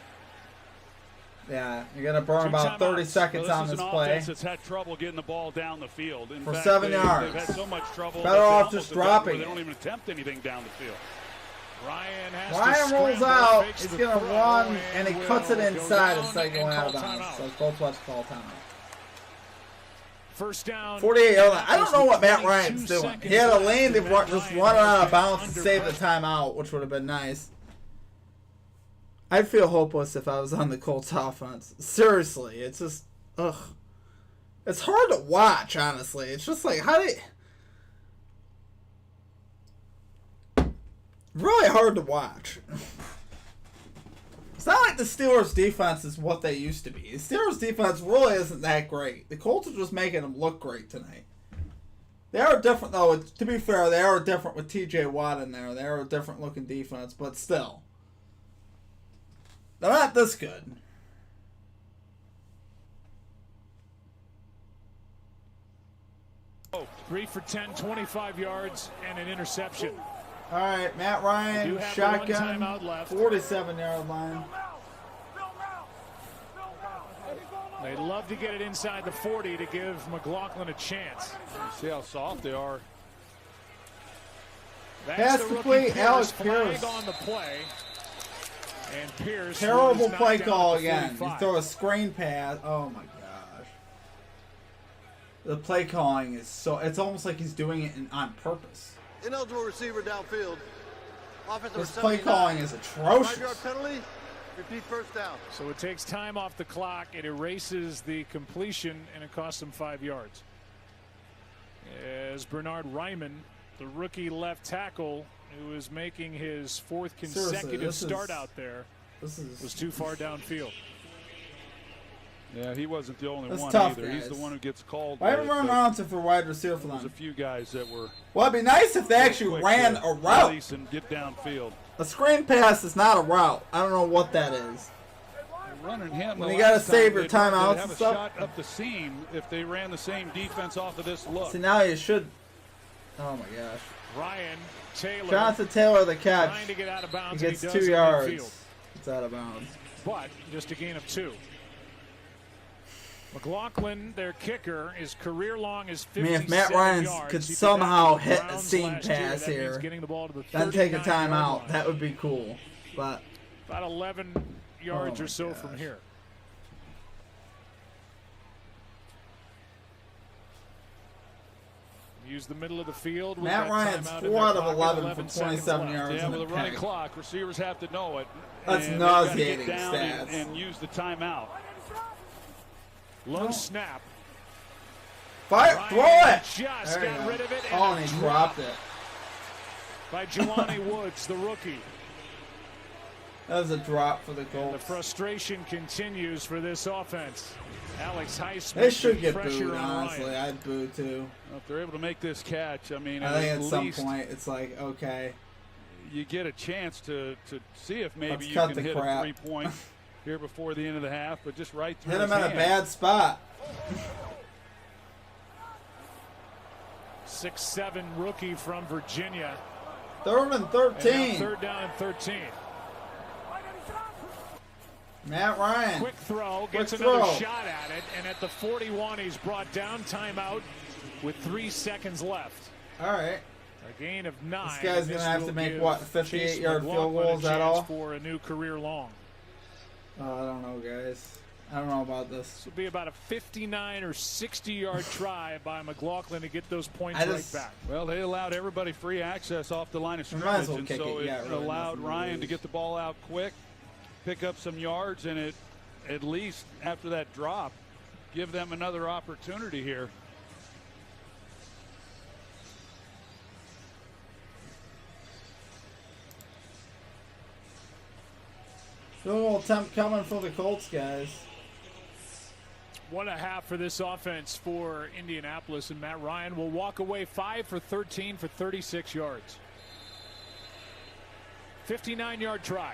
Yeah, you're going to burn about 30 seconds on this play. This has had trouble getting the ball down the field. In for fact, 7 yards. They've had so much trouble. Better off just dropping They don't even attempt anything down the field. Ryan rolls out. He's going to run, and he cuts it inside instead of going out of bounds. So Colts watch call timeout. First down. 48-yard line. I don't know what Matt Ryan's doing. He had a lane to just run it out of bounds to save the timeout, which would have been nice. I'd feel hopeless if I was on the Colts offense. Seriously, it's just, ugh. It's hard to watch, honestly. It's just like, how do you... Really hard to watch. It's not like the Steelers' defense is what they used to be. The Steelers' defense really isn't that great. The Colts are just making them look great tonight. They are different, though. To be fair, they are different with T.J. Watt in there. They are a different-looking defense, but still. They're not this good. Oh, 3 for 10, 25 yards, and an interception. All right, Matt Ryan, shotgun, 47-yard line. They love to get it inside the 40 to give McLaughlin a chance. See how soft they are. Pass complete, Alex Pierce. On the play. And Pierce. Terrible play call again. You throw a screen pass. Oh my gosh. The play calling is so, it's almost like he's doing it on purpose. Ineligible receiver downfield. This play calling is atrocious. 5-yard penalty. Repeat first down. So it takes time off the clock. It erases the completion, and it costs him 5 yards. As Bernard Ryman, the rookie left tackle, who is making his 4th consecutive start out there, was too far downfield. Yeah, he wasn't the only one tough, either. guys. He's the one who gets called. Why run around for wide receiver for them? There's a few guys that were. Well, it'd be nice if they actually ran a route. And get downfield. A screen pass is not a route. I don't know what that is. Running him When you got to save your timeouts have and a stuff. shot up the seam if they ran the same defense off of this look. See, now you should. Oh my gosh. Ryan Taylor. Jonathan Taylor, the catch. Trying to get out of bounds. He gets and 2 does in yards. midfield. It's out of bounds. But just a gain of 2. McLaughlin, their kicker, is career long is 57 I mean, if Matt Ryan yards. could He did somehow that with the hit a Browns seam last year. pass That means here, getting the ball to the then take a 39-yard timeout, line. that would be cool. But About 11 yards Oh or my so gosh. from here. Use the middle of the field. With Matt that Ryan's timeout in 4 their out of pocket, 11 for seconds 27 left. yards. Yeah, and with a a running pick. clock, receivers have to know it. That's And they've gotta nauseating get down stats. and use the timeout. Low snap. Fire, Ryan throw it! Just There you got go. rid of it. Oh, And and a he drop dropped it. by Jelani Woods, the rookie. That was a drop for the The Colts. frustration continues for this offense. Alex Highsmith. They should get pressure booed, on honestly. Ryan. I'd boo too. If they're able to make this catch, I mean, I think at at some least point it's like, okay, you get a chance to see if maybe Let's you cut can the hit crap. a 3-point here before the end of the half, but just right through hit him his in a hands. bad spot. 6'7" rookie from Virginia. 3rd and And now 13. 3rd down and 13. Matt Ryan. Quick throw, Quick gets another throw. shot at it, and at the 41, he's brought down. Timeout with 3 seconds left. All right. A gain of 9. This guy's and gonna have will to make, give what, Chase 58-yard field McLaughlin goal? a Is that chance all? for a new career long. I don't know, guys. I don't know about this. This will be about a 59 or 60-yard try by McLaughlin to get those points I just- right back. Well, they allowed everybody free access off the line of We might scrimmage, as well and kick so it. it Yeah, really allowed nothing to Ryan to lose. get the ball out quick, pick up some yards, and it at least after that drop, give them another opportunity here. Field goal attempt coming for the Colts, guys. 1.5 for this offense for Indianapolis, and Matt Ryan will walk away 5 for 13 for 36 yards. 59-yard try.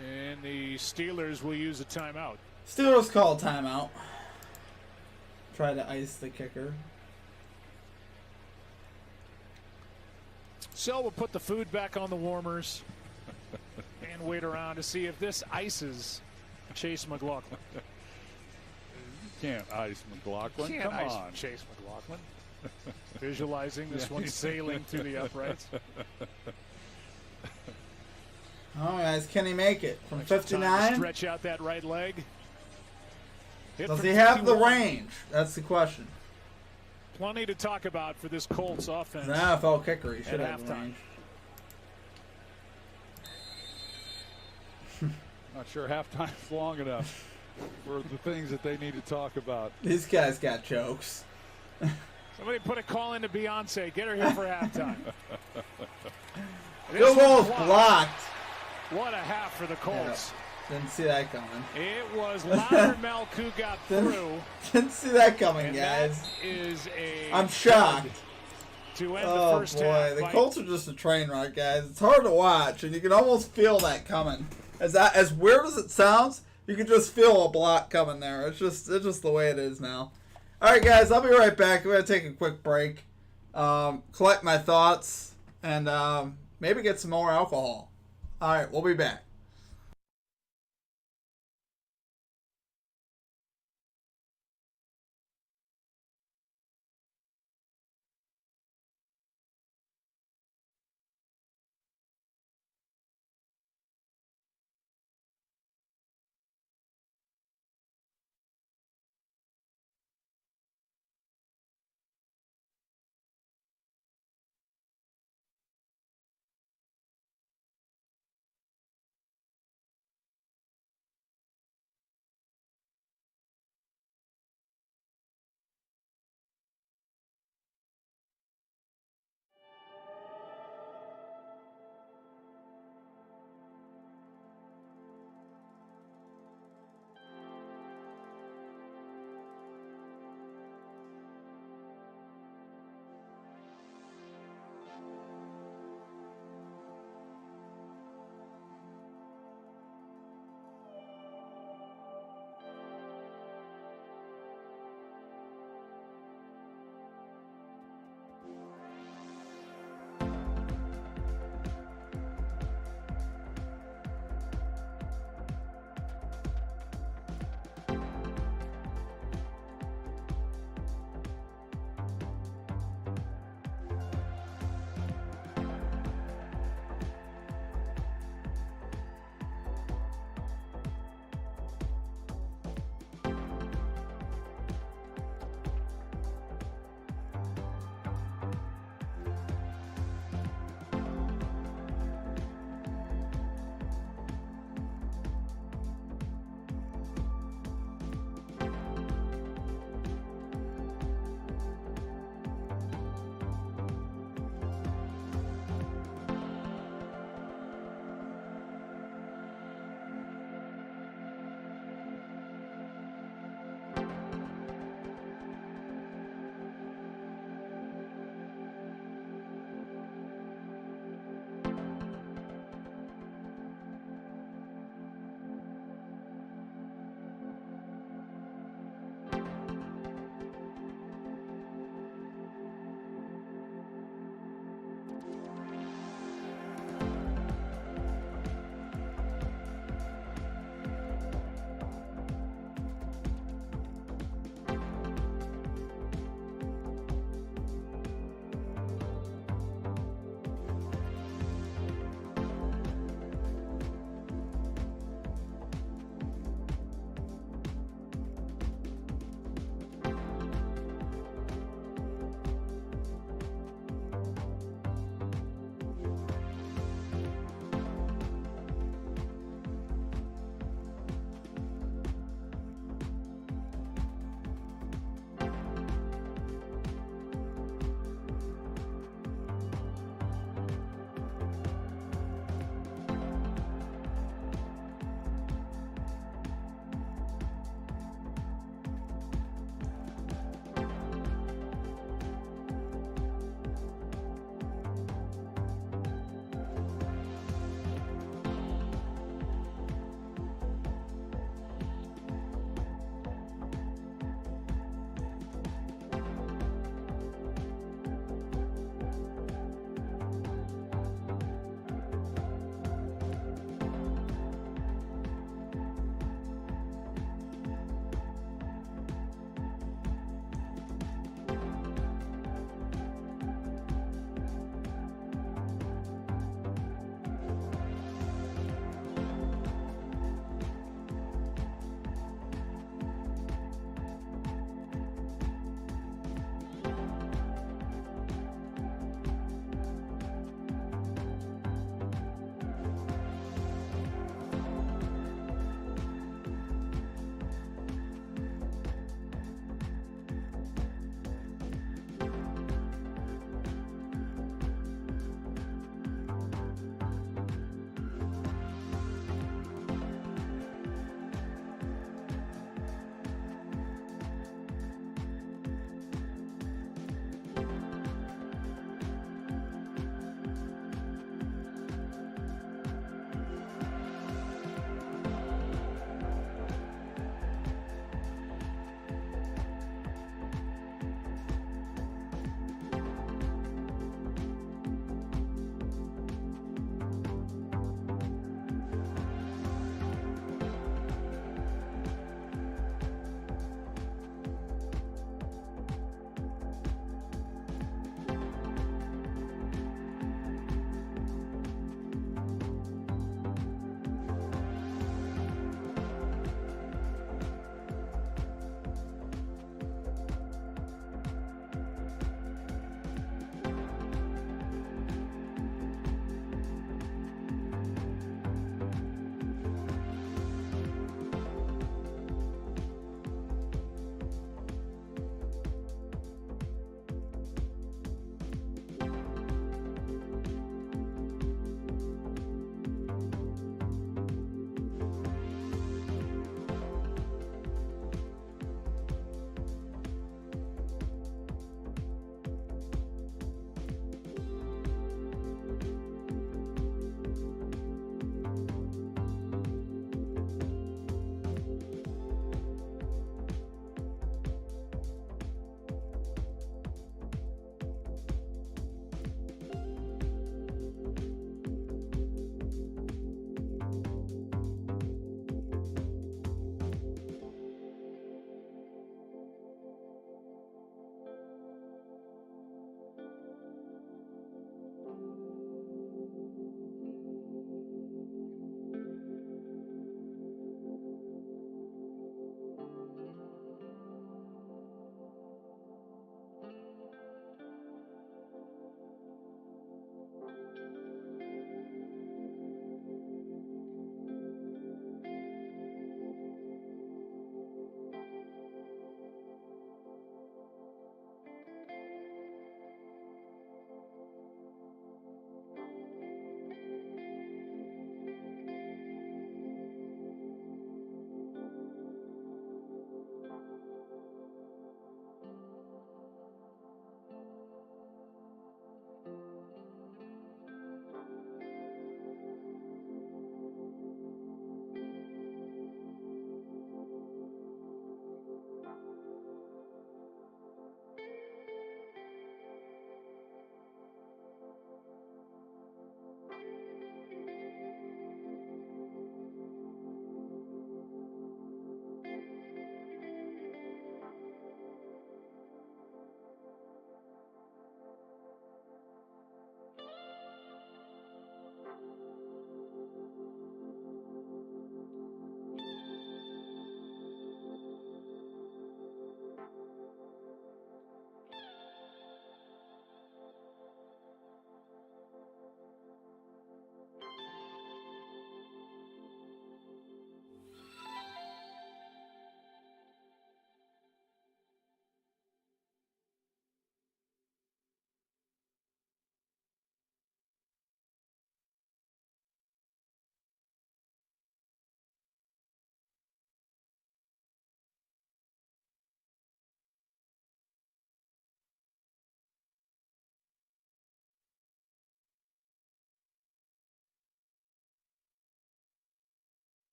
And the Steelers will use a timeout. Steelers call timeout. Try to ice the kicker. So we'll put the food back on the warmers and wait around to see if this ices Chase McLaughlin. Can't ice McLaughlin. Can't Come ice on. Chase McLaughlin. Visualizing this one sailing through the uprights. Oh, guys, can he make it from Time to 59? stretch out that right leg. Hit Does from he have the 51. range? That's the question. Plenty to talk about for this Colts offense. He's an NFL kicker. He should At have the halftime. range. Not sure halftime's long enough for the things that they need to talk about. These guys got jokes. Somebody put a call into Beyonce. Get her here for halftime. This Field goal's one blocked. What a half for the Colts. Didn't see that coming. It was Loudermilk who got through. Didn't see that coming, And guys. that is a I'm shocked. to end Oh the first boy, half. the by- Colts are just a train wreck, guys. It's hard to watch, and you can almost feel that coming. As weird as it sounds, you can just feel a block coming there. It's just the way it is now. All right, guys, I'll be right back. We're gonna take a quick break, collect my thoughts, and maybe get some more alcohol. All right, we'll be back.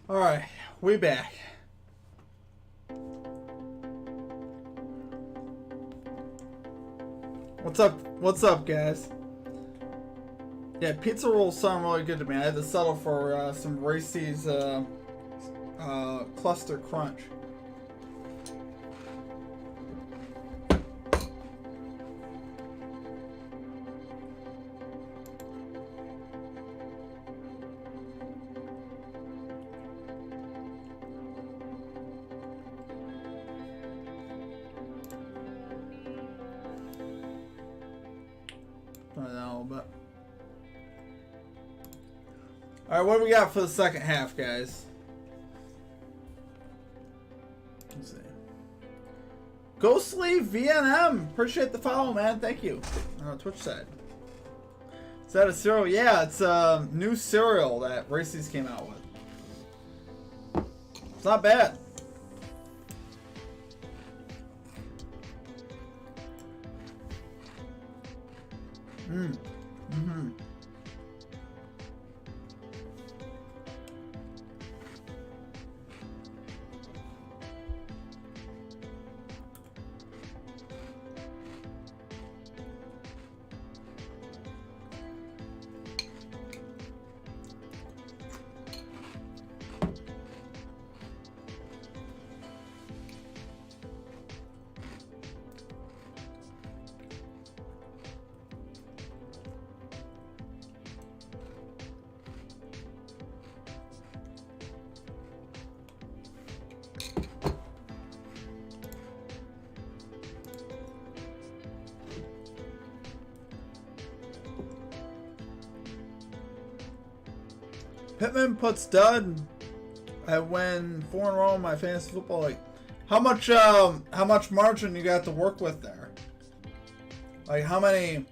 Alright, we back. What's up? What's up, guys? Yeah, pizza rolls sound really good to me. I had to settle for some Reese's Cluster Crunch. Alright, what do we got for the second half, guys? Let's see. Ghostly VNM. Appreciate the follow, man. Thank you. On the Twitch side. Is that a cereal? Yeah, it's a new cereal that Reese's came out with. It's not bad. Pittman puts stud. I win 4 in a row in my fantasy football league. How much margin you got to work with there? Like how many?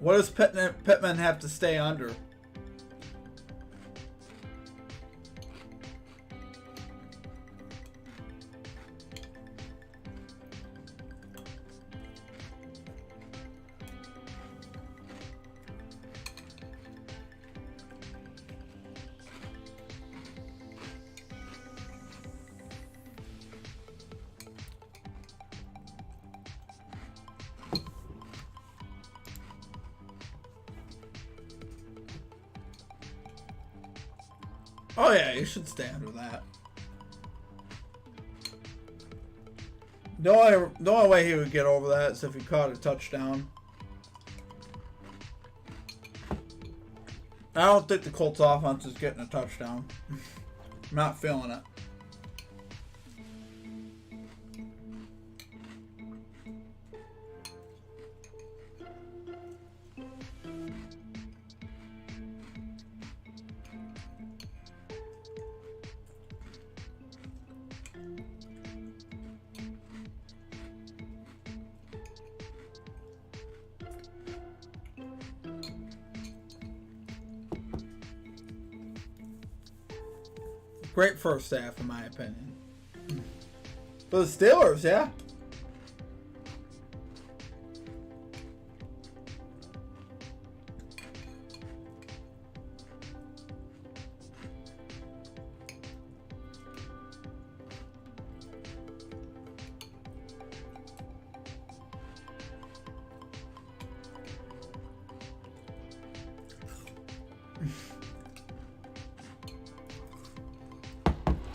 What does Pittman have to stay under? Oh yeah, you should stay under that. The only way he would get over that is if he caught a touchdown. I don't think the Colts offense is getting a touchdown. I'm not feeling it. Great first half, in my opinion. For the Steelers, yeah.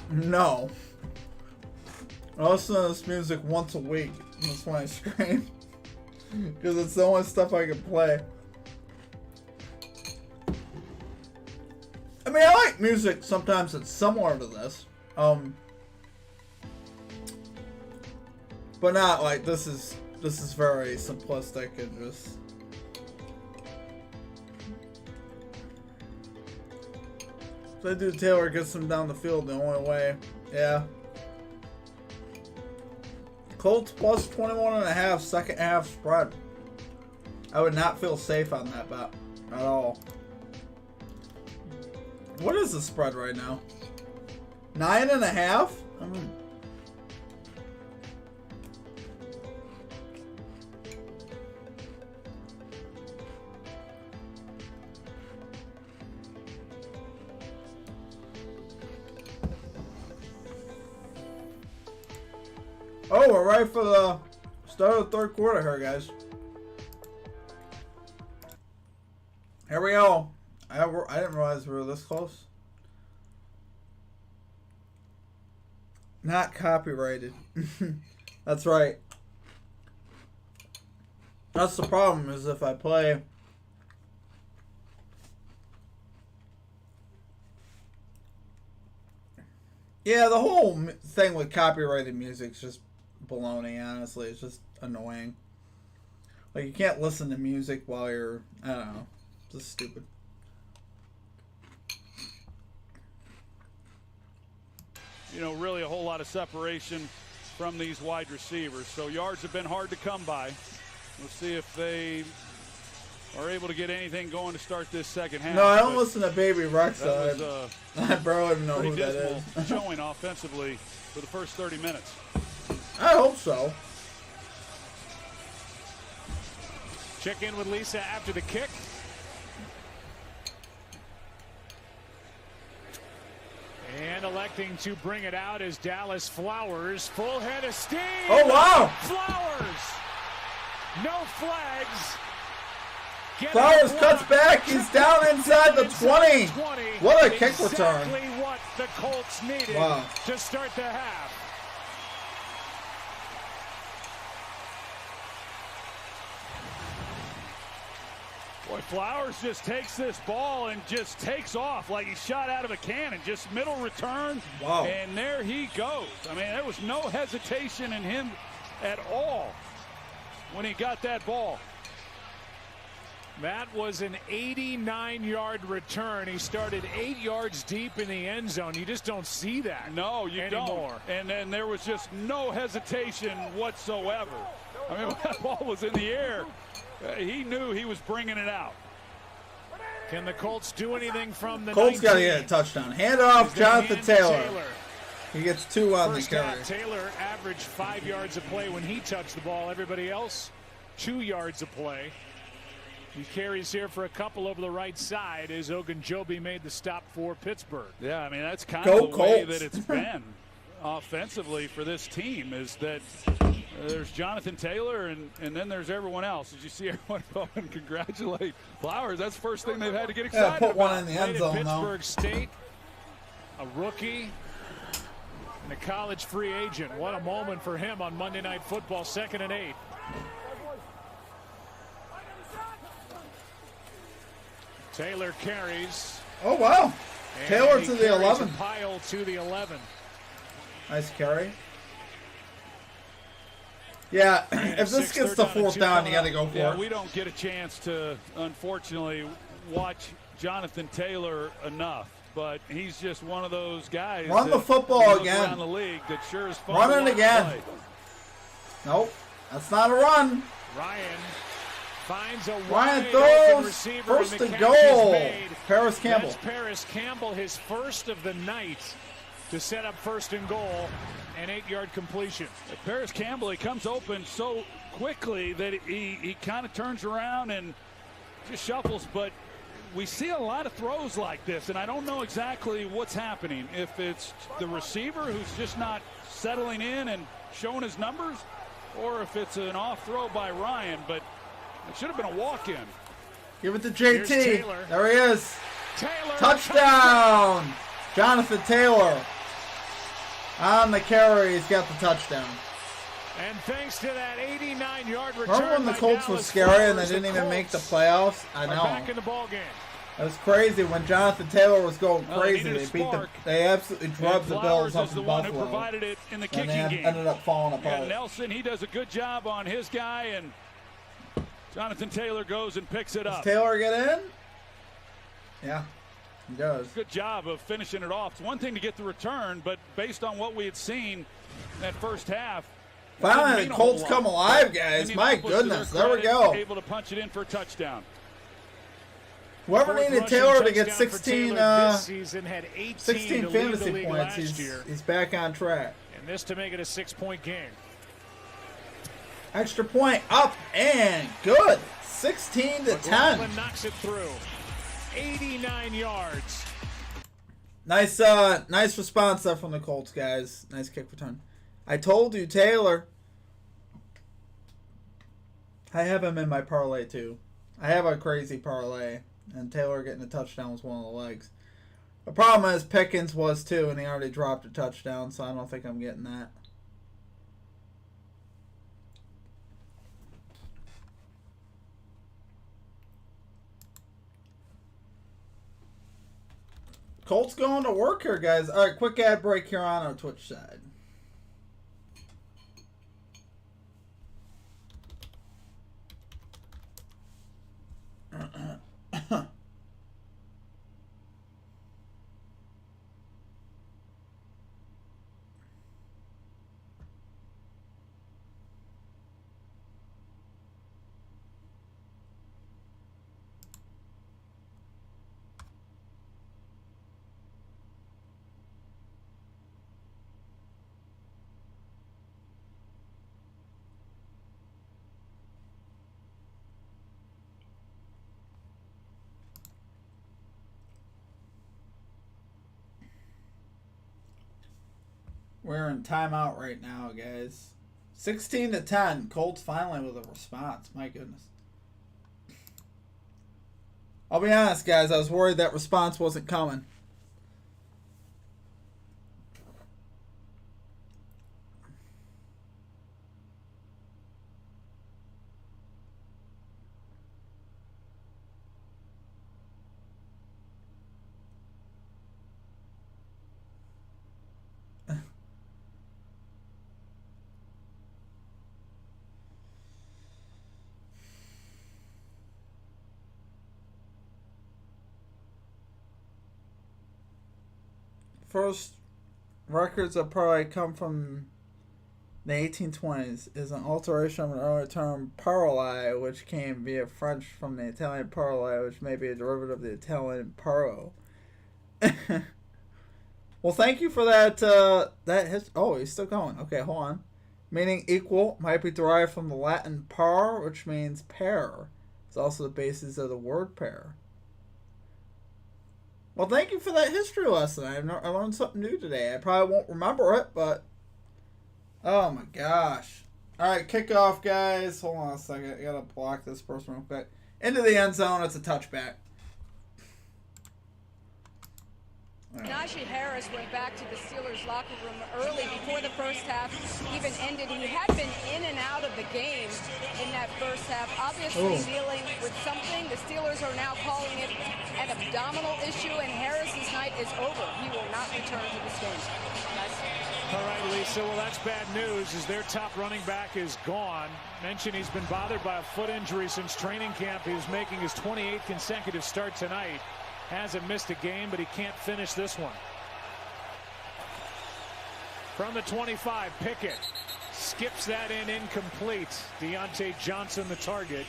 No. I listen to this music once a week. That's when I scream. Because it's the only stuff I can play. I mean, I like music sometimes that's similar to this. But not like this is very simplistic and just... If they do Taylor gets them down the field the only way. Yeah. Colts plus 21.5 second half spread. I would not feel safe on that bet at all. What is the spread right now? 9.5? I mean, Oh, we're ready for the start of the third quarter here, guys. Here we go. I didn't realize we were this close. Not copyrighted. That's right. That's the problem, is if I play... Yeah, the whole thing with copyrighted music is just baloney, honestly. It's just annoying. Like, you can't listen to music while you're... I don't know. It's just stupid. You know, really a whole lot of separation from these wide receivers. So yards have been hard to come by. We'll see if they are able to get anything going to start this second half. No, I don't listen to Baby Rex. I barely even know who that is. Showing offensively for the first 30 minutes. I hope so. Check in with Lisa after the kick. And electing to bring it out is Dallas Flowers. Full head of steam. Oh, wow. Flowers. No flags. Flowers cuts back. He's down inside the 20. What a kick return. Exactly what the Colts needed to start the half. Boy, Flowers just takes this ball and just takes off like he shot out of a cannon. Just middle return. Wow. And there he goes. I mean, there was no hesitation in him at all when he got that ball. That was an 89-yard return. He started 8 yards deep in the end zone. You just don't see that. No, you anymore. Don't. And then there was just no hesitation whatsoever. I mean, when that ball was in the air, he knew he was bringing it out. Can the Colts do anything from the Colts got to get a touchdown. Hand off Jonathan Taylor. He gets 2 on the carry. Taylor averaged 5 yards a play when he touched the ball. Everybody else, 2 yards a play. He carries here for a couple over the right side as Ogunjobi made the stop for Pittsburgh. Yeah, I mean, that's kind of the way that it's been offensively for this team, is that there's Jonathan Taylor and then there's everyone else. As you see everyone go and congratulate Flowers, that's the first thing they've had to get excited put one about. in the end zone, Pittsburgh State, a rookie and a college free agent. What a moment for him on Monday Night Football, 2nd and 8. Taylor carries. Oh, wow. Taylor to the 11. Pile to the 11. Nice carry. Yeah, if this gets to 4th down, you got to go for it. We don't get a chance to, unfortunately, watch Jonathan Taylor enough. But he's just one of those guys. Run the football again. Around the league that sure is fun. Run it again. Nope, that's not a run. Ryan finds a Ryan throws. First and goal. Paris Campbell. That's Paris Campbell, his first of the night to set up 1st and goal, an 8-yard completion. Paris Campbell, he comes open so quickly that he kind of turns around and just shuffles, but we see a lot of throws like this, and I don't know exactly what's happening. If it's the receiver who's just not settling in and showing his numbers, or if it's an off throw by Ryan, but it should have been a walk-in. Give it to JT. There he is. Taylor. Touchdown. Jonathan Taylor. On the carry, he's got the touchdown. And thanks to that 89-yard return. Remember when the Colts was scary and they didn't even make the playoffs? I know. Back in the ball game. It was crazy when Jonathan Taylor was going crazy. They absolutely drubbed the Bills up in Buffalo. Who provided it in the kicking game. Ended up falling apart. Yeah, Nelson, he does a good job on his guy, and Jonathan Taylor goes and picks it up. Does Taylor get in? Yeah, he does. Good job of finishing it off. It's one thing to get the return, but based on what we had seen in that first half, finally the Colts come alive, guys. My goodness, there we go. Able to punch it in for a touchdown. Whoever needed Taylor to get 16 16 fantasy points, he's back on track. And this to make it a 6-point game. Extra point up and good. 16-10. Knocks it through. 89 yards. Nice response there from the Colts, guys. Nice kick return. I told you, Taylor. I have him in my parlay, too. I have a crazy parlay, and Taylor getting a touchdown was one of the legs. The problem is Pickens was, too, and he already dropped a touchdown, so I don't think I'm getting that. Colts going to work here, guys. All right, quick ad break here on our Twitch side. We're in timeout right now, guys. 16-10. Colts finally with a response. My goodness. I'll be honest, guys. I was worried that response wasn't coming. First records that probably come from the 1820s is an alteration of an earlier term paroli, which came via French from the Italian paroli, which may be a derivative of the Italian paro. Well, thank you for that. Oh, he's still going. Okay, hold on. Meaning equal might be derived from the Latin par, which means pair. It's also the basis of the word pair. Well, thank you for that history lesson. I learned something new today. I probably won't remember it, but... Oh, my gosh. All right, kickoff, guys. Hold on a second. I got to block this person real quick. Into the end zone. It's a touchback. Najee Harris went back to the Steelers locker room early before the first half even ended. He had been in and out of the game in that first half, obviously dealing with something. The Steelers are now calling it an abdominal issue, and Harris's night is over. He will not return to this game. All right, Lisa, well, that's bad news as their top running back is gone. Mentioned he's been bothered by a foot injury since training camp. He was making his 28th consecutive start tonight. Hasn't missed a game, but he can't finish this one. From the 25, Pickett skips that in incomplete. Deontay Johnson the target.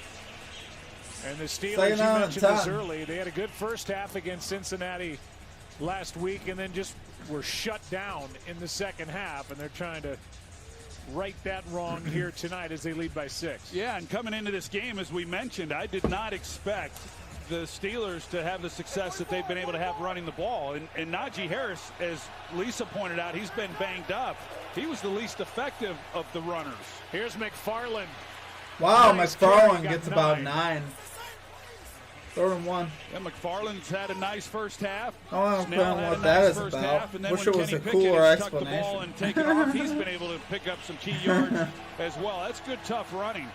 And the Steelers, you mentioned this early, they had a good first half against Cincinnati last week and then just were shut down in the second half, and they're trying to right that wrong here tonight as they lead by 6. Yeah, and coming into this game, as we mentioned, I did not expect the Steelers to have the success that they've been able to have running the ball. And Najee Harris, as Lisa pointed out, he's been banged up. He was the least effective of the runners. Here's McFarland. Wow, nice McFarland gets about 9. 3rd and 1. Yeah, McFarland's had a nice first half. Oh, I don't know what that is about. Wish it was a cooler explanation. And take it off, he's been able to pick up some key yards as well. That's good, tough running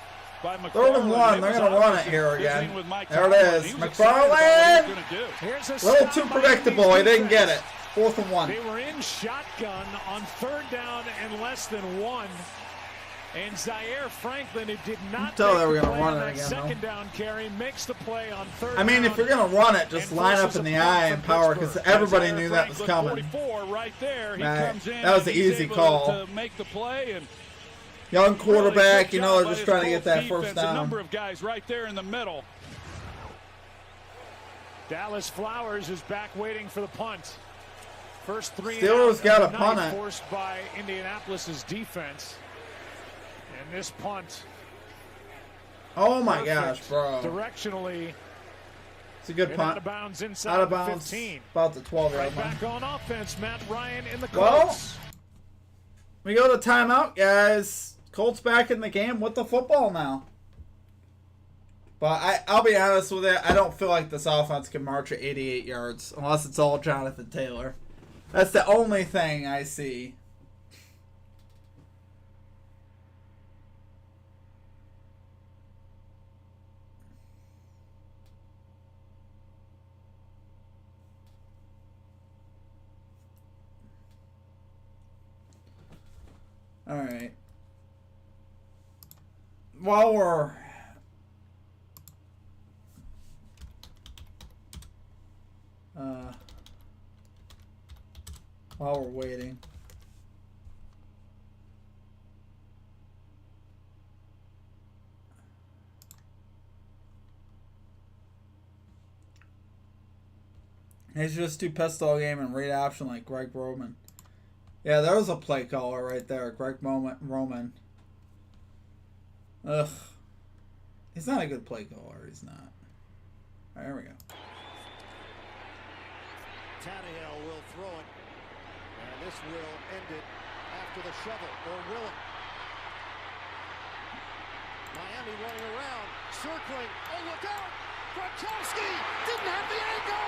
by McFarland. 3rd and 1. They're going to run it here again. There it is. McFarland! A little too predictable. He didn't get it. 4th and 1. They were in shotgun on 3rd down and less than 1. And Zaire Franklin, who did not tell they were going to run it again, second down carry, makes the play on 3rd I mean, if you're going to run it, just line up in the eye and power, because everybody knew that was coming. Right there. He comes in, that was an easy call. To make the play, and young quarterback, you know, they're just trying to get that first down. A number of guys right there in the middle. Dallas Flowers is back waiting for the punt. First 3 Steelers got a punt it. Forced by Indianapolis's defense. And this punt. Oh my gosh, bro. Directionally. It's a good punt. Out of bounds inside out of bounds, 15. About the 12-yard line. Back on offense, Matt Ryan in the Colts. Well, We go to timeout, guys. Colts back in the game with the football now. But I'll be honest with you. I don't feel like this offense can march at 88 yards unless it's all Jonathan Taylor. That's the only thing I see. All right. While we're waiting. They should just do pistol game and read option like Greg Roman. Yeah, there was a play caller right there. Greg Roman. Ugh. He's not a good play caller. He's not. All right, here we go. Tannehill will throw it. And this will end it after the shovel. Or will it? Miami running around. Circling. Oh, look out! Gronkowski didn't have the angle.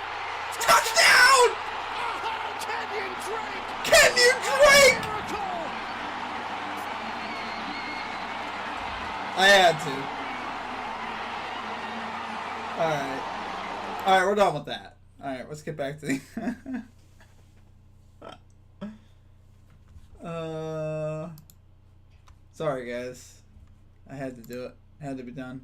Touchdown! Oh, Kenyon Drake! Kenyon Drake! I had to. Alright. Alright, we're done with that. Alright, let's get back to the... Sorry, guys. I had to do it. It had to be done.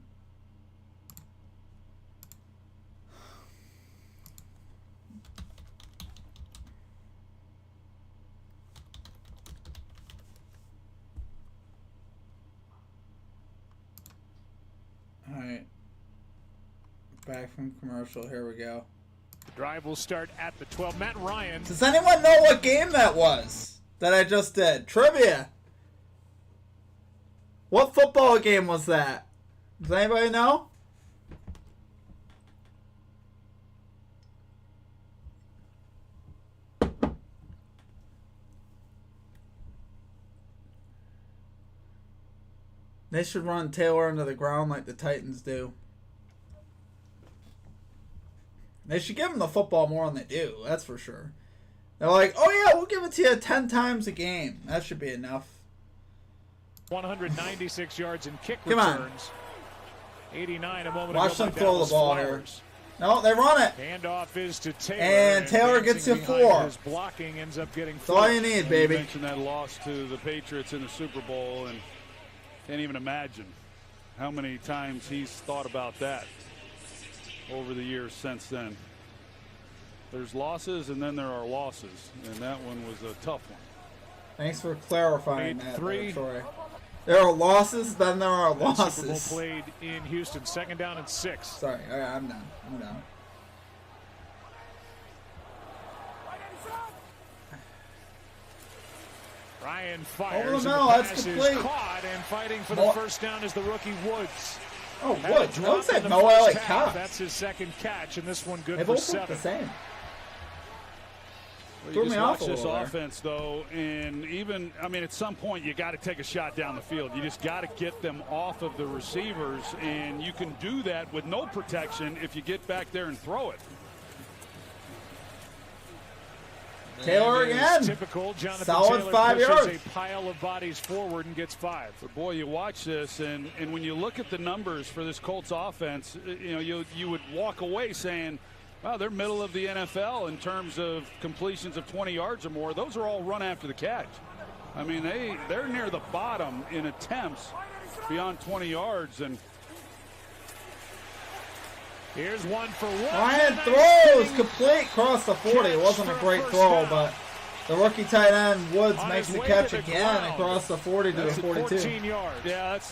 Alright. Back from commercial. Here we go. The drive will start at the 12. Matt Ryan. Does anyone know what game that was that I just did? Trivia. What football game was that? Does anybody know? They should run Taylor into the ground like the Titans do. They should give him the football more than they do, that's for sure. They're like, oh yeah, we'll give it to you 10 times a game. That should be enough. 196 yards in kick Come on. returns. 89 a moment Watch ago. them throw the ball here. No, they run it. Handoff is to Taylor. And Taylor gets you 4. His blocking ends up getting 4. That's all you need, baby. You mentioned that loss to the Patriots in the Super Bowl, and can't even imagine how many times he's thought about that over the years since then. There's losses, and then there are losses, and that one was a tough one. Thanks for clarifying that, 8-3. Troy. There are losses, then there are That losses. Super Bowl played in Houston, 2nd down and 6. Sorry, all right, I'm done. I'm done. Ryan fires. Over the and middle, the that's pass is complete. caught, and fighting for the first down is the rookie Woods. Oh, Had a Woods. drop Woods in said the no first like half. Cox. That's his 2nd catch, and this one good They for both look 7. the same. Well, Threw you me just off watch a this little there. offense, though, and even, I mean, at some point you got to take a shot down the field. You just got to get them off of the receivers, and you can do that with no protection if you get back there and throw it. Taylor again. Typical Jonathan Solid Taylor 5 pushes yards. a pile of bodies forward and gets 5. But boy, you watch this, and when you look at the numbers for this Colts offense, you know, you would walk away saying, wow, they're middle of the NFL in terms of completions of 20 yards or more. Those are all run after the catch. I mean, they're near the bottom in attempts beyond 20 yards. And here's one for one. Ryan throws complete across the 40. It wasn't a great throw, but the rookie tight end Woods makes the catch again across the 40 to the 42. 14 yards. yeah, that's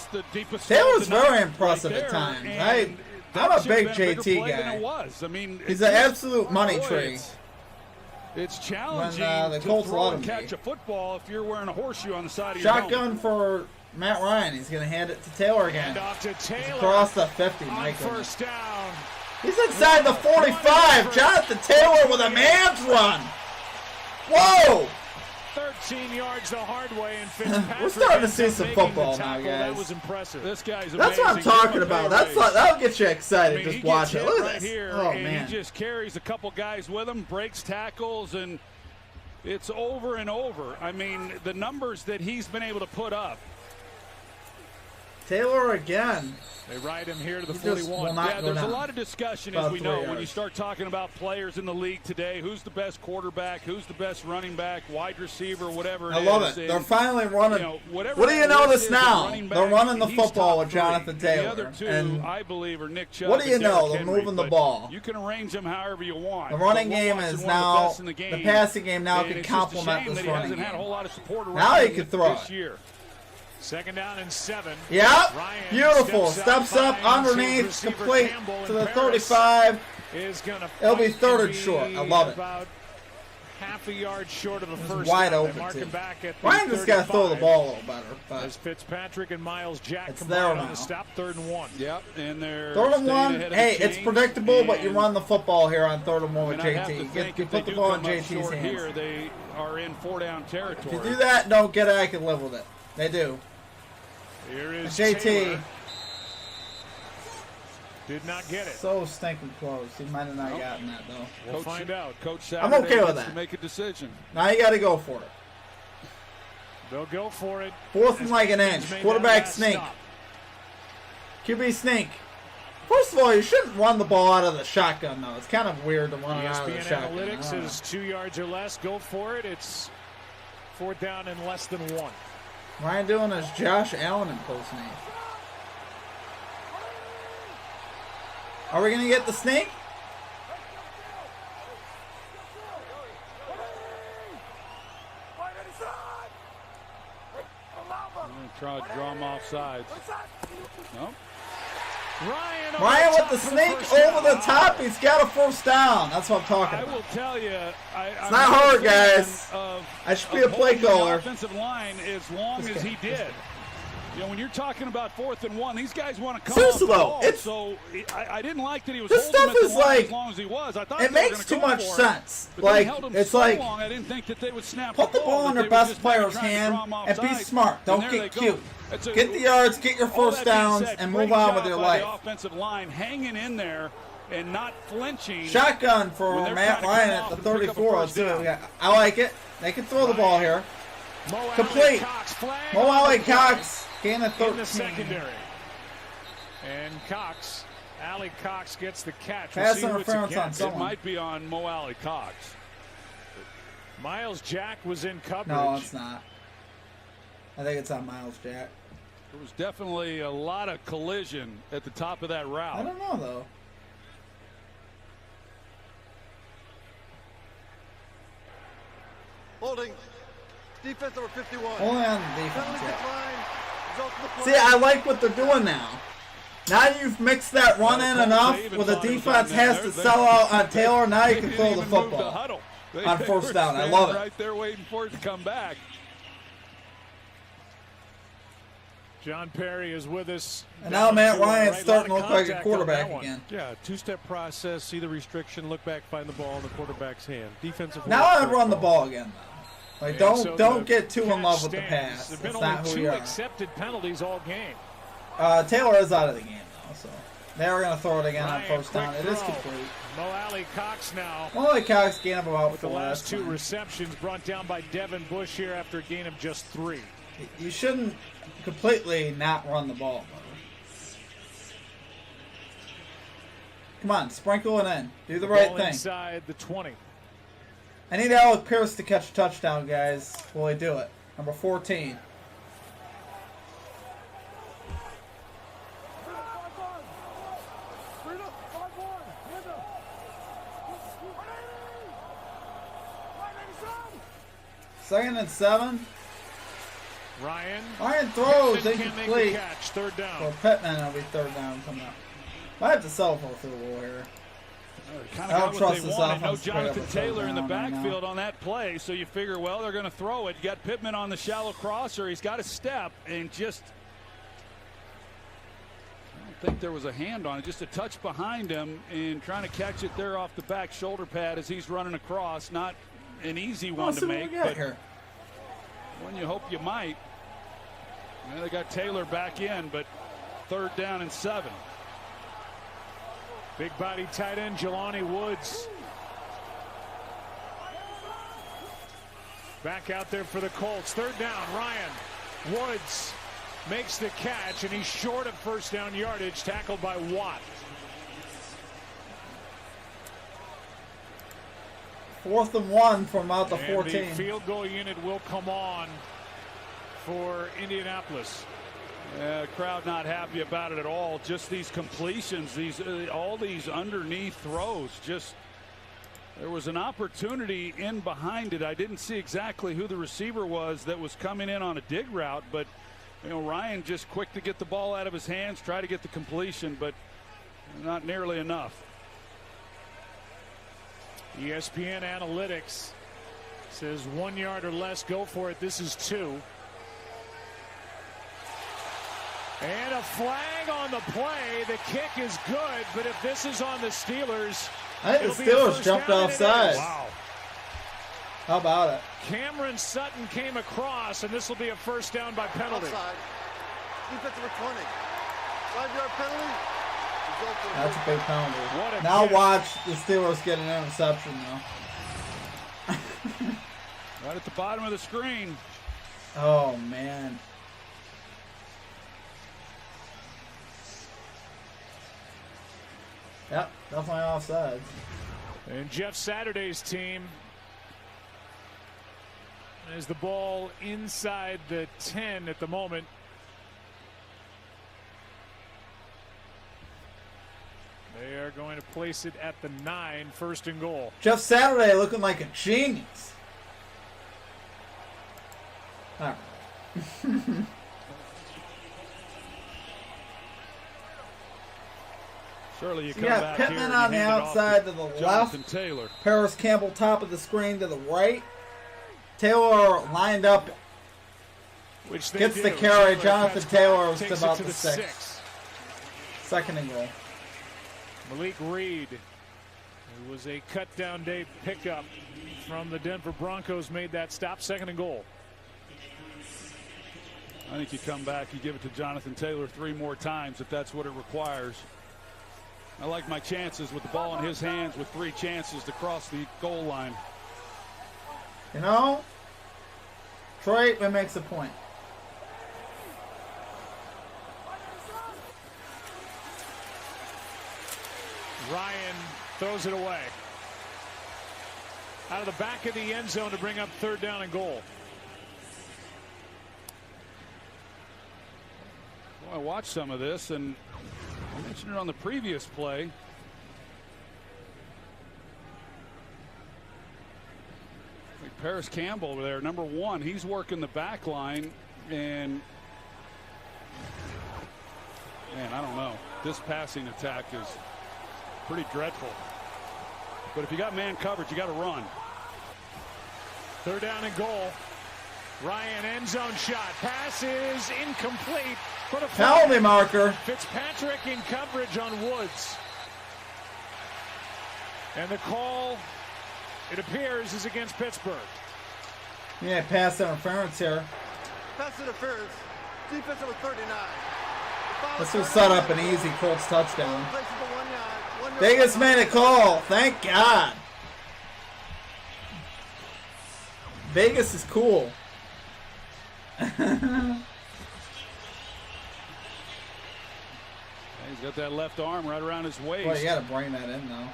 the deepest. Taylor's throw of the very night impressive right at there. times. And I'm that a should big have been a bigger JT play than guy. it was. I mean, He's an absolute money tree. It's challenging the to Colts throw let and him catch be. a football if you're wearing a horseshoe on the side of your helmet. Shotgun for Matt Ryan. He's going to hand it to Taylor again. Hand off to Taylor. Across the 50. On My goodness. first down. He's inside the 45. Jonathan Taylor with a man's run. Whoa! 13 yards the hard way, and Fitzpatrick We're starting to see some football now, guys. That was impressive. This guy's amazing. That's what I'm talking about. That's like, that'll get you excited. Just watch it. Look at right this. here, Oh, and man. he just carries a couple guys with him, breaks tackles, and it's over and over. I mean, the numbers that he's been able to put up. Taylor again. They ride him here to the He just 41. will not Yeah, go there's down. a lot of discussion, About as we 3 know, yards. when you start talking about players in the league today. Who's the best quarterback? Who's the best running back, wide receiver, whatever it is. I love it. They're finally running. You know, what do you that list notice is, now? running They're back, running the he's football top with 3. Jonathan Taylor. The other two, And I believe, are Nick Chubb. what do you and know? Derrick They're Henry, moving the but ball. You can arrange them however you want. The running But game Watson's is one of the now, best in the game. the passing game now And can it's just a complement shame this that he running hasn't had a game. whole lot of support around Now he him can throw this it. year. 2nd down and 7. Yep. Ryan Beautiful. Steps up finds underneath, receiver complete Campbell, to and the Paris 35. Is gonna It'll be fight 3rd and be short. I love it. About half a yard short of a first Wide down. open, They mark too. him back at the Ryan just got to throw the 35. ball a little better. But As Fitzpatrick and Miles Jack It's combine there on now. the stop, 3rd and 1. Yep, and they're 3rd and staying 1. ahead of the Hey, it's chains, predictable, but you and- run the football here on 3rd and 1 with and I have to JT. think You if they put the do ball in come up JT's short hands. here, they are in 4-down territory. If you do that, don't get it. I can live with it. They do. Here is JT. Taylor. Did not get it. So stinking close. He might have not gotten that, though. We'll find out. Coach I'm Saturday okay with gets that. to make a decision. Now you got to go for it. They'll go for it. 4th and like an Atkins inch. made Quarterback that last sneak. stop. QB sneak. First of all, you shouldn't run the ball out of the shotgun, though. It's kind of weird to run it out of the ESPN shotgun. I Analytics don't know. is 2 yards or less. Go for it. It's 4th down and less than 1. Ryan doing his Josh Allen impersonation. Are we going to get the snake? I'm going to try to draw him off sides. Nope. Ryan with the snake over the top. He's got a 1st down. That's what I'm talking I about. will tell you, It's not hard, guys. I should be a play caller. Offensive line as long as he did. You know, when you're talking about 4th and 1, these guys want to come Seriously, off the though, ball. it's- So I didn't like that he was This holding him stuff at the is line like- as long as he was. I thought It they were makes gonna too go much for it, sense. but then Like, they held him it's so like, long, I didn't think that they would snap put the ball, ball in that their they were best just maybe player's trying to hand draw him off and be sides. smart. And Don't there get they go. cute. It's a- Get the yards, get your all 1st that being downs, said, and great move on job with your by life. the offensive line hanging in there and not flinching. Shotgun for When they're Matt trying to Ryan come at off the and pick up a 34. Let's first see what we down. got. I like it. They can throw the ball here. Mo Alley Complete. Cox, flag Mo on Alley the play Cox, gain of in 13. the secondary. And Cox, Alley Cox gets the catch. We'll Pass see who it's interference on against. someone. It might be on Mo Alley Cox. Miles Jack was in coverage. No, it's not. I think it's on Miles Jack. There was definitely a lot of collision at the top of that route. I don't know, though. Holding. Defense number 51. Only on the defense. Penalty Yeah. decline. Results in the play. See, I like what they're doing now. Now you've mixed that run in enough where the defense has to sell out on Taylor. Now you They can didn't throw the even move the football. huddle. on They first were down. I standing love it. Right there waiting for it to come back. John Perry is with us. And now Matt Ryan's Right, starting to lot look of like a contact on quarterback that one. again. Yeah, two-step process, see the restriction, look back, find the ball in the quarterback's hand. Defensive. Now work, I'd run the football. ball again, though. Like, And so don't the get too in catch love with the stands. pass. There've That's been not only who 2 we are. accepted penalties all game. Taylor is out of the game, though, so they are going to throw it again on Ryan, first down. quick It is throw. complete. Mo Alley Cox now Only Cox gain of about with the 4. last That's 2 fine. receptions brought down by Devin Bush here after a gain of just 3. You shouldn't completely not run the ball, though. Come on, sprinkle it in. Do the right Ball thing. inside the 20. I need Alec Pierce to catch a touchdown, guys. Will he do it? Number 14. Second and 7. Ryan throws Pittman can't make the incomplete. catch. 3rd down. For Pittman, it'll be 3rd down coming up. Might have to settle for a field goal here. Kind I of don't got what trust they this wanted. No offense to pick up Jonathan a third Taylor in the down right now. backfield on that play, so you figure, well, they're going to throw it. You got Pittman on the shallow crosser. He's got a step, and just I don't think there was a hand on it. Just a touch behind him and trying to catch it there off the back shoulder pad as he's running across. Not an easy one Let's to see what make. we got But here. When you hope you might. Yeah, they got Taylor back in, but 3rd down and 7. Big body tight end Jelani Woods. Back out there for the Colts. 3rd down. Ryan Woods makes the catch, and he's short of 1st down yardage, tackled by Watt. 4th and 1 from out the 14. The field goal unit will come on for Indianapolis. Yeah, crowd not happy about it at all. Just these completions, all these underneath throws. Just there was an opportunity in behind it. I didn't see exactly who the receiver was that was coming in on a dig route, but Ryan just quick to get the ball out of his hands, try to get the completion, but not nearly enough. ESPN Analytics says 1 yard or less, go for it. This is 2. And a flag on the play. The kick is good, but if this is on the Steelers, I think the Steelers jumped offside. Wow. How about it? Cameron Sutton came across, and this will be a 1st down by penalty. Offside. Defensive 20. 5-yard penalty. That's a big penalty. What a now kick. watch the Steelers get an interception, though. Right at the bottom of the screen. Oh, man. Yep, definitely offside. And Jeff Saturday's team has the ball inside the 10 at the moment. They are going to place it at the 9, 1st and goal. Jeff Saturday looking like a genius. All right. Surely you You come got back Pittman here and on the hand it off outside to the Jonathan left. Taylor. Paris Campbell top of the screen to the right. Taylor lined up. Which they Gets do. the carry. Taylor Jonathan cuts Taylor back, was takes about it to the 6. 2nd and goal. Malik Reed, who was a cut down day pickup from the Denver Broncos, made that stop. 2nd and goal. I think you come back, you give it to Jonathan Taylor 3 more times if that's what it requires. I like my chances with the ball in his hands with 3 chances to cross the goal line. You know, Troy makes a point. Ryan throws it away. Out of the back of the end zone to bring up 3rd down and goal. Well, I watched some of this, and I mentioned it on the previous play. Like Paris Campbell over there, number 1, he's working the back line, and man, I don't know. This passing attack is pretty dreadful. But if you got man coverage, you got to run. 3rd down and goal. Ryan end zone shot. Pass is incomplete. But a Penalty marker. Fitzpatrick in coverage on Woods. And the call, it appears, is against Pittsburgh. Yeah, pass interference here. Pass interference. Defense number 39. This will set up an easy Colts touchdown. Places the 1 yard. 1 yard. Vegas made a call. Thank God. Vegas is cool. He's got that left arm right around his waist. Well, you got to bring that in, though.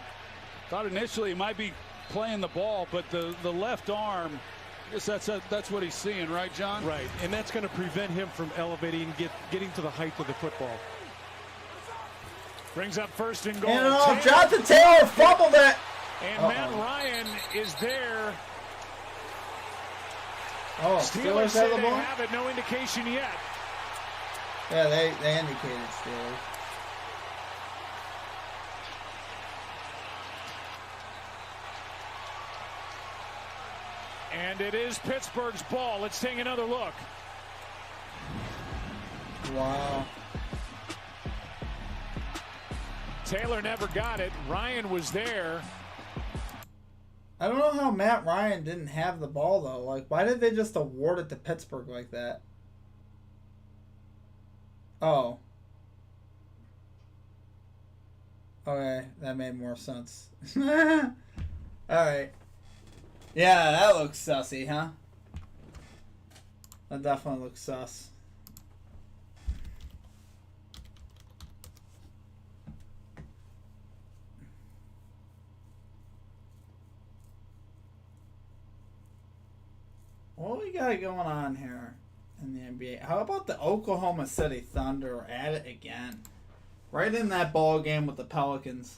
Thought initially he might be playing the ball, but the left arm, I guess that's what he's seeing, right, John? Right, and that's going to prevent him from elevating and getting to the height of the football. Brings up 1st and goal. And Jonathan Taylor fumbled it. And Matt Ryan is there. Oh, Steelers Steelers say have the they ball? have it. No indication yet. Yeah, they indicated Steelers. And it is Pittsburgh's ball. Let's take another look. Wow. Taylor never got it. Ryan was there. I don't know how Matt Ryan didn't have the ball, though. Like, why did they just award it to Pittsburgh like that? Oh. Okay, that made more sense. Alright. Yeah, that looks sussy, huh? That definitely looks sus. What we got going on here in the NBA? How about the Oklahoma City Thunder at it again? Right in that ball game with the Pelicans.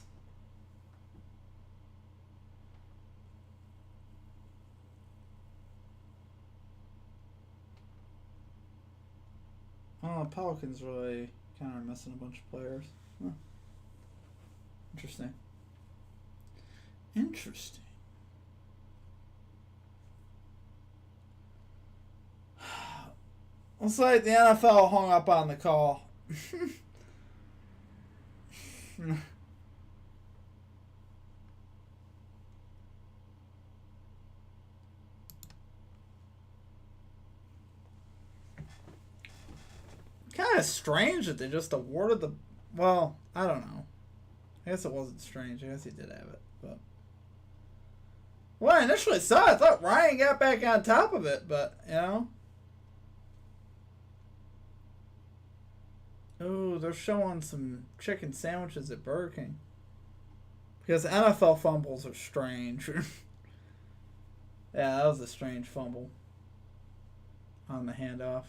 Oh, Pelicans really kind of missing a bunch of players. Huh. Interesting. Interesting. Looks like the NFL hung up on the call. Kind of strange that they just awarded the... Well, I don't know. I guess it wasn't strange. I guess he did have it. But when I initially saw it, I thought Ryan got back on top of it. But, you know... Oh, they're showing some chicken sandwiches at Burger King. Because NFL fumbles are strange. Yeah, that was a strange fumble on the handoff.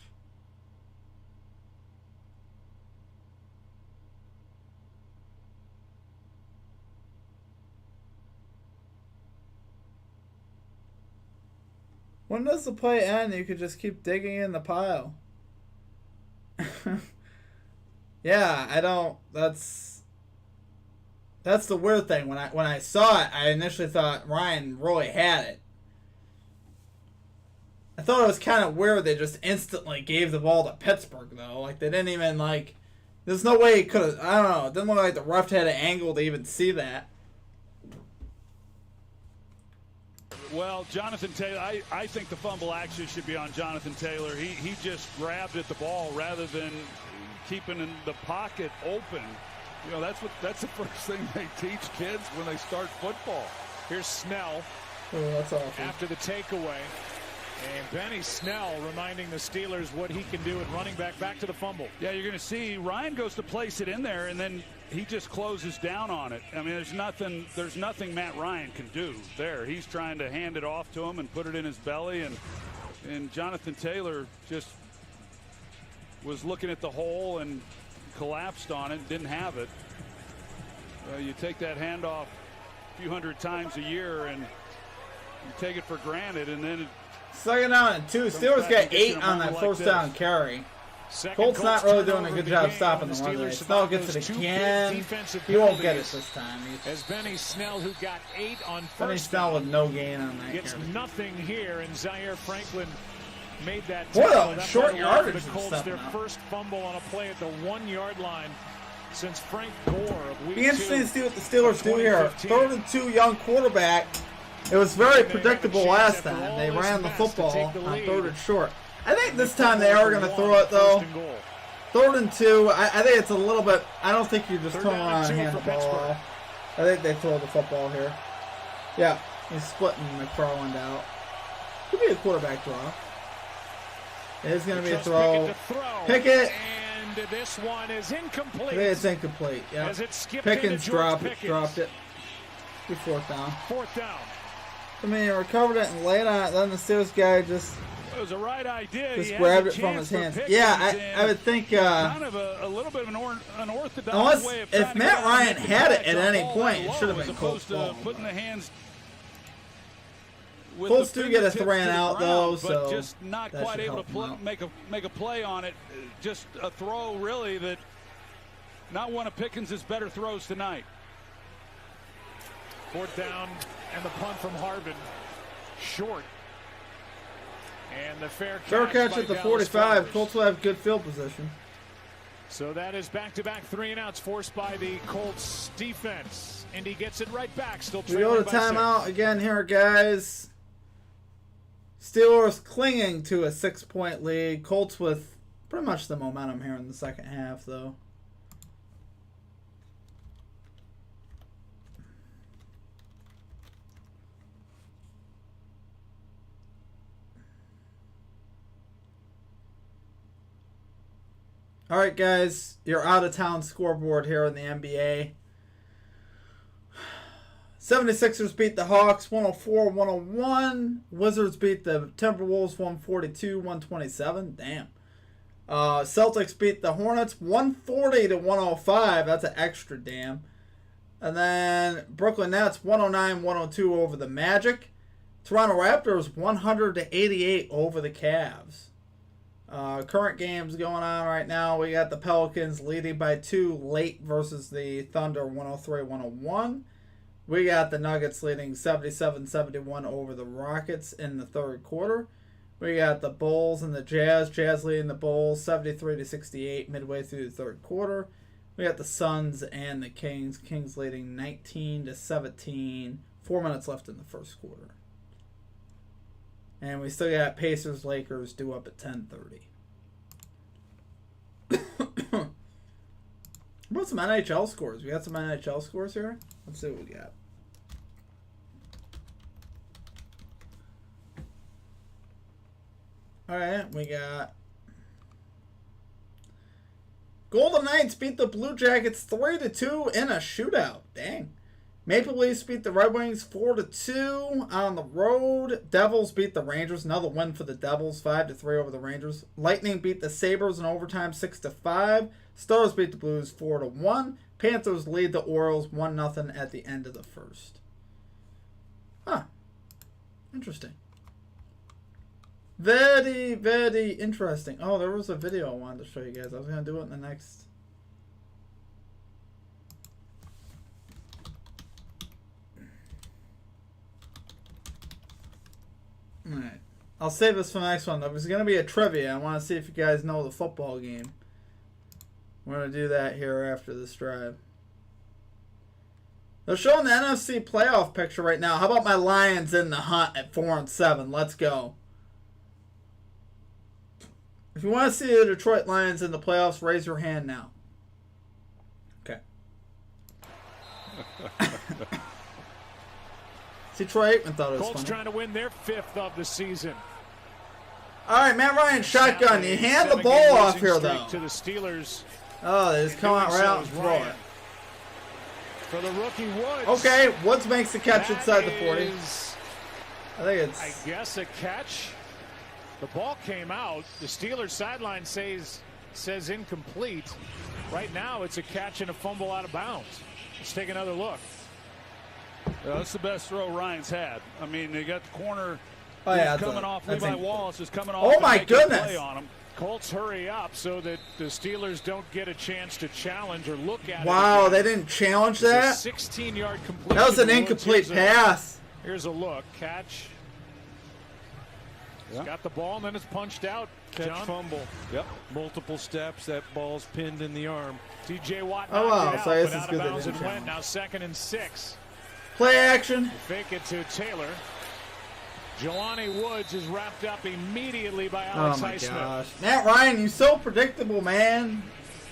When does the play end? You could just keep digging in the pile. Yeah, I don't. That's the weird thing. When I saw it, I initially thought Ryan really had it. I thought it was kind of weird they just instantly gave the ball to Pittsburgh, though. Like, they didn't even, like... There's no way he could have... I don't know. It didn't look like the ref had an angle to even see that. Well, Jonathan Taylor, I think the fumble actually should be on Jonathan Taylor. He just grabbed at the ball rather than keeping in the pocket open. You know, that's the first thing they teach kids when they start football. Here's Snell. Oh, that's awful. After the takeaway. And Benny Snell reminding the Steelers what he can do at running back to the fumble. Yeah, you're going to see Ryan goes to place it in there, and then he just closes down on it. I mean, there's nothing Matt Ryan can do there. He's trying to hand it off to him and put it in his belly, and Jonathan Taylor just was looking at the hole and collapsed on it, didn't have it. You take that handoff a few hundred times a year, and you take it for granted, and then second down and 2. Steelers got 8 on that first down carry. Colts not really doing a good job stopping the run. Snell gets it again. He won't get it this time. As Benny Snell, who got 8 on first Benny Snell with no gain on that gets carry. nothing here, and Zaire Franklin made that what a short yardage for the Colts, their first fumble on a play at the 1-yard line since Frank Gore of week 2. Be interesting to see what the Steelers do here. 3rd and 2, young quarterback. It was very predictable last time. They ran the football on 3rd and short. I think this time they are going to throw it, though. 3rd and 2, I think it's a little bit... I don't think you just turn around and hand the ball off. I think they throw the football here. Yeah, he's splitting McFarland out. Could be a quarterback draw. It is going to be a throw. Pickett. And this one is incomplete. I think it's incomplete. Yeah. Pickens dropped it. Be 4th down. 4th down. I mean, he recovered it and laid on it. Then the Steelers guy just... It was a right idea. Just grabbed it from his hands. Yeah, I would think... kind of a little bit of an unorthodox way of if Matt Ryan had it at any point, it should have been Colts ball. Putting the hands... Colts do get a 3 and out, though, so... But just not quite able to make a play on it. Just a throw, really, that... Not one of Pickens' better throws tonight. 4th down, and the punt from Harbin. Short. And the fair catch at the 45. Colts will have good field position. So that is back-to-back 3-and-outs forced by the Colts defense. Indy gets it right back. Still We go to timeout again here, guys. Steelers clinging to a 6-point lead. Colts with pretty much the momentum here in the second half, though. All right, guys, your out-of-town scoreboard here in the NBA. 76ers beat the Hawks 104-101. Wizards beat the Timberwolves 142-127. Damn. Celtics beat the Hornets 140-105. That's an extra damn. And then Brooklyn Nets 109-102 over the Magic. Toronto Raptors 100-88 over the Cavs. Current games going on right now. We got the Pelicans leading by 2 late versus the Thunder 103-101. We got the Nuggets leading 77-71 over the Rockets in the third quarter. We got the Bulls and the Jazz. Jazz leading the Bulls 73-68 midway through the third quarter. We got the Suns and the Kings. Kings leading 19-17. 4 minutes left in the first quarter. And we still got Pacers-Lakers due up at 10:30. How about some NHL scores? We got some NHL scores here? Let's see what we got. Alright, we got Golden Knights beat the Blue Jackets 3-2 in a shootout. Dang. Maple Leafs beat the Red Wings 4-2 on the road. Devils beat the Rangers. Another win for the Devils, 5-3 over the Rangers. Lightning beat the Sabres in overtime, 6-5. Stars beat the Blues 4-1. Panthers lead the Orioles 1-0 at the end of the first. Huh. Interesting. Very, very interesting. Oh, there was a video I wanted to show you guys. I was going to do it in the next... Alright. I'll save this for the next one. There's going to be a trivia. I want to see if you guys know the football game. We're going to do that here after this drive. They're showing the NFC playoff picture right now. How about my Lions in the hunt at 4-7? Let's go. If you want to see the Detroit Lions in the playoffs, raise your hand now. Okay. See, Troy Aikman thought it was Colts funny. trying to win their 5th of the season. All right, Matt Ryan, shotgun. You hand the ball off here, though. To the Steelers. Oh, they just come out right out and throw it. For the rookie Woods. Okay, Woods makes the catch inside the 40. I think it's... I guess a catch. The ball came out. The Steelers sideline says incomplete. Right now, it's a catch and a fumble out of bounds. Let's take another look. Yeah, that's the best throw Ryan's had. I mean, they got the corner coming off. Levi Wallace is coming off. Oh, my goodness. Play on him. Colts hurry up so that the Steelers don't get a chance to challenge or look at it. Wow, they didn't challenge that? 16-yard completion. That was an incomplete pass. Here's a look. Catch. Yeah. Got the ball, and then it's punched out. Catch, fumble. Yep. Multiple steps. That ball's pinned in the arm. T.J. Watt knocked it out, so I guess but it's out good of they bounds didn't and went. challenge. Now 2nd and 6. Play action. Fake it to Taylor. Jelani Woods is wrapped up immediately by Oh Alex my Highsmith. gosh. Matt Ryan, you're so predictable, man.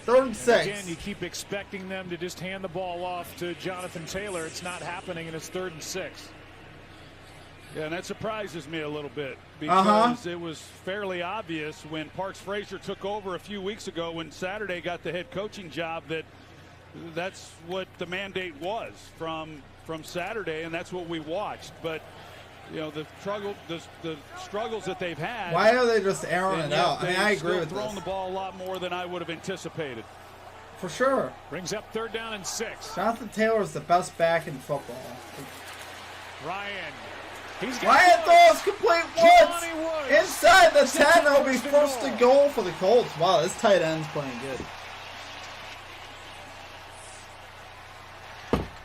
3rd and 6. Again, you keep expecting them to just hand the ball off to Jonathan Taylor. It's not happening, and it's 3rd and 6. Yeah, and that surprises me a little bit because it was fairly obvious when Parks Frazier took over a few weeks ago when Saturday got the head coaching job that's what the mandate was from Saturday, and that's what we watched. But you know, the struggles that they've had. Why are they just airing it out? I mean, I agree with this. Throwing the ball a lot more than I would have anticipated. For sure. Brings up 3rd down and 6. Jonathan Taylor is the best back in football. Ryan. Ryan throws complete Woods. Inside the 10, it'll be 1st and goal for the Colts. Wow, this tight end's playing good.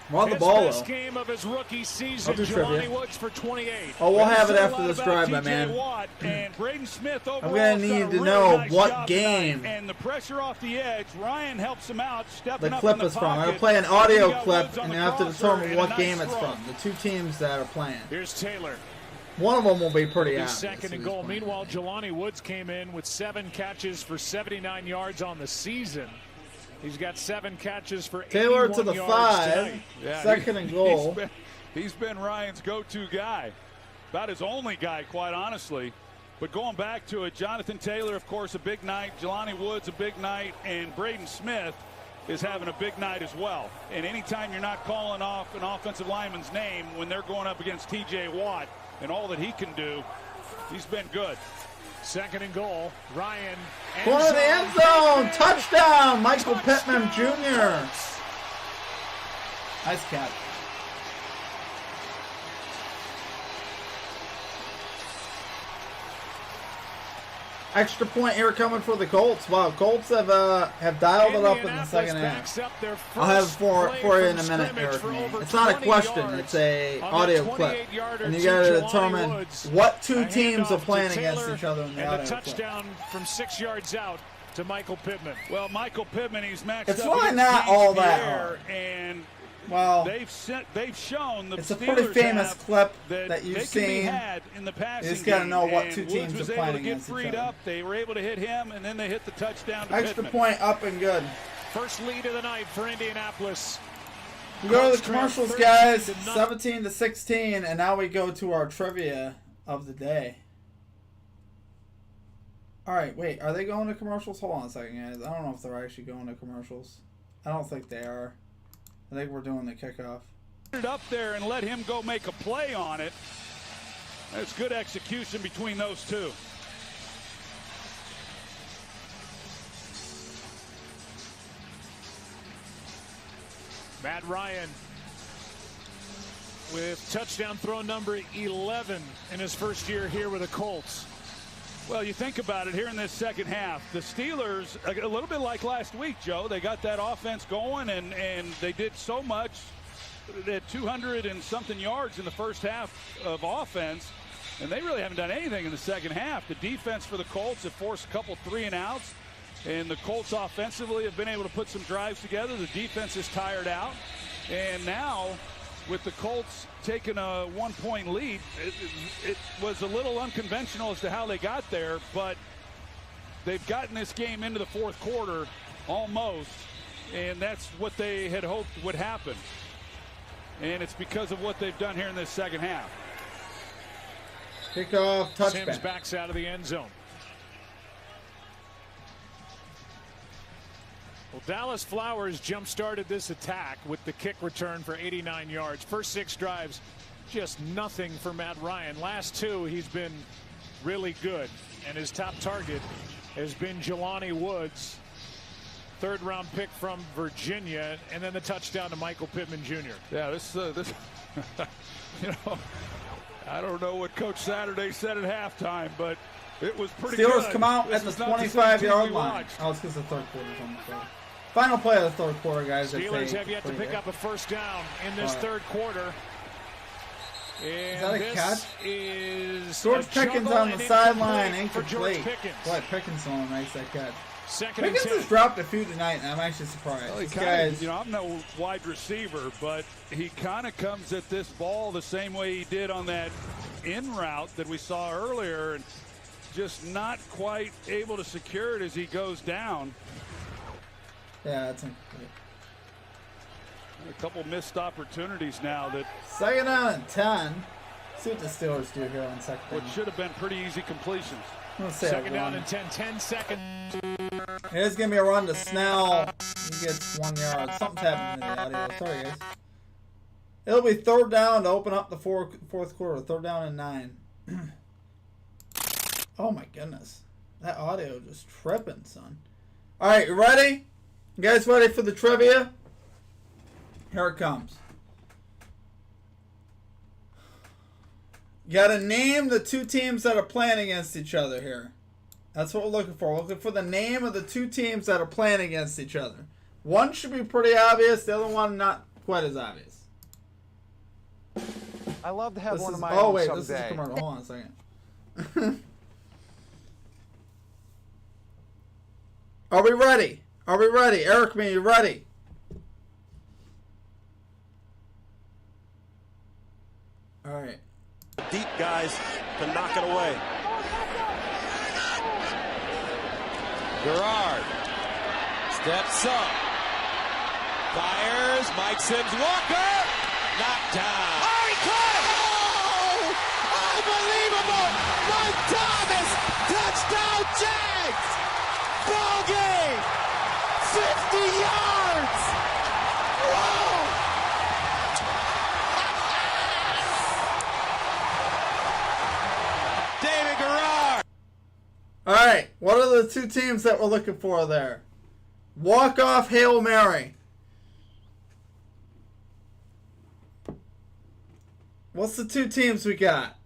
Run the His ball, best though. game of his rookie season, I'll do Jelani trivia. Woods for 28. Oh, we'll have it Said a after lot this about drive, my TJ man. Watt, and Braden Smith overall gonna has done need a to really know nice what job game tonight. And the pressure off the edge, Ryan helps him out, stepping The up clip in the is from. I'm pocket. going to play an And then audio you got clip, Woods on and the you have to crosser determine and what a game nice it's throw. from. The two teams that are playing. Here's Taylor. One of them will be pretty obvious. Second and who's goal. playing. Meanwhile, Jelani Woods came in with 7 catches for 79 yards on the season. He's got 7 catches for 81 Taylor to the yards 5. tonight. Yeah, Second and goal. He's been Ryan's go-to guy. About his only guy, quite honestly. But going back to it, Jonathan Taylor, of course, a big night. Jelani Woods, a big night. And Braden Smith is having a big night as well. And anytime you're not calling off an offensive lineman's name when they're going up against TJ Watt and all that he can do, he's been good. Second and goal. Ryan. Corner of the end zone. Touchdown. Michael Pittman Jr. Nice catch. Extra point here coming for the Colts. Wow, Colts have dialed it up in the second half. I'll have it for you in a minute, Eric. It's not a question, it's a audio clip. And you got to determine what two teams are playing against each other in the audio clip. Touchdown from 6 yards out to Michael Pittman. Well, Michael Pittman, he's matched It's up really against not James all that Pierre, hard. and Well, they've shown the it's a Steelers pretty famous have clip that that you've they can be seen. had in the passing You just got to game, know what and two Woods teams was are able playing to get against each freed other. up. They were able to hit him, and then they hit the touchdown to Extra Pittman. point up and good. First lead of the night for Indianapolis. We go to Colts the trail commercials, 13 guys. to nothing. 17-16, and now we go to our trivia of the day. All right, wait. Are they going to commercials? Hold on a second, guys. I don't know if they're actually going to commercials. I don't think they are. I think we're doing the kickoff. It up there and let him go make a play on it. That's good execution between those two. Matt Ryan with touchdown throw number 11 in his first year here with the Colts. Well, you think about it here in this second half. The Steelers, a little bit like last week, Joe, they got that offense going, and they did so much. They had 200 and something yards in the first half of offense, and they really haven't done anything in the second half. The defense for the Colts have forced a couple 3-and-outs, and the Colts offensively have been able to put some drives together. The defense is tired out, and now with the Colts taking a 1-point lead, it was a little unconventional as to how they got there, but they've gotten this game into the fourth quarter almost, and that's what they had hoped would happen. And it's because of what they've done here in this second half. Kickoff, touchback. Sims backs out of the end zone. Well, Dallas Flowers jump-started this attack with the kick return for 89 yards. First 6 drives, just nothing for Matt Ryan. Last 2, he's been really good. And his top target has been Jelani Woods, third-round pick from Virginia, and then the touchdown to Michael Pittman Jr. Yeah, this you know, I don't know what Coach Saturday said at halftime, but it was pretty good. Steelers come out at the 25-yard line. Oh, it's because the third quarter's on the field. Final play of the third quarter, guys. Steelers have yet to pick up a first down in this third quarter. And is that a this catch? Is George Pickens on the sideline, incomplete. incomplete. Boy, Pickens on makes that catch. Second Pickens and 10. has dropped a few tonight, and I'm actually surprised. Well, This kinda, guy's, you know, I'm no wide receiver, but he kind of comes at this ball the same way he did on that in route that we saw earlier, and just not quite able to secure it as he goes down. yeah, that's incomplete. A couple missed opportunities now that Second down and 10. See what the Steelers do here on second down. what should have been pretty easy completions. I'm gonna say Second a down run. and 10 seconds. Here's gonna be a run to Snell. He gets 1 yard. Something's happening in the audio. Sorry, guys. It'll be third down to open up the fourth quarter. Third down and 9. Oh my goodness. That audio just tripping, son. Alright, you ready? You guys ready for the trivia? Here it comes. You gotta name the two teams that are playing against each other here. That's what we're looking for. We're looking for the name of the two teams that are playing against each other. One should be pretty obvious. The other one not quite as obvious. I love to have This one is, of my oh own wait, someday. this is a commercial. Hold on a second. Are we ready? Are we ready? Eric, me, you ready? All right. Deep guys to knock it away. Gerard steps up, fires. Mike Sims Walker knocked down. Oh, he caught it! Oh, unbelievable! Mike Thomas touchdown Jags. Ball game. 50 yards. Whoa! David Gerard. All right. What are the two teams that we're looking for there? Walk-off Hail Mary. What's the two teams we got?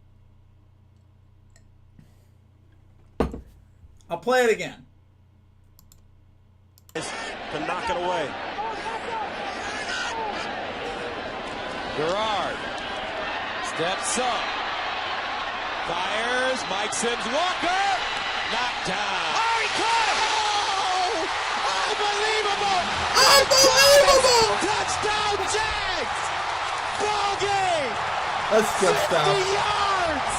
I'll play it again. To knock it away. Gerard steps up, fires. Mike Sims Walker knocked down. Oh, he caught it! Oh, unbelievable! Unbelievable! Touchdown Jags! Ball game! That's good 50 stuff. yards!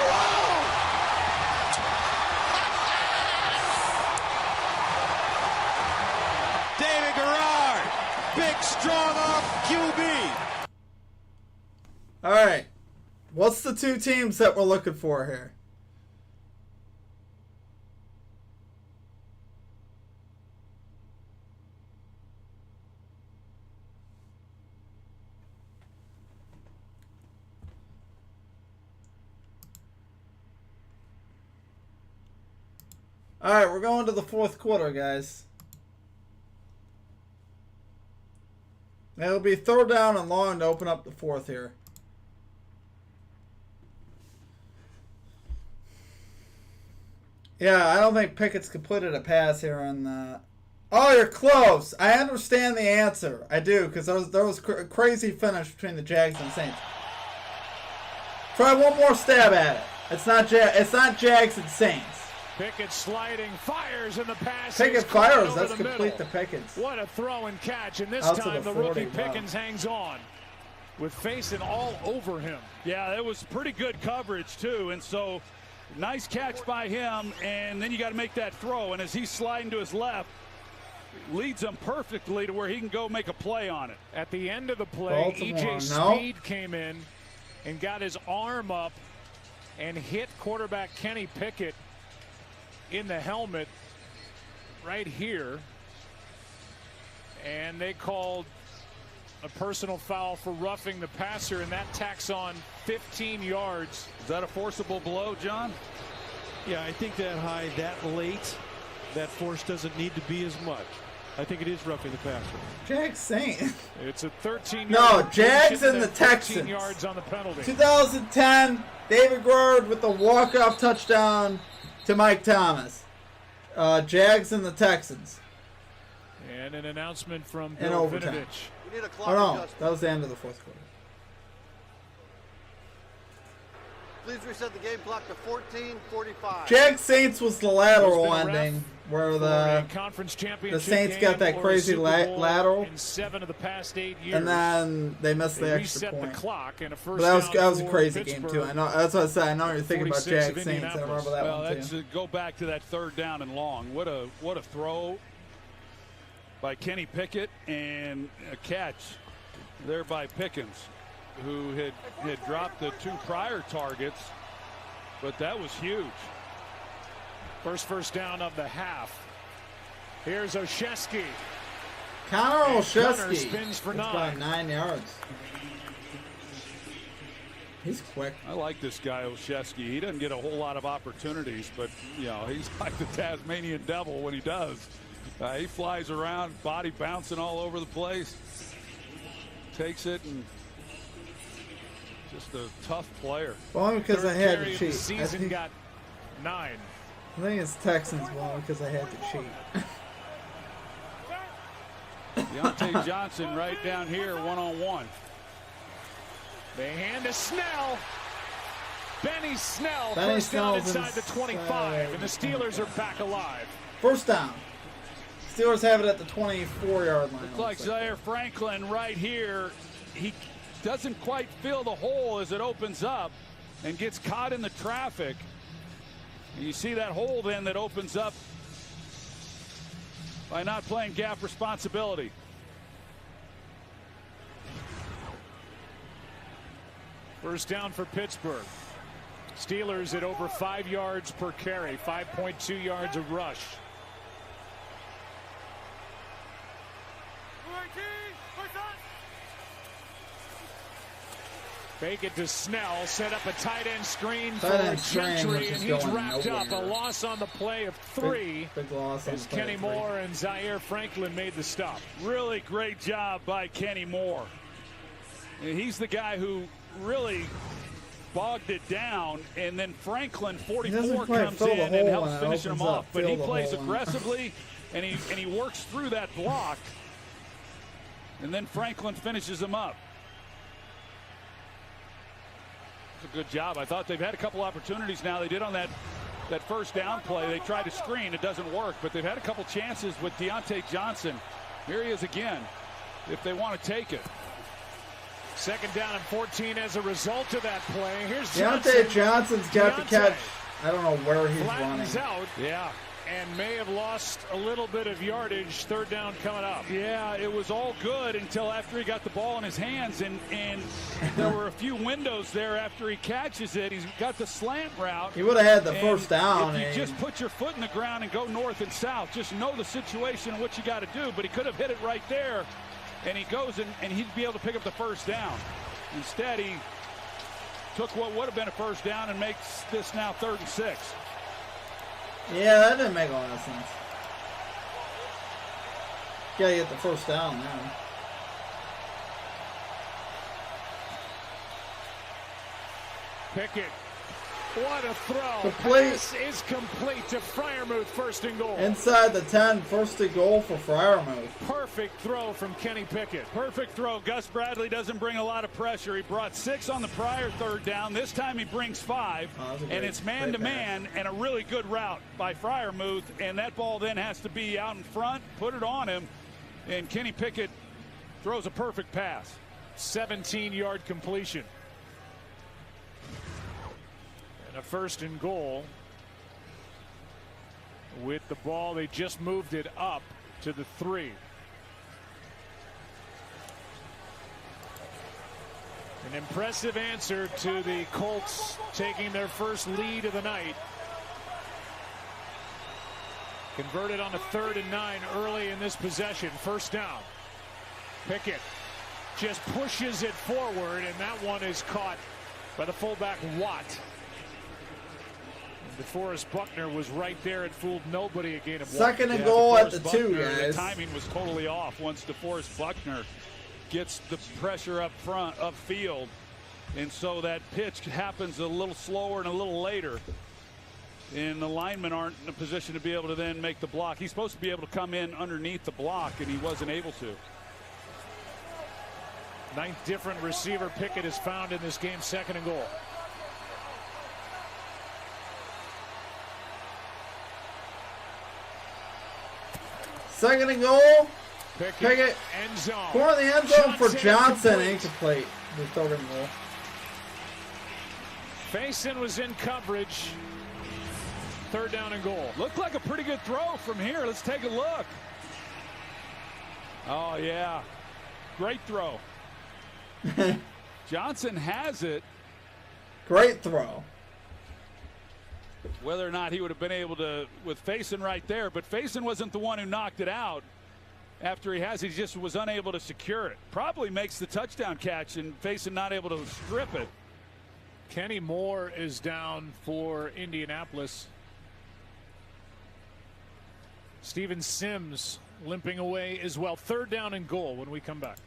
Whoa! David Gerard, big strong arm QB. All right. What's the two teams that we're looking for here? All right, we're going to the fourth quarter, guys. It'll be third down and long to open up the fourth here. Yeah, I don't think Pickett's completed a pass here on the... Oh, you're close. I understand the answer. I do, because there was a crazy finish between the Jags and Saints. Try one more stab at it. It's not Jags and Saints. Pickett sliding, fires in the pass. Pickett fires. That's complete to Pickens. What a throw and catch. And this Out to time the the 40, rookie wow. Pickens hangs on with Faison all over him. Yeah, that was pretty good coverage, too. And so, nice catch by him. And then you got to make that throw. And as he's sliding to his left, leads him perfectly to where he can go make a play on it. At the end of the play, Baltimore, E.J. Speed came in and got his arm up and hit quarterback Kenny Pickett in the helmet right here. And they called a personal foul for roughing the passer, and that tacks on 15 yards. Is that a forcible blow, John? Yeah, I think that high, that late, that force doesn't need to be as much. I think it is roughing the passer. Jags Saints. It's a 13. No, Jags and the Texans. Yards on the penalty. 2010, David Gerard with the walk-off touchdown to Mike Thomas. Jags and the Texans. And an announcement from In Bill overtime. Vinovich. We need a clock Oh no, adjustment. that was the end of the fourth quarter. Please reset the game clock to 14:45. Jags Saints was the lateral There's been a ending where For the a conference championship Saints game got that or a crazy Super Bowl lateral. in 7 of the past 8 years. and then they missed They the extra reset point. the clock and a first But that was a down crazy for game too. Pittsburgh. I know that's what I said. I know you're thinking about 46 of Jags Saints. I Indianapolis. remember that Well, one let's too. go back to that third down and long. What a throw by Kenny Pickett and a catch there by Pickens, who had dropped the two prior targets, but that was huge. First down of the half. Here's Olszewski. Connor Gunner Olszewski. spins for That's 9. about 9 yards. He's quick. I like this guy Olszewski. He doesn't get a whole lot of opportunities, but you know he's like the Tasmanian devil when he does. He flies around, body bouncing all over the place, takes it, and just a tough player. Well, because Third I had carry to of the cheat. season got 9. I think it's Texans one because I had to cheat. Deontay Johnson right down here, one-on-one. They hand to Snell. Benny Snell, Benny first down Snell's inside the 25, and the Steelers are back alive. First down. Steelers have it at the 24-yard line. Looks like Zaire Franklin right here. He doesn't quite fill the hole as it opens up and gets caught in the traffic. And you see that hole then that opens up by not playing gap responsibility. First down for Pittsburgh. Steelers at over 5 yards per carry, 5.2 yards a rush. Fake it to Snell, set up a tight end screen for Gentry, and he's wrapped up. A loss on the play of 3 big loss on as Kenny Moore and Zaire Franklin made the stop. Really great job by Kenny Moore. And he's the guy who really bogged it down, and then Franklin 44 comes in and helps finish him off. But he plays aggressively, and he works through that block, and then Franklin finishes him up. It's a good job. I thought they've had a couple opportunities now. They did on that first down play. They tried to screen. It doesn't work, but they've had a couple chances with Deontay Johnson. Here he is again, if they want to take it. Second down and 14 as a result of that play. Here's Deontay Johnson's got the catch. I don't know where he's running. Out. Yeah. And may have lost a little bit of yardage. Third down coming up. Yeah, it was all good until after he got the ball in his hands, and there were a few windows there after he catches it. He's got the slant route. He would have had the first down. If you just put your foot in the ground and go north and south, just know the situation and what you got to do. But he could have hit it right there, and he goes and he'd be able to pick up the first down. Instead, he took what would have been a first down and makes this now 3rd and 6. Yeah, that didn't make a lot of sense. Gotta get the first down now. Pickett. What a throw. Complete. Pass is complete to Freiermuth, first and goal. Inside the 10, first and goal for Freiermuth. Perfect throw from Kenny Pickett. Perfect throw. Gus Bradley doesn't bring a lot of pressure. He brought 6 on the prior third down. This time he brings 5. And it's man-to-man and a really good route by Freiermuth. And that ball then has to be out in front, put it on him, and Kenny Pickett throws a perfect pass. 17-yard completion. A first and goal with the ball. They just moved it up to the 3. An impressive answer to the Colts taking their first lead of the night. Converted on a 3rd and 9 early in this possession. First down. Pickett just pushes it forward, and that one is caught by the fullback Watt. DeForest Buckner was right there. It fooled nobody again. Second and goal at the 2, guys. The timing was totally off once DeForest Buckner gets the pressure up front, upfield. And so that pitch happens a little slower and a little later. And the linemen aren't in a position to be able to then make the block. He's supposed to be able to come in underneath the block, and he wasn't able to. 9th different receiver Pickett has found in this game. Second and goal. Second and goal. Pickett end zone. Corner of the end zone for Johnson. Incomplete. The third and goal. Faison was in coverage. 3rd down and goal. Looked like a pretty good throw from here. Let's take a look. Oh, yeah. Great throw. Johnson has it. Great throw. Whether or not he would have been able to with Faison right there, but Faison wasn't the one who knocked it out. After he just was unable to secure it. Probably makes the touchdown catch, and Faison not able to strip it. Kenny Moore is down for Indianapolis. Steven Sims limping away as well. 3rd down and goal when we come back.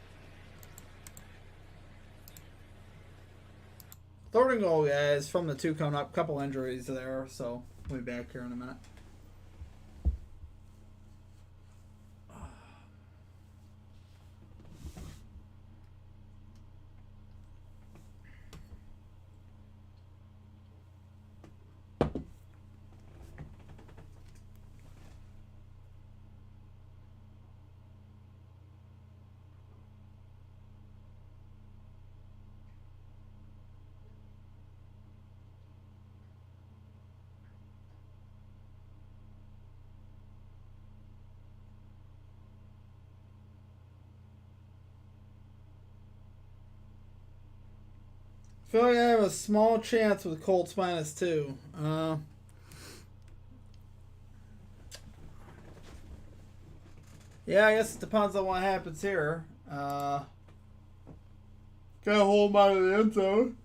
3rd and goal, guys, from the 2 coming up. Couple injuries there, so we'll be back here in a minute. I feel like I have a small chance with Colts -2. Yeah, I guess it depends on what happens here. Gotta hold my the end zone.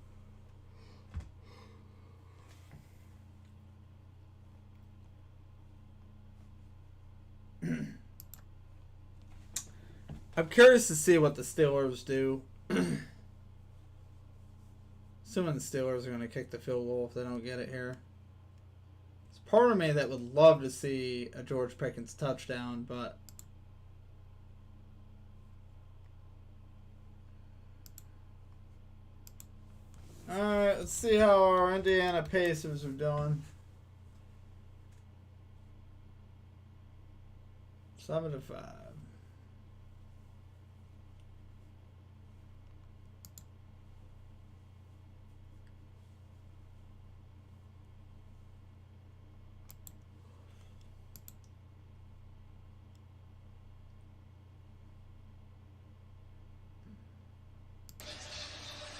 I'm curious to see what the Steelers do. Assuming the Steelers are going to kick the field goal if they don't get it here. There's part of me that would love to see a George Pickens touchdown, but alright, let's see how our Indiana Pacers are doing. 7-5.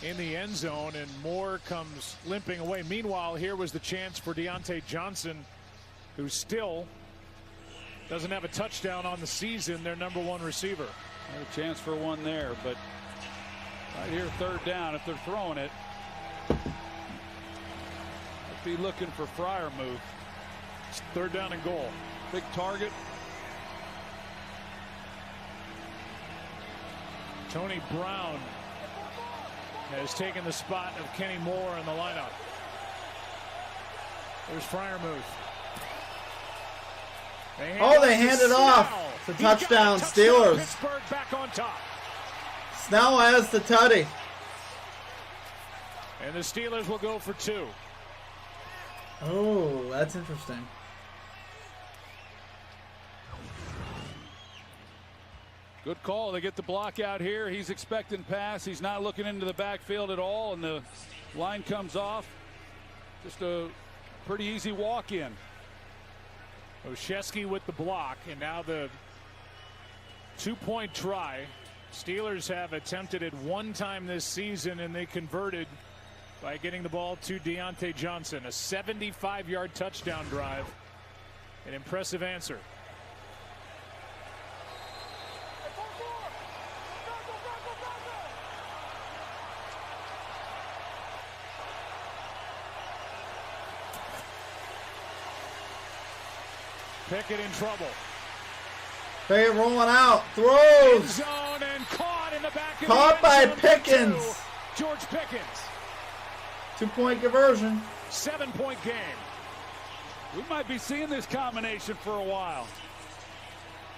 In the end zone, and Moore comes limping away. Meanwhile, here was the chance for Deontay Johnson, who still doesn't have a touchdown on the season, their #1 receiver. Had a chance for one there, but right here, 3rd down, if they're throwing it. I'd be looking for Freiermuth. It's 3rd down and goal. Big target. Tony Brown has taken the spot of Kenny Moore in the lineup. There's Freiermuth. They hand it off. It's a touchdown, Steelers. Pittsburgh back on top. Snell has the tutty. And the Steelers will go for 2. Oh, that's interesting. Good call. They get the block out here. He's expecting pass. He's not looking into the backfield at all, and the line comes off. Just a pretty easy walk-in. Oshesky with the block, and now the 2-point try. Steelers have attempted it one time this season, and they converted by getting the ball to Deontay Johnson. A 75-yard touchdown drive. An impressive answer. Pickett in trouble. Pickett rolling out. Throws. Zone and caught in the back of Caught the end by zone. Pickens. George Pickens. 2-point conversion. 7-point game. We might be seeing this combination for a while.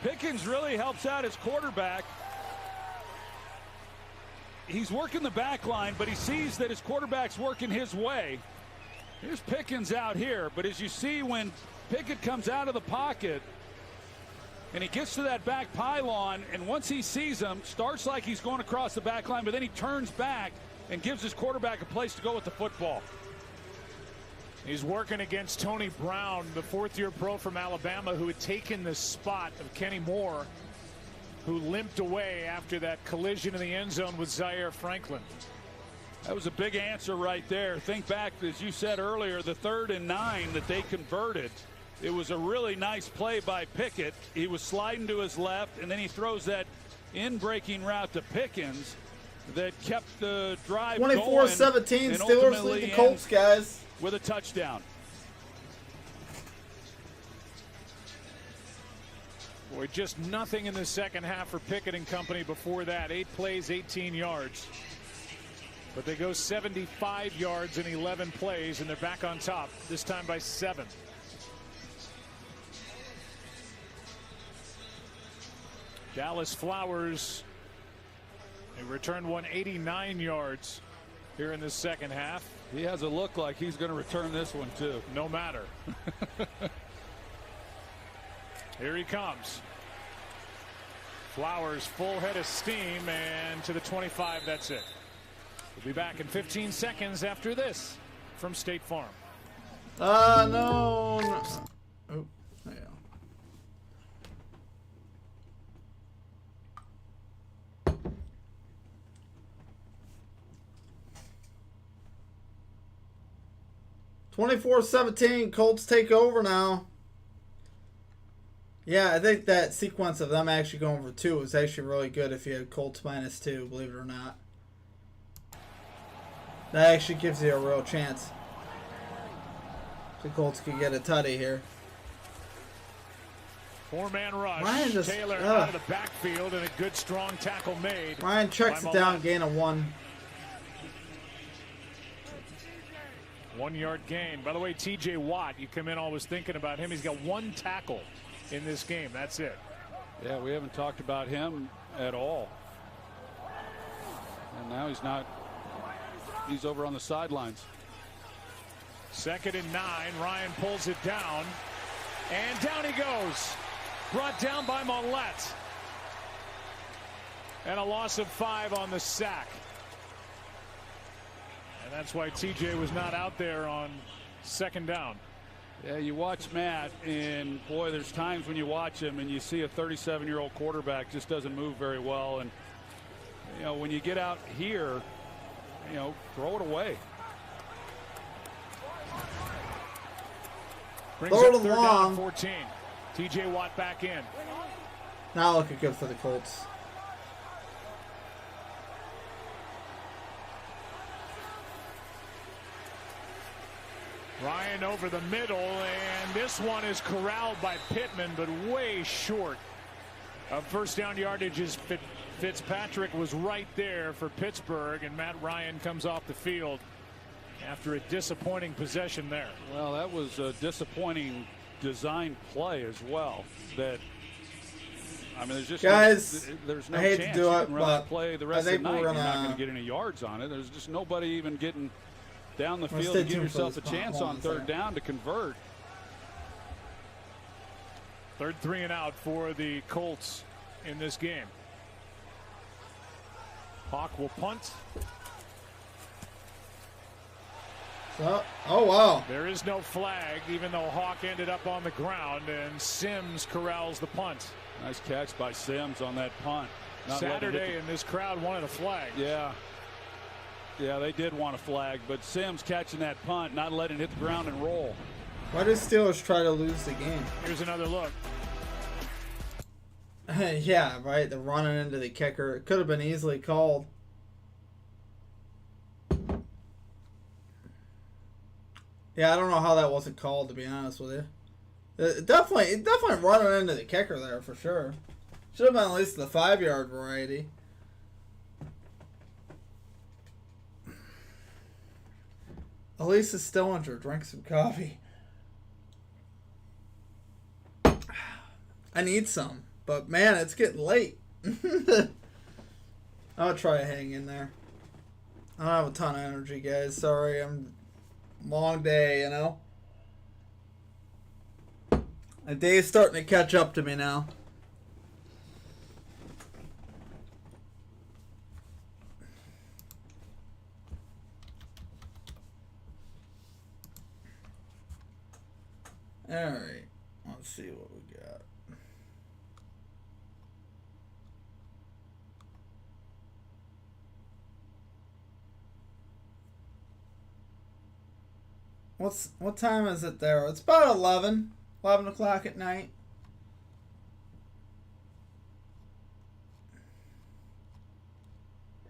Pickens really helps out his quarterback. He's working the back line, but he sees that his quarterback's working his way. Here's Pickens out here, but as you see when Pickett comes out of the pocket and he gets to that back pylon, and once he sees him, starts like he's going across the back line, but then he turns back and gives his quarterback a place to go with the football. He's working against Tony Brown, the 4th-year pro from Alabama, who had taken the spot of Kenny Moore, who limped away after that collision in the end zone with Zaire Franklin. That was a big answer right there. Think back, as you said earlier, the 3rd and 9 that they converted. It was a really nice play by Pickett. He was sliding to his left, and then he throws that in-breaking route to Pickens that kept the drive 24-17, Steelers lead the Colts, guys. With a touchdown. Boy, just nothing in the second half for Pickett and company before that. 8 plays, 18 yards. But they go 75 yards in 11 plays, and they're back on top, this time by 7. Dallas Flowers, he returned 189 yards here in the second half. He has a look like he's going to return this one, too. No matter. Here he comes. Flowers, full head of steam, and to the 25, that's it. We'll be back in 15 seconds after this from State Farm. No. Oh, yeah. 24-17. Colts take over now. Yeah, I think that sequence of them actually going for 2 was actually really good if you had Colts -2, believe it or not. That actually gives you a real chance. The Colts could get a tutty here. 4-man rush. Ryan just, Taylor out of the backfield and a good strong tackle made. Ryan checks it down, gain of 1. 1-yard gain. By the way, TJ Watt, you come in always thinking about him. He's got 1 tackle in this game. That's it. Yeah, we haven't talked about him at all. And now he's not. He's over on the sidelines. 2nd and 9. Ryan pulls it down. And down he goes. Brought down by Mollett. And a loss of 5 on the sack. And that's why TJ was not out there on 2nd down. Yeah, you watch Matt, and boy, there's times when you watch him and you see a 37-year-old quarterback just doesn't move very well. And, you know, when you get out here, you know, throw it away. Brings Throw up it 3rd along. down, 14. TJ Watt back in. Now looking good for the Colts. Ryan over the middle, and this one is corralled by Pittman, but way short of 1st down yardage. As Fitzpatrick was right there for Pittsburgh, and Matt Ryan comes off the field after a disappointing possession there. Well, that was a disappointing design play as well. That, I mean, there's just guys, there's no I hate chance to do you it, can run but that play the I rest of think the night. we're You're not gonna going to get any yards on it. There's just nobody even getting down the Well, field stay to give tuned for yourself a this chance punt. on Hold on a 3rd down to convert. 3rd 3 and out for the Colts in this game. Hawk will punt. So, oh, wow. There is no flag, even though Hawk ended up on the ground, and Sims corrals the punt. Nice catch by Sims on that punt. Not letting it hit Saturday, and this crowd wanted a flag. Yeah. Yeah, they did want a flag, but Sims catching that punt, not letting it hit the ground and roll. Why did Steelers try to lose the game? Here's another look. Yeah, right. They're running into the kicker. It could have been easily called. Yeah, I don't know how that wasn't called, to be honest with you. It definitely running into the kicker there for sure. Should have been at least the 5-yard variety. Elisa Stillinger, drink some coffee. I need some, but man, it's getting late. I'll try to hang in there. I don't have a ton of energy, guys. Sorry, long day, you know. The day is starting to catch up to me now. Alright, let's see what we got. What time is it there? It's about 11 o'clock at night.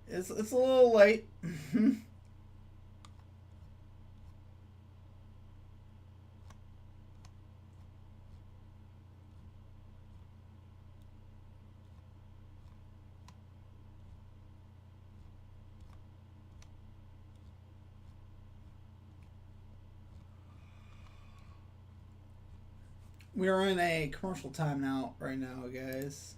It's a little late. We are in a commercial timeout right now, guys.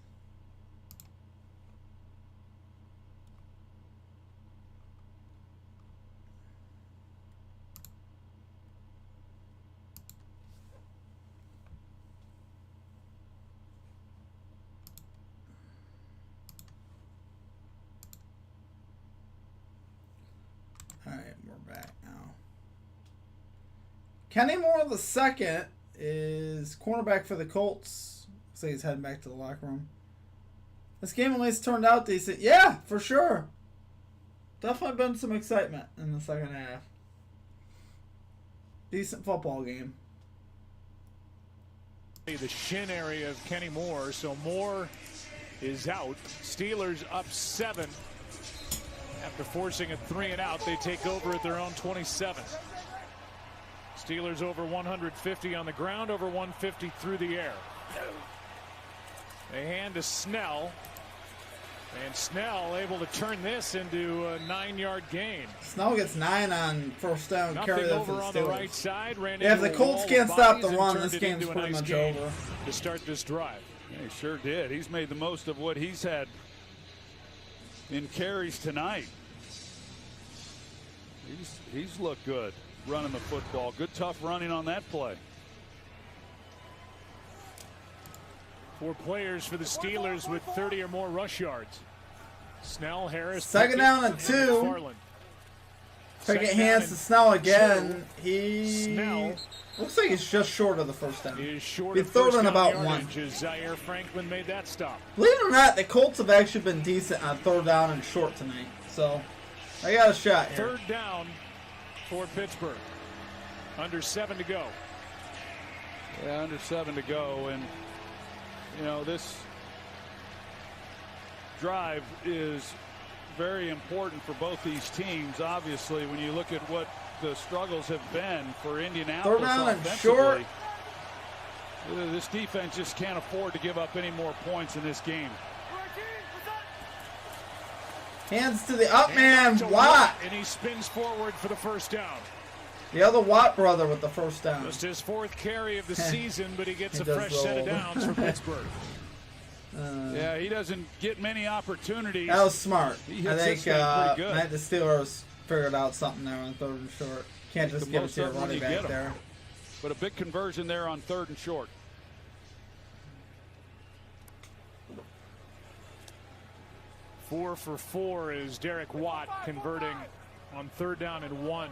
Alright, we're back now. Kenny Moore the second is cornerback for the Colts. Looks like he's heading back to the locker room. This game at least turned out decent. Yeah, for sure. Definitely been some excitement in the second half. Decent football game. The shin area of Kenny Moore, so Moore is out. Steelers up 7 after forcing a 3 and out. They take over at their own 27. Steelers over 150 on the ground, over 150 through the air. They hand to Snell, and Snell able to turn this into a 9-yard gain. Snell gets 9 on first down. Carry that for the on Steelers. the right side. Yeah, if the Colts can't stop the run, this game's pretty much over. To start this drive. Yeah, he sure did. He's made the most of what he's had in carries tonight. He's looked good running the football. Good tough running on that play. 4 players for the Steelers with 30 or more rush yards. Snell, Harris. Second down and 2. Pickett hands to Snell again. Snell looks like he's just short of the first down. He's third and about 1. Zaire Franklin made that stop. Believe it or not, the Colts have actually been decent on third down and short tonight. So I got a shot here. Third down for Pittsburgh. Under 7 to go. Yeah, under 7 to go. And, you know, this drive is very important for both these teams. Obviously, when you look at what the struggles have been for Indianapolis third down and short. This defense just can't afford to give up any more points in this game. Hands to the up man, Watt. And he spins forward for the first down. The other Watt brother with the first down. Just his 4th carry of the season, but he gets a fresh set of downs for Pittsburgh. Yeah, he doesn't get many opportunities. That was smart. I think the Steelers figured out something there on third and short. Can't just give it to your running back there. But a big conversion there on 3rd and short. Four for 4 is Derek Watt converting on 3rd down and 1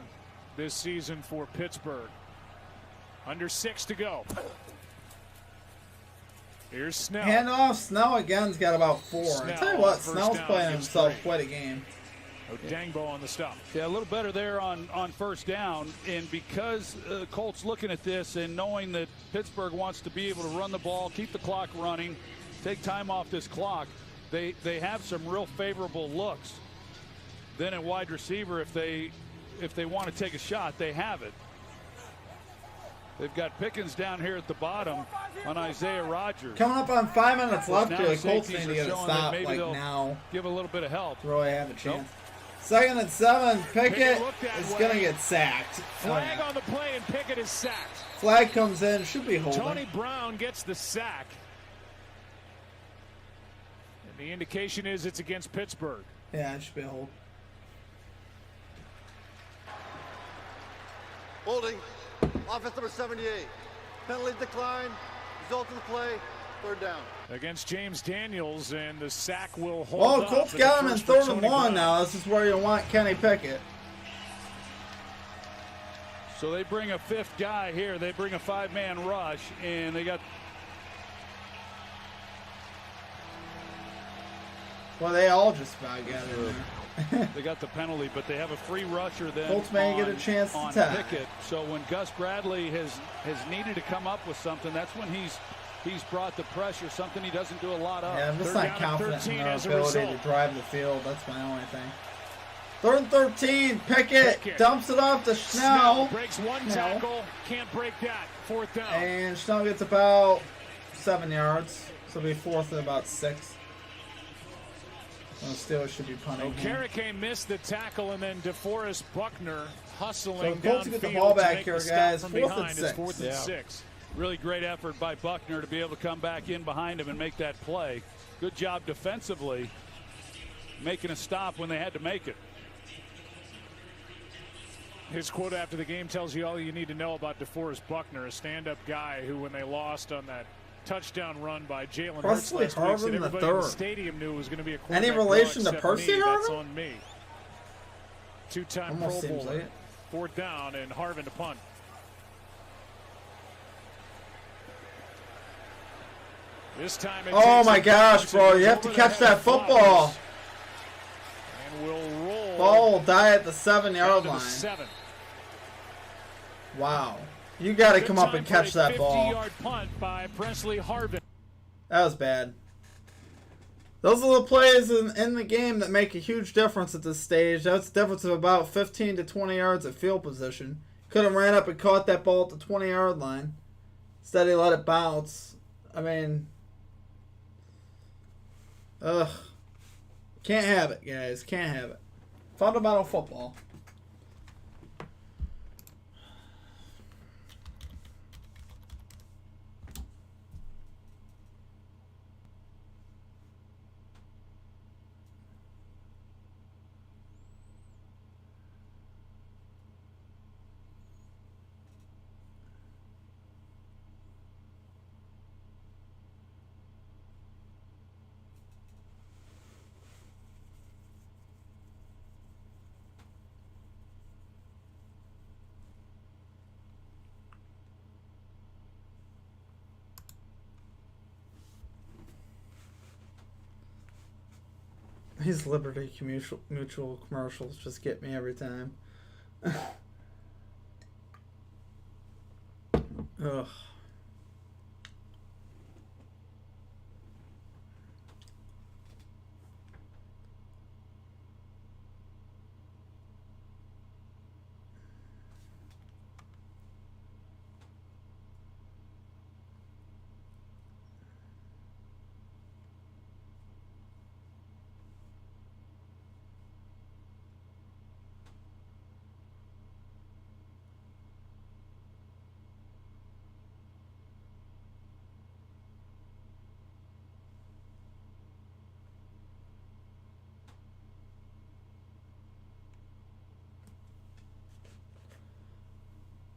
this season for Pittsburgh. Under 6 to go. Here's Snell. Hand off. Snell again's got about 4. I tell you what, Snell's playing himself quite a game. Dangbo on the stop. Yeah, a little better there on first down. And because Colts looking at this and knowing that Pittsburgh wants to be able to run the ball, keep the clock running, take time off this clock, they have some real favorable looks. Then at wide receiver, if they want to take a shot, they have it. They've got Pickens down here at the bottom on Isaiah Rodgers. Coming up on 5 minutes left here. The Colts need to get a stop like now. Give a little bit of help. Really have a chance. 2nd and 7. Pickett is going to get sacked. Flag on the play, and Pickett is sacked. Flag comes in. Should be holding. Tony Brown gets the sack. And the indication is it's against Pittsburgh. Yeah, it should be a hold. Holding. Offense number 78. Penalty decline. Result of the play. 3rd down. Against James Daniels, and the sack will hold. Oh, Colts got him in 3rd and 1 now. This is where you want Kenny Pickett. So they bring a 5th guy here. They bring a 5-man rush, and they got. Well, they all just about got in there. They got the penalty, but they have a free rusher then. Colts may get a chance to tap. Pickett. So when Gus Bradley has needed to come up with something, that's when he's brought the pressure, something he doesn't do a lot of. Yeah, I'm just not confident in our ability to drive the field. That's my only thing. 3rd and 13. Pickett dumps it off to Snell. Breaks one tackle. Can't break that. 4th down. And Snell gets about 7 yards. So it'll be 4th and about 6. Well, the Steelers should be punting. Okereke missed the tackle, and then DeForest Buckner hustling downfield. So Colts get the ball back here, guys. 4th and 6. 4th and 6. Really great effort by Buckner to be able to come back in behind him and make that play. Good job defensively, making a stop when they had to make it. His quote after the game tells you all you need to know about DeForest Buckner, a stand-up guy who, when they lost on that touchdown run by Jalen Hurts last week, said everybody in the stadium knew it was going to be a quarterback. Any relation to draw Percy me. Harvin? That's on me. 2-time Pro seems Bowler. like it. 4th down, and Harvin to punt. This time oh my gosh, bro. You have to catch that football. And we'll roll. Ball will die at the 7-yard line. 7. Wow. You got to come up and catch that ball. 50-yard punt by Presley Harvin. That was bad. Those are the plays in the game that make a huge difference at this stage. That's a difference of about 15 to 20 yards at field position. Could have ran up and caught that ball at the 20-yard line. Instead, he let it bounce. I mean, ugh. Can't have it, guys. Can't have it. Fundamental football. These Liberty Mutual commercials just get me every time. Ugh.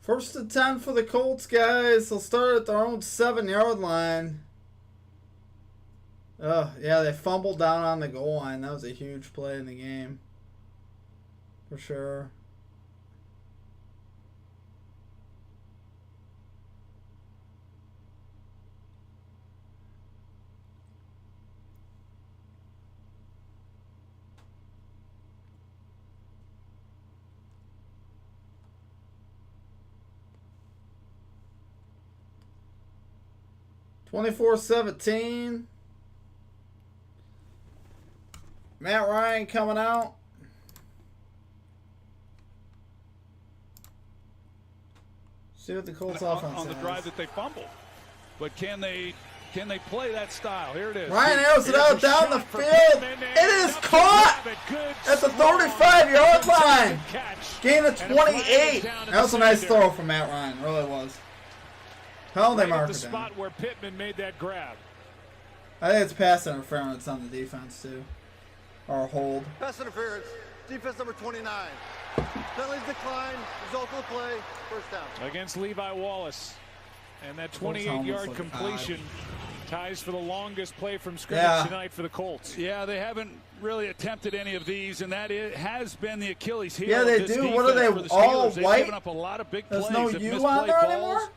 First and 10 for the Colts, guys. They'll start at their own 7-yard line. Oh, yeah, they fumbled down on the goal line. That was a huge play in the game. For sure. (24-17). Matt Ryan coming out. See what the Colts offense on the drive that they fumbled. But can they play that style? Here it is. Ryan arrows it out down the field. It is caught at the 35-yard line. Gain of 28. That was a nice throw from Matt Ryan. It really was. How they mark the it spot down? where Pittman made that grab. I think it's pass interference on the defense too, or a hold. Pass interference. Defense number 29. Penalties decline. Result of the play. First down. Against Levi Wallace. And that 28-yard completion ties for the longest play from scrimmage tonight for the Colts. Yeah, they haven't really attempted any of these, and that has been the Achilles heel. Yeah, they do. What are they, all They've white? given up a lot of big There's plays. no U on there anymore?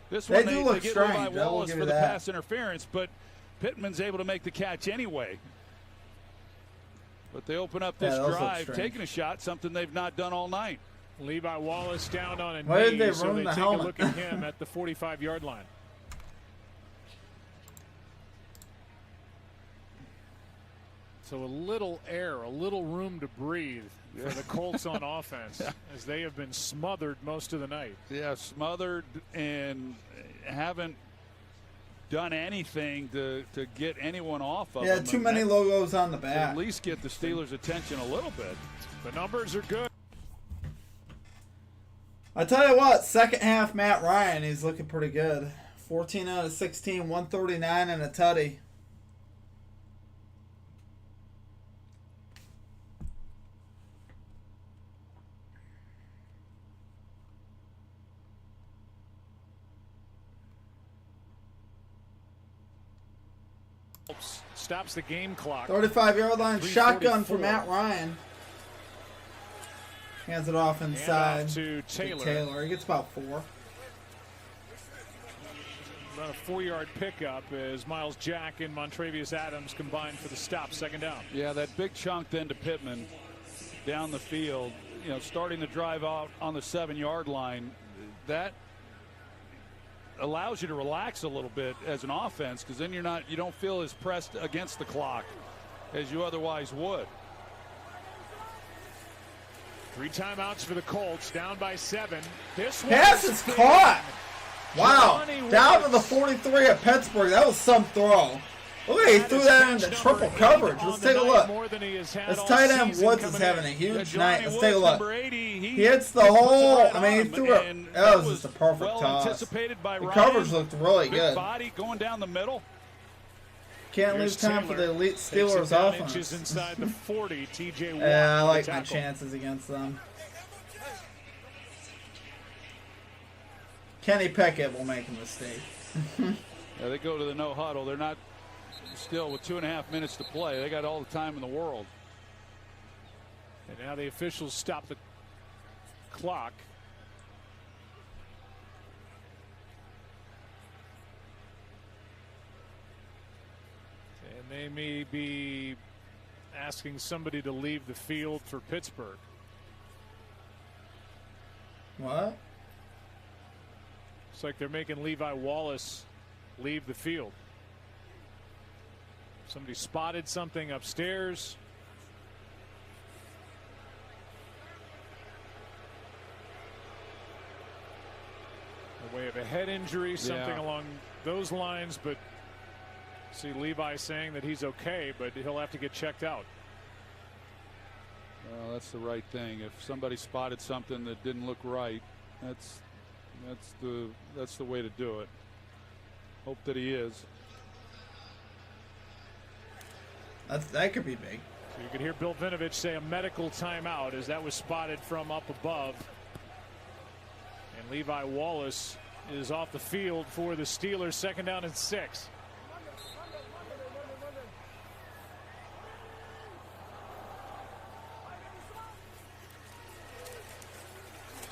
This one, they do look get strange. Levi Wallace for the that. pass interference, but Pittman's able to make the catch anyway. But they open up this drive, taking a shot, something they've not done all night. Levi Wallace down on a Why knee, did they so ruin they the take helmet? a look at him at the 45-yard line. So a little air, a little room to breathe for the Colts on offense, as they have been smothered most of the night. Yeah, smothered and haven't done anything to get anyone off of them. Yeah, too many logos on the back. At least get the Steelers' attention a little bit. The numbers are good. I tell you what, second half Matt Ryan, he's looking pretty good. 14 out of 16, 139 and a tutty. Stops the game clock. 35-yard line shotgun for Matt Ryan. Hands it off inside to Taylor. He gets about 4. About a 4-yard pickup as Miles Jack and Montravius Adams combined for the stop, second down. Yeah, that big chunk then to Pittman down the field, starting the drive out on the 7-yard line. that allows you to relax a little bit as an offense, because then you don't feel as pressed against the clock as you otherwise would. 3 timeouts for the Colts, down by 7. This pass is caught. Wow, down to the 43 at Pittsburgh. That was some throw. Look, he threw that into triple coverage. Let's take a look. This tight end Woods is having a huge night. Let's take a look. He hits the hole. I mean, he threw it. That was just a perfect toss. The coverage looked really good. Body going down the middle. Can't leave time for the elite Steelers offense. Inside the 40, TJ Watt. Yeah, I like my chances against them. Kenny Pickett will make a mistake. Yeah, they go to the no huddle. They're not still with 2.5 minutes to play. They got all the time in the world. And now the officials stop the clock. And they may be asking somebody to leave the field for Pittsburgh. What? It's like they're making Levi Wallace leave the field. Somebody spotted something upstairs. A way of a head injury, something along those lines, but see Levi saying that he's okay, but he'll have to get checked out. Well, that's the right thing. If somebody spotted something that didn't look right, that's the way to do it. Hope that he is. That could be big. So you could hear Bill Vinovich say a medical timeout as that was spotted from up above. And Levi Wallace is off the field for the Steelers. 2nd down and 6.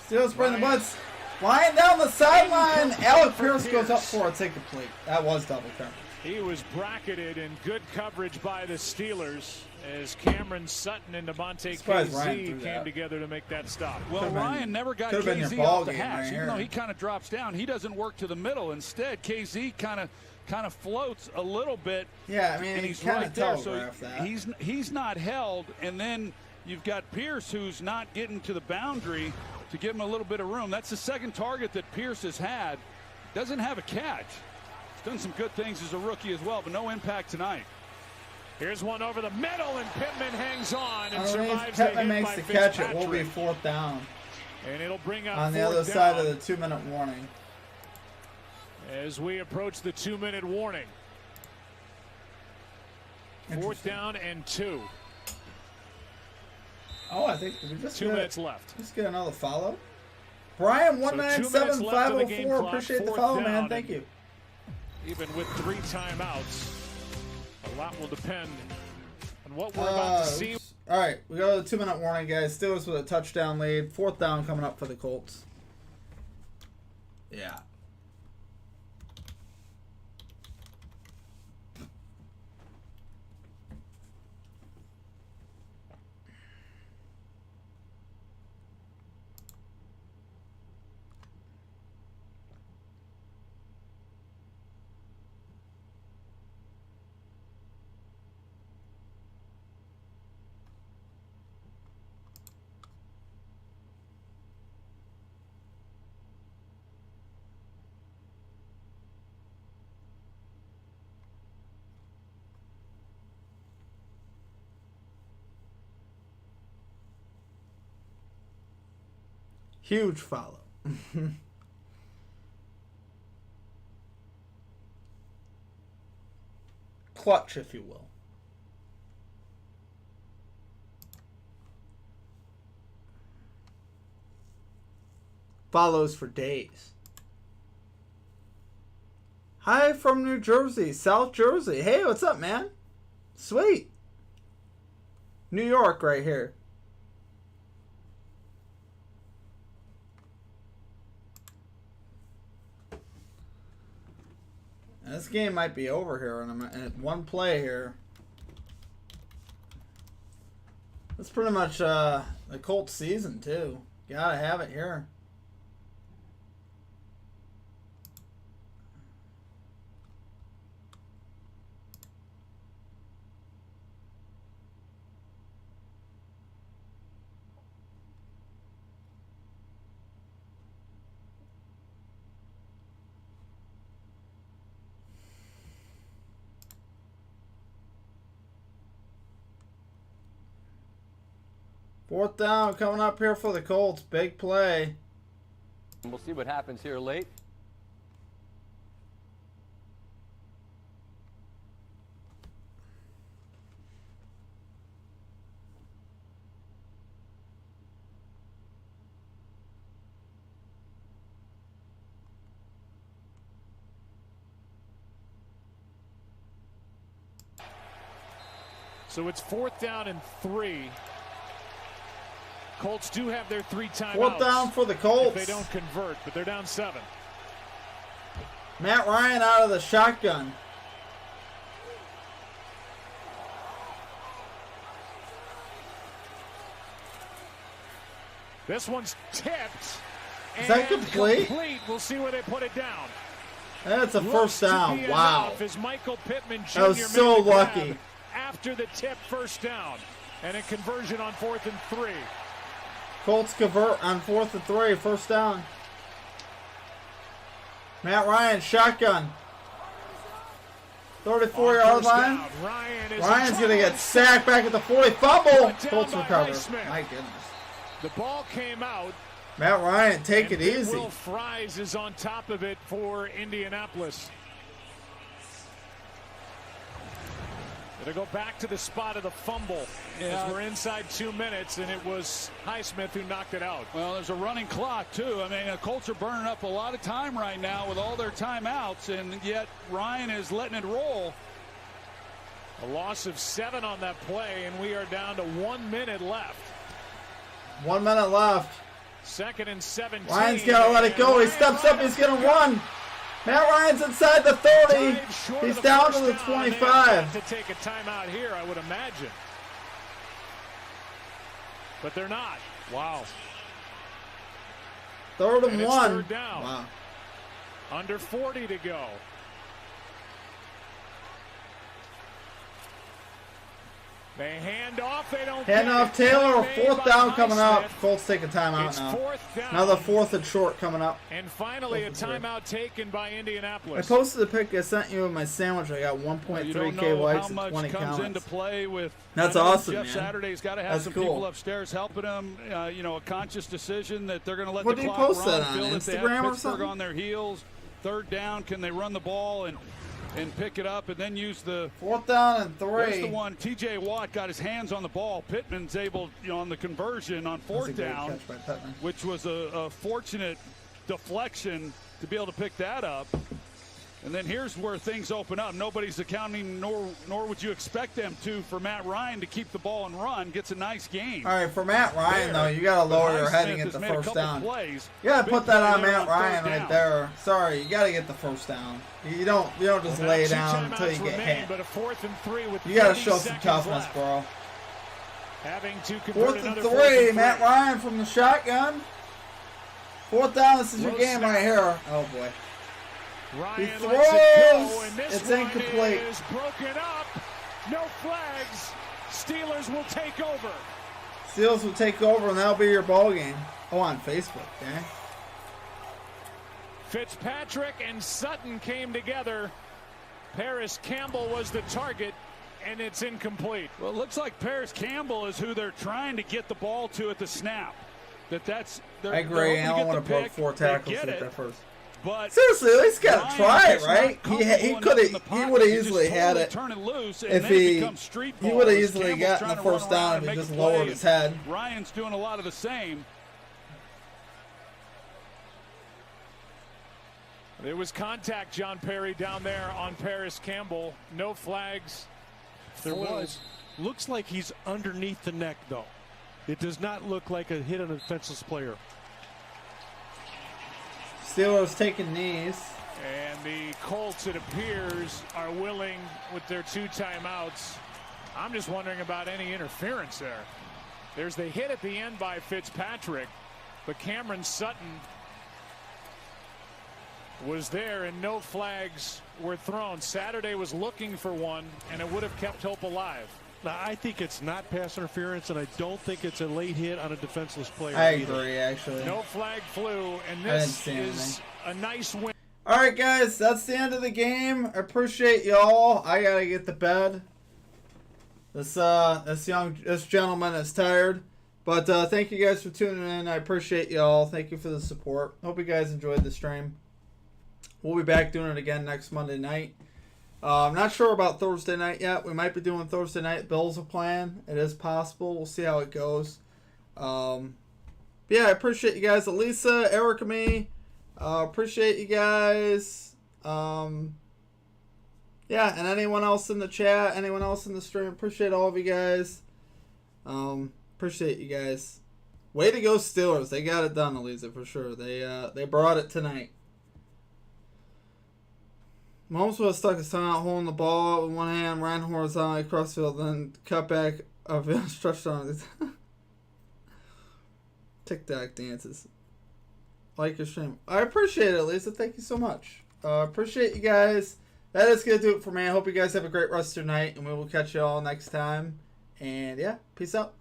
Steelers bring the butts. Flying down the sideline. Alec Pierce goes up for a take complete. That was double coverage. He was bracketed in good coverage by the Steelers as Cameron Sutton and Devontae KZ came together to make that stop. Well, Ryan never got KZ off the hatch. Even though he kind of drops down, he doesn't work to the middle. Instead, KZ kind of floats a little bit. Yeah, I mean, and he's right there. So he's not held. And then you've got Pierce, who's not getting to the boundary to give him a little bit of room. That's the second target that Pierce has had. Doesn't have a catch. He's done some good things as a rookie as well, but no impact tonight. Here's one over the middle, and Pittman hangs on and survives. Pittman makes the catch. It will be 4th down. And it'll bring up on the other side of the 2-minute warning. As we approach the 2-minute warning. 4th down and 2. Oh, I think we just 2 minutes left. Just get another follow. Brian 197504. Appreciate the follow, man. Thank you. Even with 3 timeouts, a lot will depend on what we're about to see. All right, we go to the 2-minute warning, guys. Steelers with a touchdown lead. 4th down coming up for the Colts. Yeah. Huge follow. Clutch, if you will. Follows for days. Hi from New Jersey, South Jersey. Hey, what's up, man? Sweet. New York right here. This game might be over here in one play here. That's pretty much the Colts season too. Gotta have it here. 4th down coming up here for the Colts. Big play. We'll see what happens here late. So it's 4th down and 3. Colts do have their 3 timeouts. 4th down for the Colts. If they don't convert, but they're down 7. Matt Ryan out of the shotgun. This one's tipped. Is that complete? We'll see where they put it down. That's a first down. Wow. As Michael Pittman Jr. That was so lucky. After the tip, first down. And a conversion on 4th and 3. Colts convert on 4th and 3. First down. Matt Ryan, shotgun. 34-yard line. Ryan's going to get sacked back at the 40. Fumble. Colts recover. My goodness. The ball came out. Matt Ryan, take it easy. Will Fries is on top of it for Indianapolis. It'll go back to the spot of the fumble as we're inside 2 minutes, and it was Highsmith who knocked it out. Well, there's a running clock, too. I mean, the Colts are burning up a lot of time right now with all their timeouts, and yet Ryan is letting it roll. A loss of 7 on that play, and we are down to 1 minute left. 1 minute left. 2nd and 17. Ryan's got to let it go. He steps up. He's going to run. Matt Ryan's inside the 30. He's down to the 25. To take a timeout here, I would imagine. But they're not. Wow. 3rd and 1. 3rd down. Wow. Under 40 to go. They hand off. They don't. Hand off Taylor. 4th down coming up. Colts take a timeout now. Another 4th and short coming up. And finally, a timeout taken by Indianapolis. I posted a pic I sent you with my sandwich. I got 1.3K likes and 20 comes comments. Into play with, That's awesome, Jeff man. Saturday's got to have some people upstairs helping him. You know, a conscious decision that they're going to let the clock run. Feel that they have Pittsburgh on their heels. 3rd down, can they run the ball and pick it up and then use the 4th down and 3. There's the one. T.J. Watt got his hands on the ball. Pittman's able, on the conversion on 4th down, which was a fortunate deflection to be able to pick that up. And then here's where things open up. Nobody's accounting, nor would you expect them to, for Matt Ryan to keep the ball and run. Gets a nice game. All right, for Matt Ryan, though, you got to lower your head and get the first down. You got to put that on Matt Ryan right there. Sorry, you got to get the first down. You don't just lay down until you get hit. But a 4th and 3 with you got to show some toughness, bro. Having to convert 4th and 3, Matt Ryan from the shotgun. 4th down, this is your game right here. Oh, boy. Ryan he throws. Go, and this it's incomplete. Is broken up. No flags. Steelers will take over. Steelers will take over, and that'll be your ball game. Oh, on Facebook, okay? Fitzpatrick and Sutton came together. Paris Campbell was the target, and it's incomplete. Well, it looks like Paris Campbell is who they're trying to get the ball to at the snap. I agree. I don't want to put 4 tackles at that first. But seriously, at least got to try it, right? He would have easily had it if he would have easily gotten the first down if he just lowered his head. Ryan's doing a lot of the same. There was contact, John Perry, down there on Paris Campbell. No flags. There was. Looks like he's underneath the neck, though. It does not look like a hit on a defenseless player. Steelers taking knees. And the Colts, it appears, are willing with their 2 timeouts. I'm just wondering about any interference there. There's the hit at the end by Fitzpatrick, but Cameron Sutton was there and no flags were thrown. Saturday was looking for one, and it would have kept hope alive. Now, I think it's not pass interference, and I don't think it's a late hit on a defenseless player. I agree, actually. No flag flew, and this is a nice win. All right, guys, that's the end of the game. I appreciate y'all. I gotta get to bed. This gentleman is tired. But thank you guys for tuning in. I appreciate y'all. Thank you for the support. Hope you guys enjoyed the stream. We'll be back doing it again next Monday night. I'm not sure about Thursday night yet. We might be doing Thursday night. Bills are playing. It is possible. We'll see how it goes. But yeah, I appreciate you guys. Elisa, Erica, me. Appreciate you guys. Yeah, and anyone else in the chat, anyone else in the stream. Appreciate all of you guys. Appreciate you guys. Way to go, Steelers. They got it done, Elisa, for sure. They brought it tonight. Mahomes was stuck his tongue out holding the ball with one hand, ran horizontally across the field, then cut back of it, stretched on it. TikTok dances. Like your stream. I appreciate it, Lisa. Thank you so much. Appreciate you guys. That is going to do it for me. I hope you guys have a great rest of your night, and we will catch you all next time. And yeah, peace out.